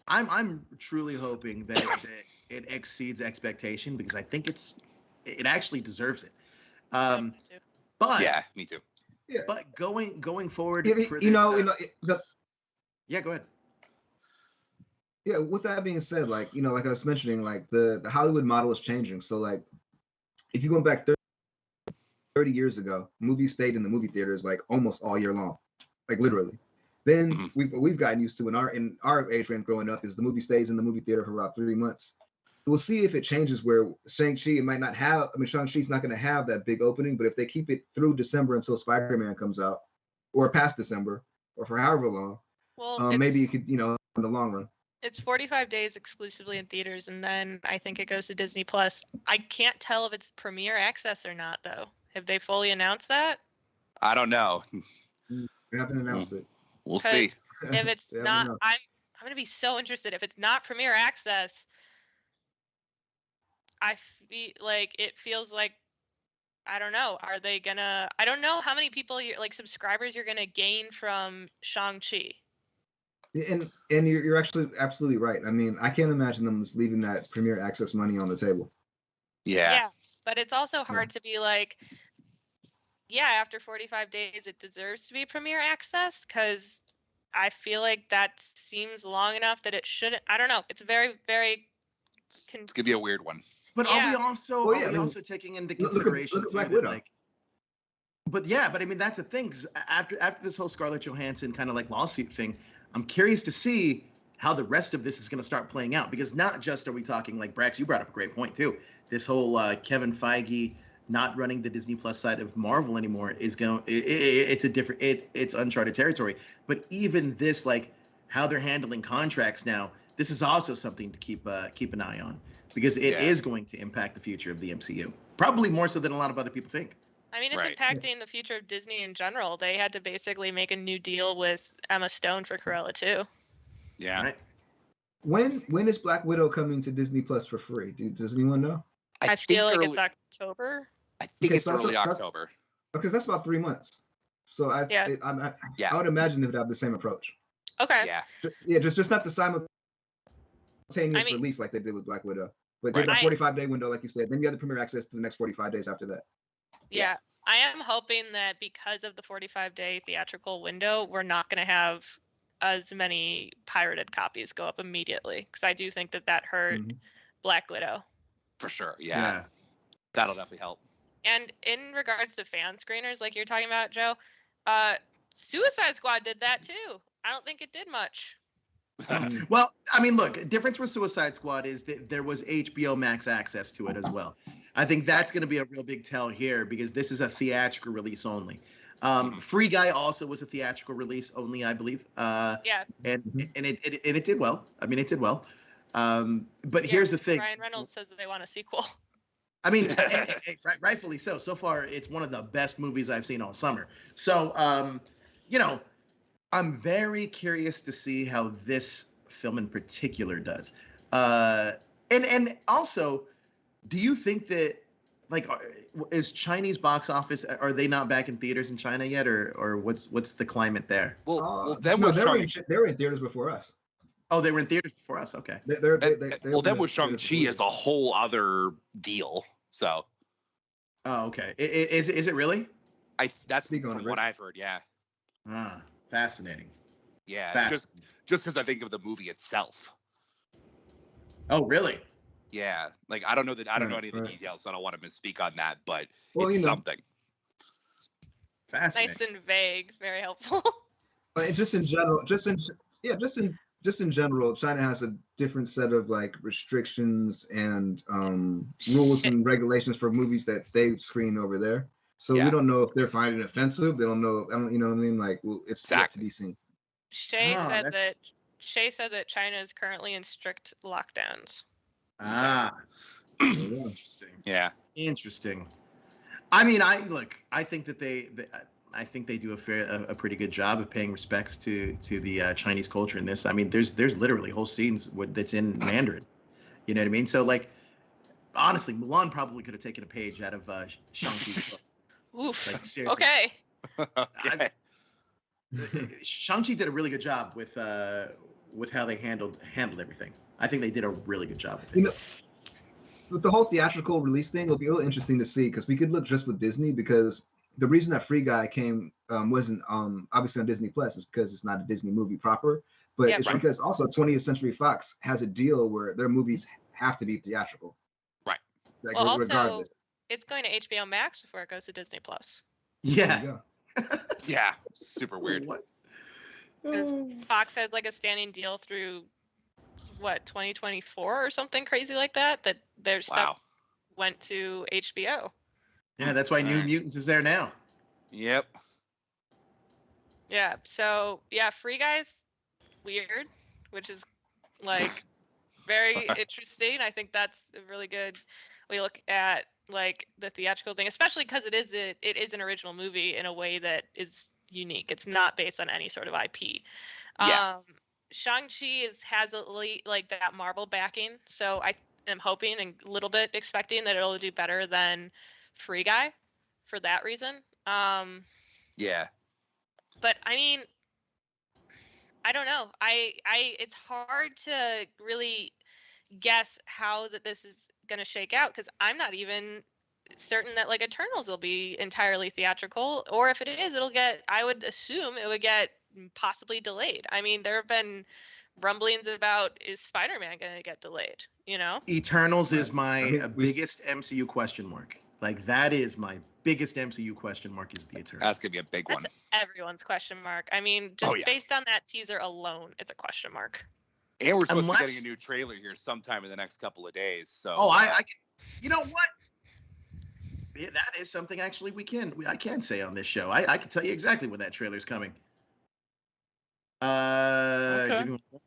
I'm truly hoping that it exceeds expectation because I think it actually deserves it. Yeah, Um, me too. but Yeah, me too. Yeah. but going forward for You this, know, yeah, go ahead. yeah. With that being said, like like I was mentioning, like the Hollywood model is changing. So like, if you go back 30 years ago, movies stayed in the movie theaters like almost all year long, like literally. Then Mhm. we've gotten used to in our age range growing up is the movie stays in the movie theater for about 3 months. We'll see if it changes where Shang-Chi it might not have. I mean, Shang-Chi's not going to have that big opening, but if they keep it through December until Spider-Man comes out, or past December, or for however long, Well, maybe it could, in the long run. it's 45 days exclusively in theaters, and then I think it goes to Disney Plus. I can't tell if it's premiere access or not, though. Have they fully announced that? I don't know. They haven't announced it. We'll 'Cause see. if it's They haven't not, announced I'm gonna be so interested. If it's not premiere access, I feel like it feels like I don't know. Are they gonna? I don't know how many people like subscribers you're gonna gain from Shang-Chi. And you're actually absolutely right. I mean, I can't imagine them just leaving that premiere access money on the table. Yeah. But it's also hard to be like, yeah, after 45 days, it deserves to be premiere access because I feel like that seems long enough that it shouldn't. I don't know. It's very, very. It's gonna be a weird one. But Yeah. Well, yeah, are we I mean, also taking into look consideration at too Black that Widow. like but I mean that's the thing. 'Cause after this whole Scarlett Johansson kind of like lawsuit thing, I'm curious to see how the rest of this is going to start playing out because not just are we talking like Brax, you brought up a great point too. This whole Kevin Feige not running the Disney Plus side of Marvel anymore is it's a different it's uncharted territory. But even this like how they're handling contracts now, this is also something to keep an eye on because it is going to impact the future of the MCU. Probably more so than a lot of other people think. I mean, it's Right. impacting the future of Disney in general. They had to basically make a new deal with Emma Stone for Cruella too. Yeah. Right? When is Black Widow coming to Disney Plus for free? Does anyone know? I feel like it's October. I think Okay, it's so early that's- October. Because that's about 3 months. So I would imagine they would have the same approach. Okay. Yeah. Yeah, just not the simultaneous I mean- release like they did with Black Widow, but Right. give a 45-day window, like you said. Then you have the premiere access to the next 45 days after that. Yeah. I am hoping that because of the 45-day theatrical window, we're not going to have as many pirated copies go up immediately because I do think that hurt Mhm. Black Widow. For sure. Yeah. That'll definitely help. And in regards to fan screeners, like you're talking about, Joe, Suicide Squad did that too. I don't think it did much. Well, I mean, look, difference with Suicide Squad is that there was HBO Max access to it as well. I think that's going to be a real big tell here because this is a theatrical release only. Free Guy also was a theatrical release only, I believe. Yeah. And it did well. I mean, it did well. But here's the thing. Ryan Reynolds says that they want a sequel. I mean, rightfully so. So far, it's one of the best movies I've seen all summer. So, I'm very curious to see how this film in particular does. And also, do you think that like is Chinese box office are they not back in theaters in China yet or what's the climate there? Well, they then with were in Shang-Chi, theaters before us. Oh, they were in theaters before us. Okay. then with Shang-Chi is a whole other deal. So. Oh, okay. Is it really? That's Speak on from it, what Rick. I've heard. Yeah. Ah, fascinating. Yeah. Fascinating. Just because I think of the movie itself. Oh, really? Yeah. Like I don't know any of the Right. details, so I don't want to misspeak on that, but Well, it's something. Fascinating. Nice and vague. Very helpful. But just in general, China has a different set of like restrictions and rules and regulations for movies that they screen over there. So we don't know if they're finding it offensive. They don't know. You know what I mean? Like, well, it's yet to be seen. Shay said that China is currently in strict lockdowns. Ah, interesting. Yeah. Interesting. I mean, I think that they I think they do a pretty good job of paying respects to the Chinese culture in this. I mean, there's literally whole scenes that's in Mandarin. You know what I mean? So like, honestly, Mulan probably could have taken a page out of Shang-Chi's book. Oof. Like seriously. Okay. Okay. Shang-Chi did a really good job with how they handled everything. I think they did a really good job with it. You know, with the whole theatrical release thing, it'll be real interesting to see because we could look just with Disney because the reason that Free Guy came wasn't obviously on Disney Plus is because it's not a Disney movie proper, but Yeah, it's right. because also 20th Century Fox has a deal where their movies have to be theatrical. Right. Like, Well, also, regardless. it's going to HBO Max before it goes to Disney Plus. There Yeah. you go. Yeah. Super weird. What? Because Fox has like a standing deal through what 2024 or something crazy like that. That their stuff Wow. went to HBO. Yeah, that's why New Alright. Mutants is there now. Yep. Yeah. So yeah, Free Guy's weird, which is like very interesting. I think that's a really good. We look at like the theatrical thing, especially because it is an original movie in a way that is unique. It's not based on any sort of IP. Yeah. Shang-Chi has like that Marvel backing, so I am hoping and a little bit expecting that it'll do better than Free Guy for that reason. Yeah. But I mean, I don't know. It's hard to really guess how that this is going to shake out because I'm not even certain that like Eternals will be entirely theatrical, or if it is, I would assume it would get possibly delayed. I mean, there have been rumblings about is Spider-Man going to get delayed, you know? Eternals is Right. my I think biggest MCU question mark. Like that is my biggest MCU question mark is the Eternals. That's gonna be a big one. That's everyone's question mark. I mean, just yeah. based on that teaser alone, it's a question mark. And we're supposed to be Unless- getting a new trailer here sometime in the next couple of days. So Oh, I you know what? Yeah, that is something actually I can say on this show. I can tell you exactly when that trailer's coming. Okay. Give me one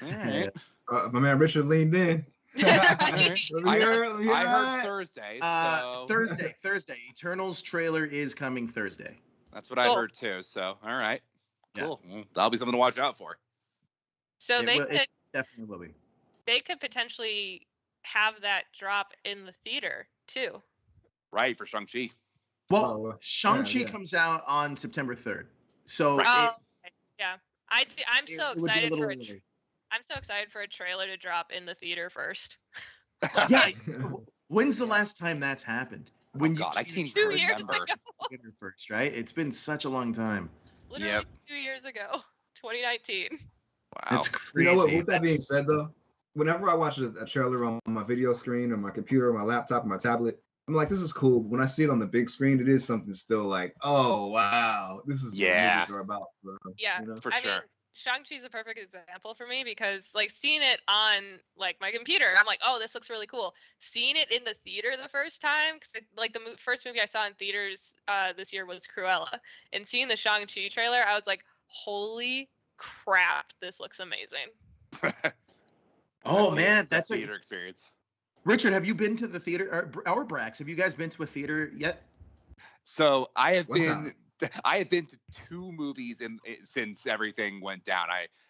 second. all right. My man Richard leaned in. I Let me hear heard that. Thursday, so Thursday. Eternals trailer is coming Thursday. that's what I Cool. heard too. So all right, Yeah. cool. Well, that'll be something to watch out for. So It definitely will be. they could potentially have that drop in the theater too. Right for Shang-Chi. Well, Well, Shang-Chi yeah. comes out on September 3rd. So Right. Oh, okay. Yeah. I'm it so would be a excited little for early. I'm so excited for a trailer to drop in the theater first. Yeah. When's the last time that's happened? When God, I you've seen can't a even 2 years remember. ago. trailer first, right? It's been such a long time. Literally Yep. 2 years ago. 2019. Wow. That's You know crazy. what? With that being said, though, whenever I watch a trailer on my video screen or my computer or my laptop or my tablet, I'm like, this is cool. But when I see it on the big screen, it is something still like, oh wow, this is Yeah. what movies are about. Bro. Yeah. You know? For I sure. mean, Shang-Chi's a perfect example for me because like seeing it on like my computer, I'm like, oh, this looks really cool. Seeing it in the theater the first time, because like the first movie I saw in theaters this year was Cruella, and seeing the Shang-Chi trailer, I was like, holy crap, this looks amazing. Oh Definitely man, it's a that's a theater experience. Richard. Have you been to the theater or Brax? Have you guys been to a theater yet? So I have One been to 2 movies since everything went down.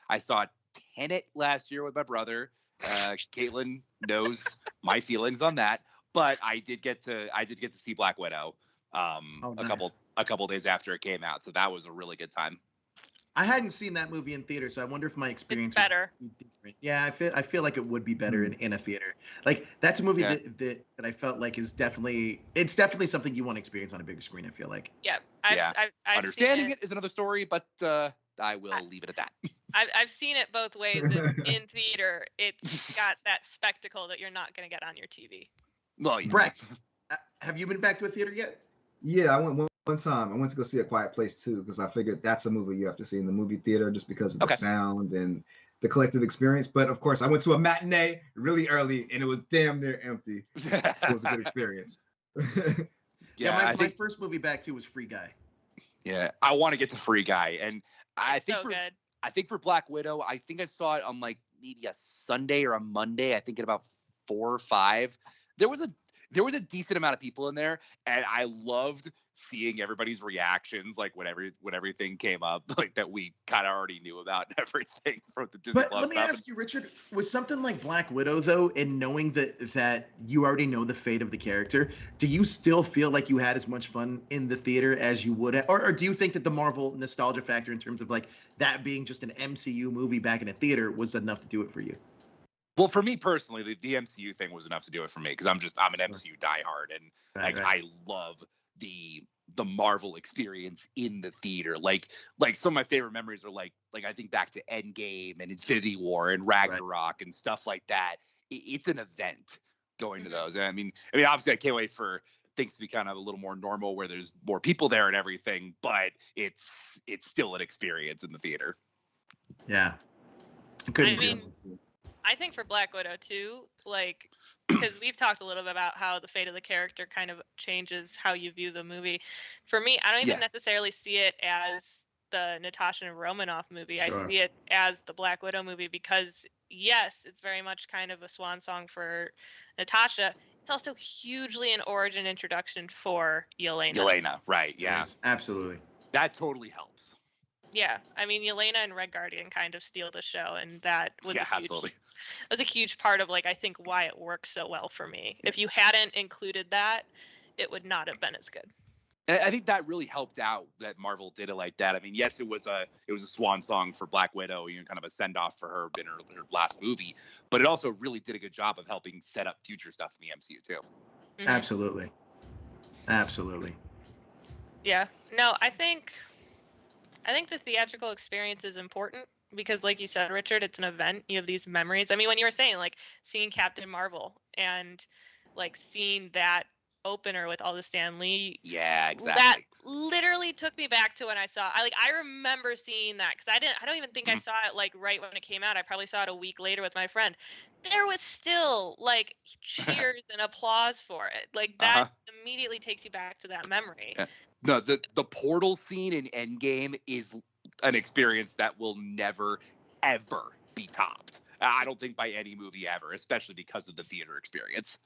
I saw Tenet last year with my brother. Caitlin knows my feelings on that, but I did get to see Black Widow Oh, a nice. couple days after it came out. So that was a really good time. I hadn't seen that movie in theater, so I wonder if my experience It's better. would be different. Yeah, I feel like it would be better in a theater. Like that's a movie Yeah. that I felt like is definitely something you want to experience on a bigger screen. I feel like. Yeah. Yeah. I've Understanding seen it is another story, but I will leave it at that. I've seen it both ways. In theater, it's got that spectacle that you're not going to get on your TV. Well, yeah. Brax, have you been back to a theater yet? Yeah, I went one time. I went to go see A Quiet Place too because I figured that's a movie you have to see in the movie theater just because of the Okay. sound and the collective experience. But of course, I went to a matinee really early and it was damn near empty. It was a good experience. Yeah, my I think first movie back to was Free Guy. yeah, I want to get to Free Guy, and I It's think so good. I think for Black Widow, I think I saw it on like maybe a Sunday or a Monday. I think at about 4 or 5. There was a decent amount of people in there, and I loved seeing everybody's reactions, like when everything came up, like that we kind of already knew about and everything from the Disney But Plus let me stuff. ask you, Richard, was something like Black Widow though, and knowing that you already know the fate of the character, do you still feel like you had as much fun in the theater as you would have, or do you think that the Marvel nostalgia factor in terms of like that being just an MCU movie back in a theater was enough to do it for you? Well, for me personally, the MCU thing was enough to do it for me because I'm an MCU diehard, and Right, right. I love the Marvel experience in the theater. Like some of my favorite memories are like I think back to Endgame and Infinity War and Ragnarok and stuff like that. It's an event going to those. And I mean, obviously, I can't wait for things to be kind of a little more normal where there's more people there and everything, but it's still an experience in the theater. Yeah. I mean, I think for Black Widow too, like, because we've talked a little bit about how the fate of the character kind of changes how you view the movie. For me, I don't even necessarily see it as the Natasha Romanoff movie. Sure. I see it as the Black Widow movie because, yes, it's very much kind of a swan song for Natasha. It's also hugely an origin introduction for Yelena. Yelena, right? Yeah, Yes, absolutely. That totally helps. Yeah, I mean, Yelena and Red Guardian kind of steal the show, and that was absolutely. It was a huge part of like I think why it works so well for me. If you hadn't included that, it would not have been as good. And I think that really helped out that Marvel did it like that. I mean, yes, it was a swan song for Black Widow, kind of a send off for her in her last movie, but it also really did a good job of helping set up future stuff in the MCU too. Mm-hmm. Absolutely. Yeah. No, I think the theatrical experience is important because, like you said, Richard, it's an event. You have these memories. I mean, when you were saying like seeing Captain Marvel and like seeing that opener with all the Stan Lee. Yeah, exactly. That literally took me back to when I remember seeing that because I don't even think I saw it like right when it came out. I probably saw it a week later with my friend. There was still like cheers and applause for it. Like that immediately takes you back to that memory. No, the portal scene in Endgame is an experience that will never, ever be topped. I don't think by any movie ever, especially because of the theater experience.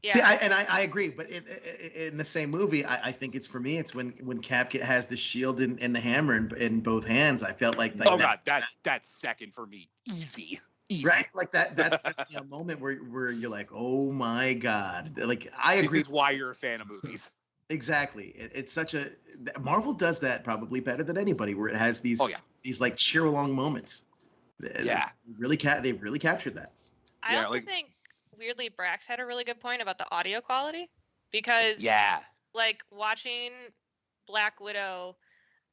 Yeah. See, I agree, but in the same movie, I think it's for me. It's when Cap has the shield and the hammer in both hands. I felt like God, that's second for me, easy. Right, like that's a moment where you're like, oh my God, like I agree. This is why you're a fan of movies. Exactly. It's such a Marvel does that probably better than anybody, where it has these like cheer along moments. Yeah, they really captured that. I also think weirdly Brax had a really good point about the audio quality because like watching Black Widow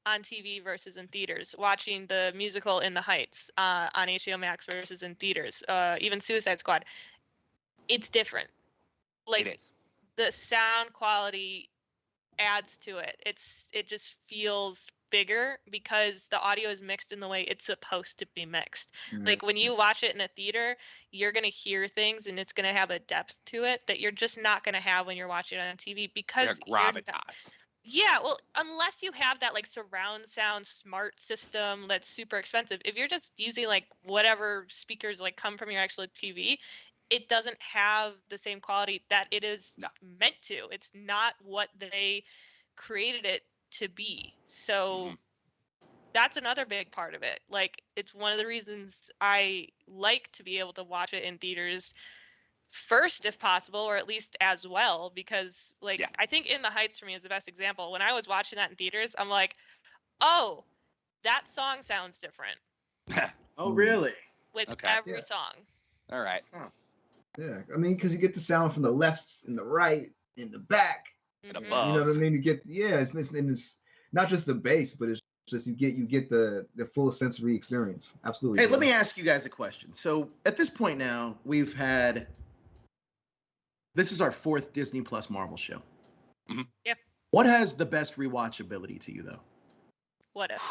on TV versus in theaters, watching the musical In the Heights on HBO Max versus in theaters, even Suicide Squad, it's different. Like it is. The sound quality adds to it. It just feels bigger because the audio is mixed in the way it's supposed to be mixed. Mm-hmm. Like when you watch it in a theater, you're going to hear things and it's going to have a depth to it that you're just not going to have when you're watching it on TV because gravitas. Yeah, well, unless you have that like surround sound smart system that's super expensive. If you're just using like whatever speakers like come from your actual TV, it doesn't have the same quality that it is meant to. It's not what they created it to be. So that's another big part of it. Like it's one of the reasons I like to be able to watch it in theaters first if possible, or at least as well, because like I think In the Heights for me is the best example. When I was watching that in theaters, I'm like, oh, that song sounds different. Oh, really? With every song. All right. Yeah, I mean, because you get the sound from the left and the right and the back and above. You know what I mean? You get it's not just the bass, but it's just you get the full sensory experience. Absolutely. Hey, let me ask you guys a question. So at this point now, we've had this is our 4th Disney Plus Marvel show. Mm-hmm. Yep. What has the best rewatchability to you, though? What If?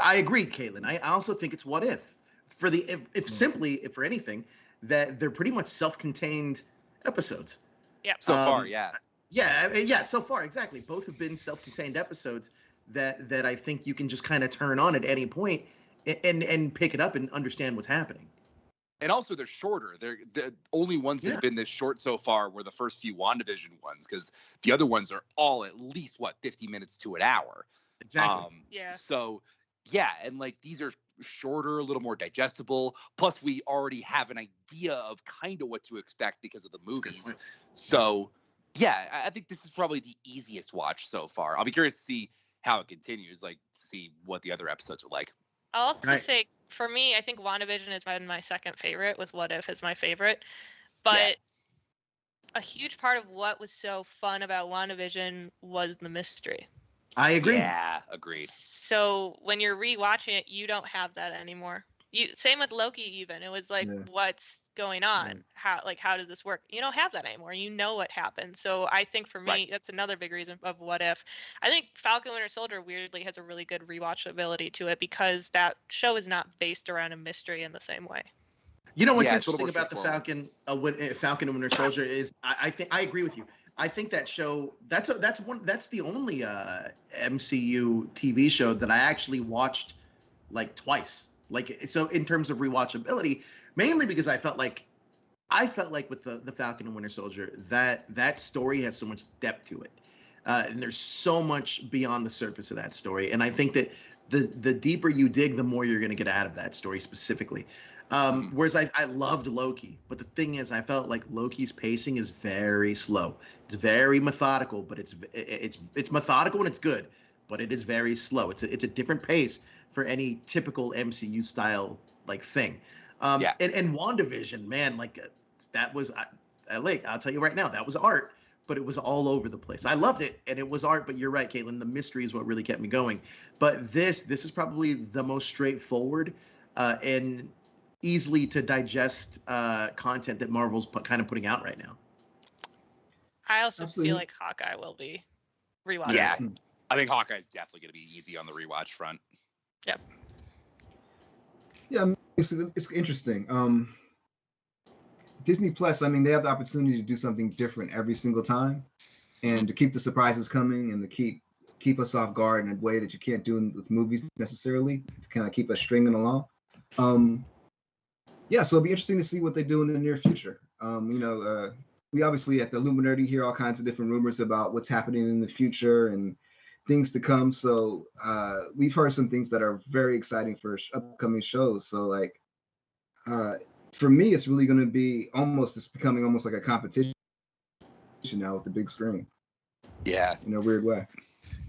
I agree, Caitlin. I also think it's What If. For the if for anything, that they're pretty much self-contained episodes. Yep. So far, yeah. Yeah, so far, exactly. Both have been self-contained episodes that I think you can just kind of turn on at any point and pick it up and understand what's happening. And also, they're shorter. They're the only ones that have been this short so far were the first few WandaVision ones, because the other ones are all at least 50 minutes to an hour. Exactly. Yeah. So yeah, and like these are shorter, a little more digestible. Plus, we already have an idea of kind of what to expect because of the movies. So yeah, I think this is probably the easiest watch so far. I'll be curious to see how it continues, like to see what the other episodes are like. I'll also say, for me, I think WandaVision has been my second favorite, with What If as my favorite. But a huge part of what was so fun about WandaVision was the mystery. I agree. Yeah, agreed. So when you're rewatching it, you don't have that anymore. Same with Loki. Even it was like, what's going on? How does this work? You don't have that anymore. You know what happened. So I think for me, that's another big reason of What If. I think Falcon Winter Soldier weirdly has a really good rewatchability to it, because that show is not based around a mystery in the same way. You know what's interesting about the Falcon and Winter Soldier is I think I agree with you. I think that show that's the only MCU TV show that I actually watched like twice. Like, so in terms of rewatchability, mainly because I felt like with the Falcon and Winter Soldier that story has so much depth to it, and there's so much beyond the surface of that story. And I think that the deeper you dig, the more you're going to get out of that story specifically. Whereas I loved Loki, but the thing is, I felt like Loki's pacing is very slow. It's very methodical, but it's methodical and it's good, but it is very slow. It's a different pace for any typical MCU style like thing. And WandaVision, man, like that was I'll tell you right now, that was art, but it was all over the place. I loved it, and it was art, but you're right, Caitlin, the mystery is what really kept me going. But this is probably the most straightforward and easily to digest content that Marvel's kind of putting out right now. I also feel like Hawkeye will be rewatchable. Yeah, I think Hawkeye is definitely going to be easy on the rewatch front. Yep. Yeah, I mean, it's interesting. Disney Plus, I mean, they have the opportunity to do something different every single time, and to keep the surprises coming, and to keep us off guard in a way that you can't do with movies necessarily, to kind of keep us stringing along. Yeah, so it'll be interesting to see what they do in the near future. We obviously at the Illuminerdi hear all kinds of different rumors about what's happening in the future and things to come. So we've heard some things that are very exciting for upcoming shows. So like, for me, it's really going to be it's becoming almost like a competition now with the big screen. Yeah, in a weird way.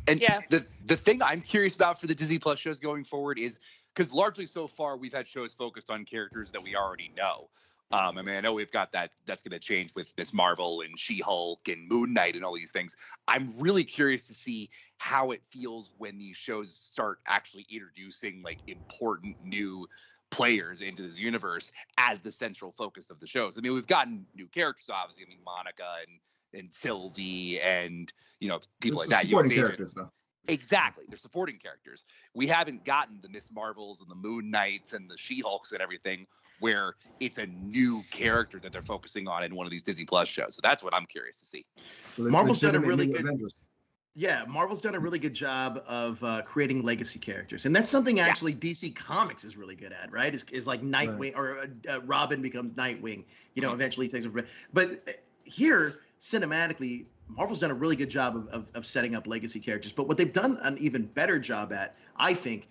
And the thing I'm curious about for the Disney Plus shows going forward is, because largely so far we've had shows focused on characters that we already know. I mean, I know we've got that's going to change with Ms. Marvel and She-Hulk and Moon Knight and all these things. I'm really curious to see how it feels when these shows start actually introducing like important new players into this universe as the central focus of the shows. I mean, we've gotten new characters, obviously. I mean, Monica and Sylvie and, people like that. Supporting characters, though. Exactly. They're supporting characters. We haven't gotten the Miss Marvels and the Moon Knights and the She-Hulks and everything where it's a new character that they're focusing on in one of these Disney Plus shows. So that's what I'm curious to see. Marvel's done a really good Marvel's done a really good job of creating legacy characters, and that's something actually DC Comics is really good at, right? Is like Nightwing or Robin becomes Nightwing, eventually takes over. But here, cinematically, Marvel's done a really good job of setting up legacy characters. But what they've done an even better job at, I think,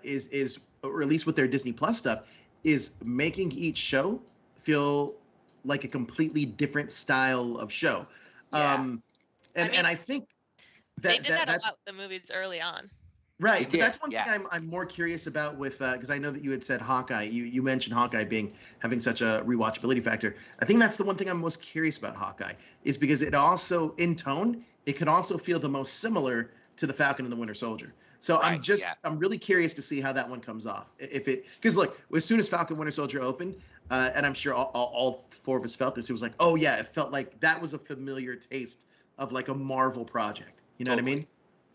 is or at least with their Disney Plus stuff, is making each show feel like a completely different style of show. Yeah. And I think they did that a lot with the movies early on. Right, but that's one thing I'm more curious about with because I know that you had said Hawkeye. You mentioned Hawkeye having such a rewatchability factor. I think that's the one thing I'm most curious about Hawkeye, is because it also, in tone, it could also feel the most similar to the Falcon and the Winter Soldier. So I'm really curious to see how that one comes off. Because look, as soon as Falcon Winter Soldier opened, and I'm sure all four of us felt this, it was like, oh yeah, it felt like that was a familiar taste of like a Marvel project. You know what I mean?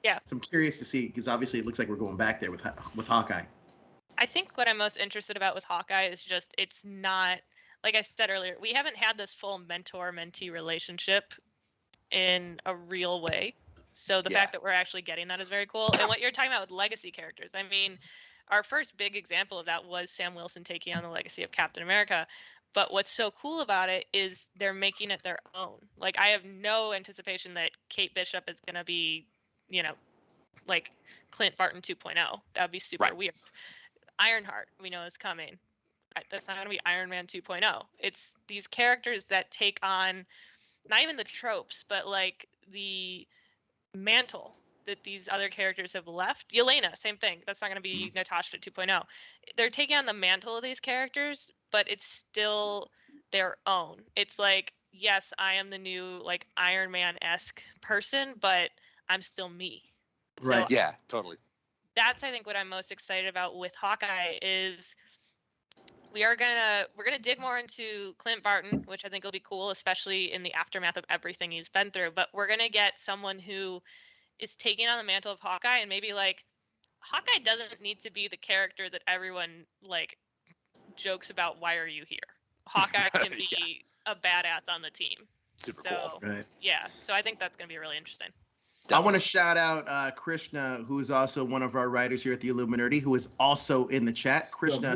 Yeah. So I'm curious to see, because obviously it looks like we're going back there with Hawkeye. I think what I'm most interested about with Hawkeye is just, it's not, like I said earlier, we haven't had this full mentor-mentee relationship in a real way. So the fact that we're actually getting that is very cool. And what you're talking about with legacy characters, I mean, our first big example of that was Sam Wilson taking on the legacy of Captain America. But what's so cool about it is they're making it their own. Like, I have no anticipation that Kate Bishop is going to be, you know, like Clint Barton 2.0. That would be super Right. weird. Ironheart, we know, is coming. That's not going to be Iron Man 2.0. It's these characters that take on not even the tropes, but like the mantle that these other characters have left. Yelena, same thing. That's not going to be Natasha 2.0. They're taking on the mantle of these characters, but it's still their own. It's like, yes, I am the new like Iron Man-esque person, but I'm still me. So Right. Yeah, totally. that's, I think, what I'm most excited about with Hawkeye is we're gonna dig more into Clint Barton, which I think will be cool, especially in the aftermath of everything he's been through. But we're gonna get someone who is taking on the mantle of Hawkeye, and maybe like Hawkeye doesn't need to be the character that everyone like jokes about. Why are you here? Hawkeye can be a badass on the team. Super So cool. Right. yeah, so I think that's gonna be really interesting. I want to shout out Krishna, who is also one of our writers here at the Illuminerdi, who is also in the chat. Krishna,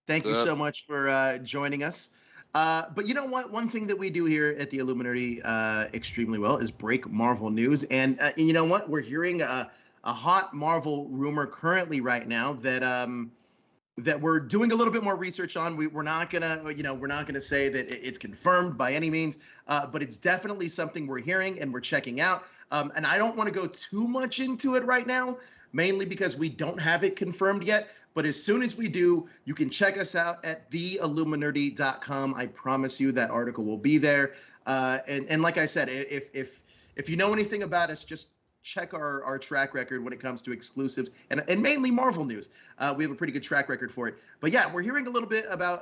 thank you so much for joining us. But you know what? One thing that we do here at the Illuminerdi extremely well is break Marvel news. And you know what? We're hearing a hot Marvel rumor currently right now that we're doing a little bit more research on. We're not gonna say that it's confirmed by any means, but it's definitely something we're hearing and we're checking out. And I don't want to go too much into it right now, mainly because we don't have it confirmed yet. But as soon as we do, you can check us out at theilluminerdi.com. I promise you that article will be there. And like I said, if you know anything about us, just check our track record when it comes to exclusives and mainly Marvel news. We have a pretty good track record for it. But yeah, we're hearing a little bit about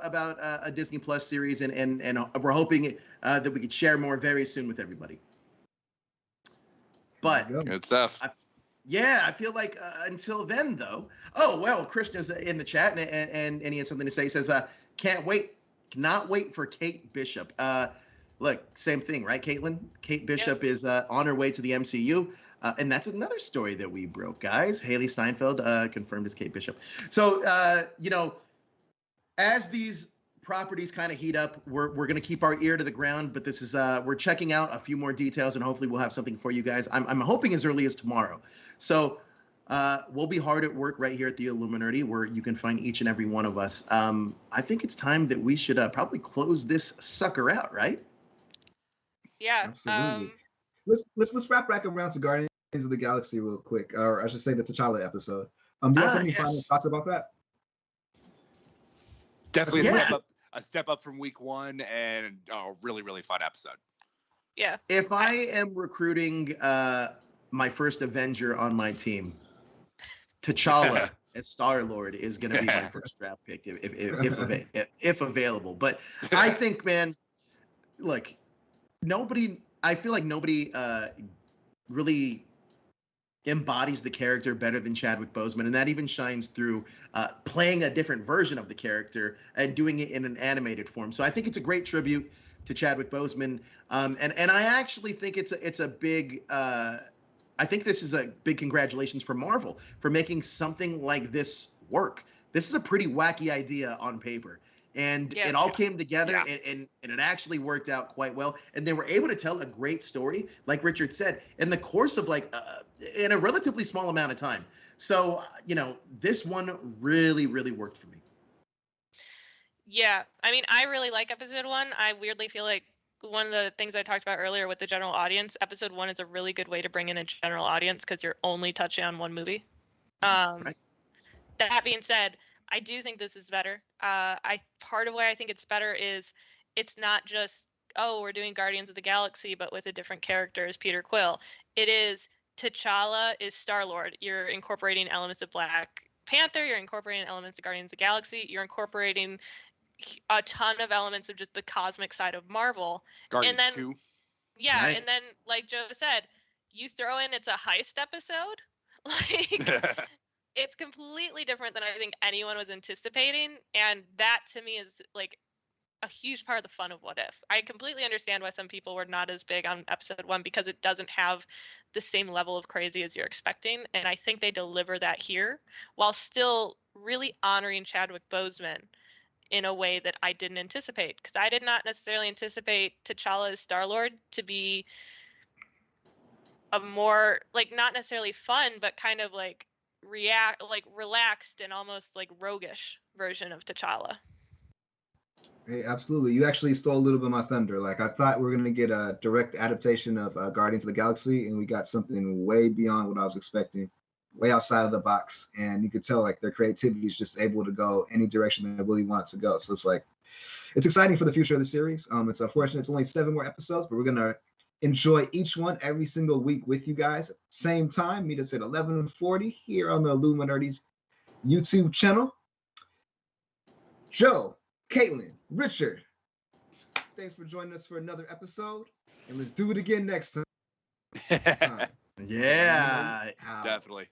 a Disney Plus series, and we're hoping that we could share more very soon with everybody. But Good stuff. I feel like until then, though. Oh well, Krishna's in the chat, and he has something to say. He says, cannot wait for Kate Bishop. Look, same thing, right, Caitlin? Kate Bishop is on her way to the MCU. And that's another story that we broke, guys. Haley Steinfeld confirmed as Kate Bishop. So, as these properties kind of heat up, we're going to keep our ear to the ground. But this is we're checking out a few more details, and hopefully we'll have something for you guys. I'm hoping as early as tomorrow. So we'll be hard at work right here at the Illuminerdi, where you can find each and every one of us. I think it's time that we should probably close this sucker out, right? Yeah. Absolutely. Let's wrap back around to Guardians of the Galaxy real quick, or I should say the T'Challa episode. Do you guys have any final thoughts about that? Definitely a step up from week one, and a really, really fun episode. Yeah. If I am recruiting my first Avenger on my team, T'Challa as Star-Lord is going to be my first draft pick if available. But I think, man, look, I feel like nobody really embodies the character better than Chadwick Boseman, and that even shines through playing a different version of the character and doing it in an animated form. So I think it's a great tribute to Chadwick Boseman, and I actually think it's a big. I think this is a big congratulations for Marvel for making something like this work. This is a pretty wacky idea on paper. And it all came together, and it actually worked out quite well. And they were able to tell a great story, like Richard said, in the course of in a relatively small amount of time. So, this one really, really worked for me. Yeah. I mean, I really like episode 1. I weirdly feel like one of the things I talked about earlier with the general audience, episode 1 is a really good way to bring in a general audience because you're only touching on one movie. Right. That being said, I do think this is better. Part of why I think it's better is it's not just, oh, we're doing Guardians of the Galaxy, but with a different character as Peter Quill. It is T'Challa is Star-Lord. You're incorporating elements of Black Panther. You're incorporating elements of Guardians of the Galaxy. You're incorporating a ton of elements of just the cosmic side of Marvel. Guardians and then, 2. Yeah, right. and then, like Joe said, you throw in it's a heist episode. Like, it's completely different than I think anyone was anticipating. And that to me is like a huge part of the fun of What If. I completely understand why some people were not as big on episode 1 because it doesn't have the same level of crazy as you're expecting, and I think they deliver that here while still really honoring Chadwick Boseman in a way that I didn't anticipate, because I did not necessarily anticipate T'Challa as Star-Lord to be a more, like, not necessarily fun, but kind of like relaxed and almost like roguish version of T'Challa. Hey, absolutely. You actually stole a little bit of my thunder. Like, I thought we were gonna get a direct adaptation of Guardians of the Galaxy, and we got something way beyond what I was expecting, way outside of the box. And you could tell like their creativity is just able to go any direction they really want to go. So it's like, it's exciting for the future of the series. It's unfortunate it's only 7 more episodes, but we're gonna enjoy each one every single week with you guys at the same time. Meet us at 11:40 here on the Illuminerdi's YouTube channel. Joe, Caitlin, Richard, thanks for joining us for another episode, and let's do it again next time. Yeah. Out. Definitely.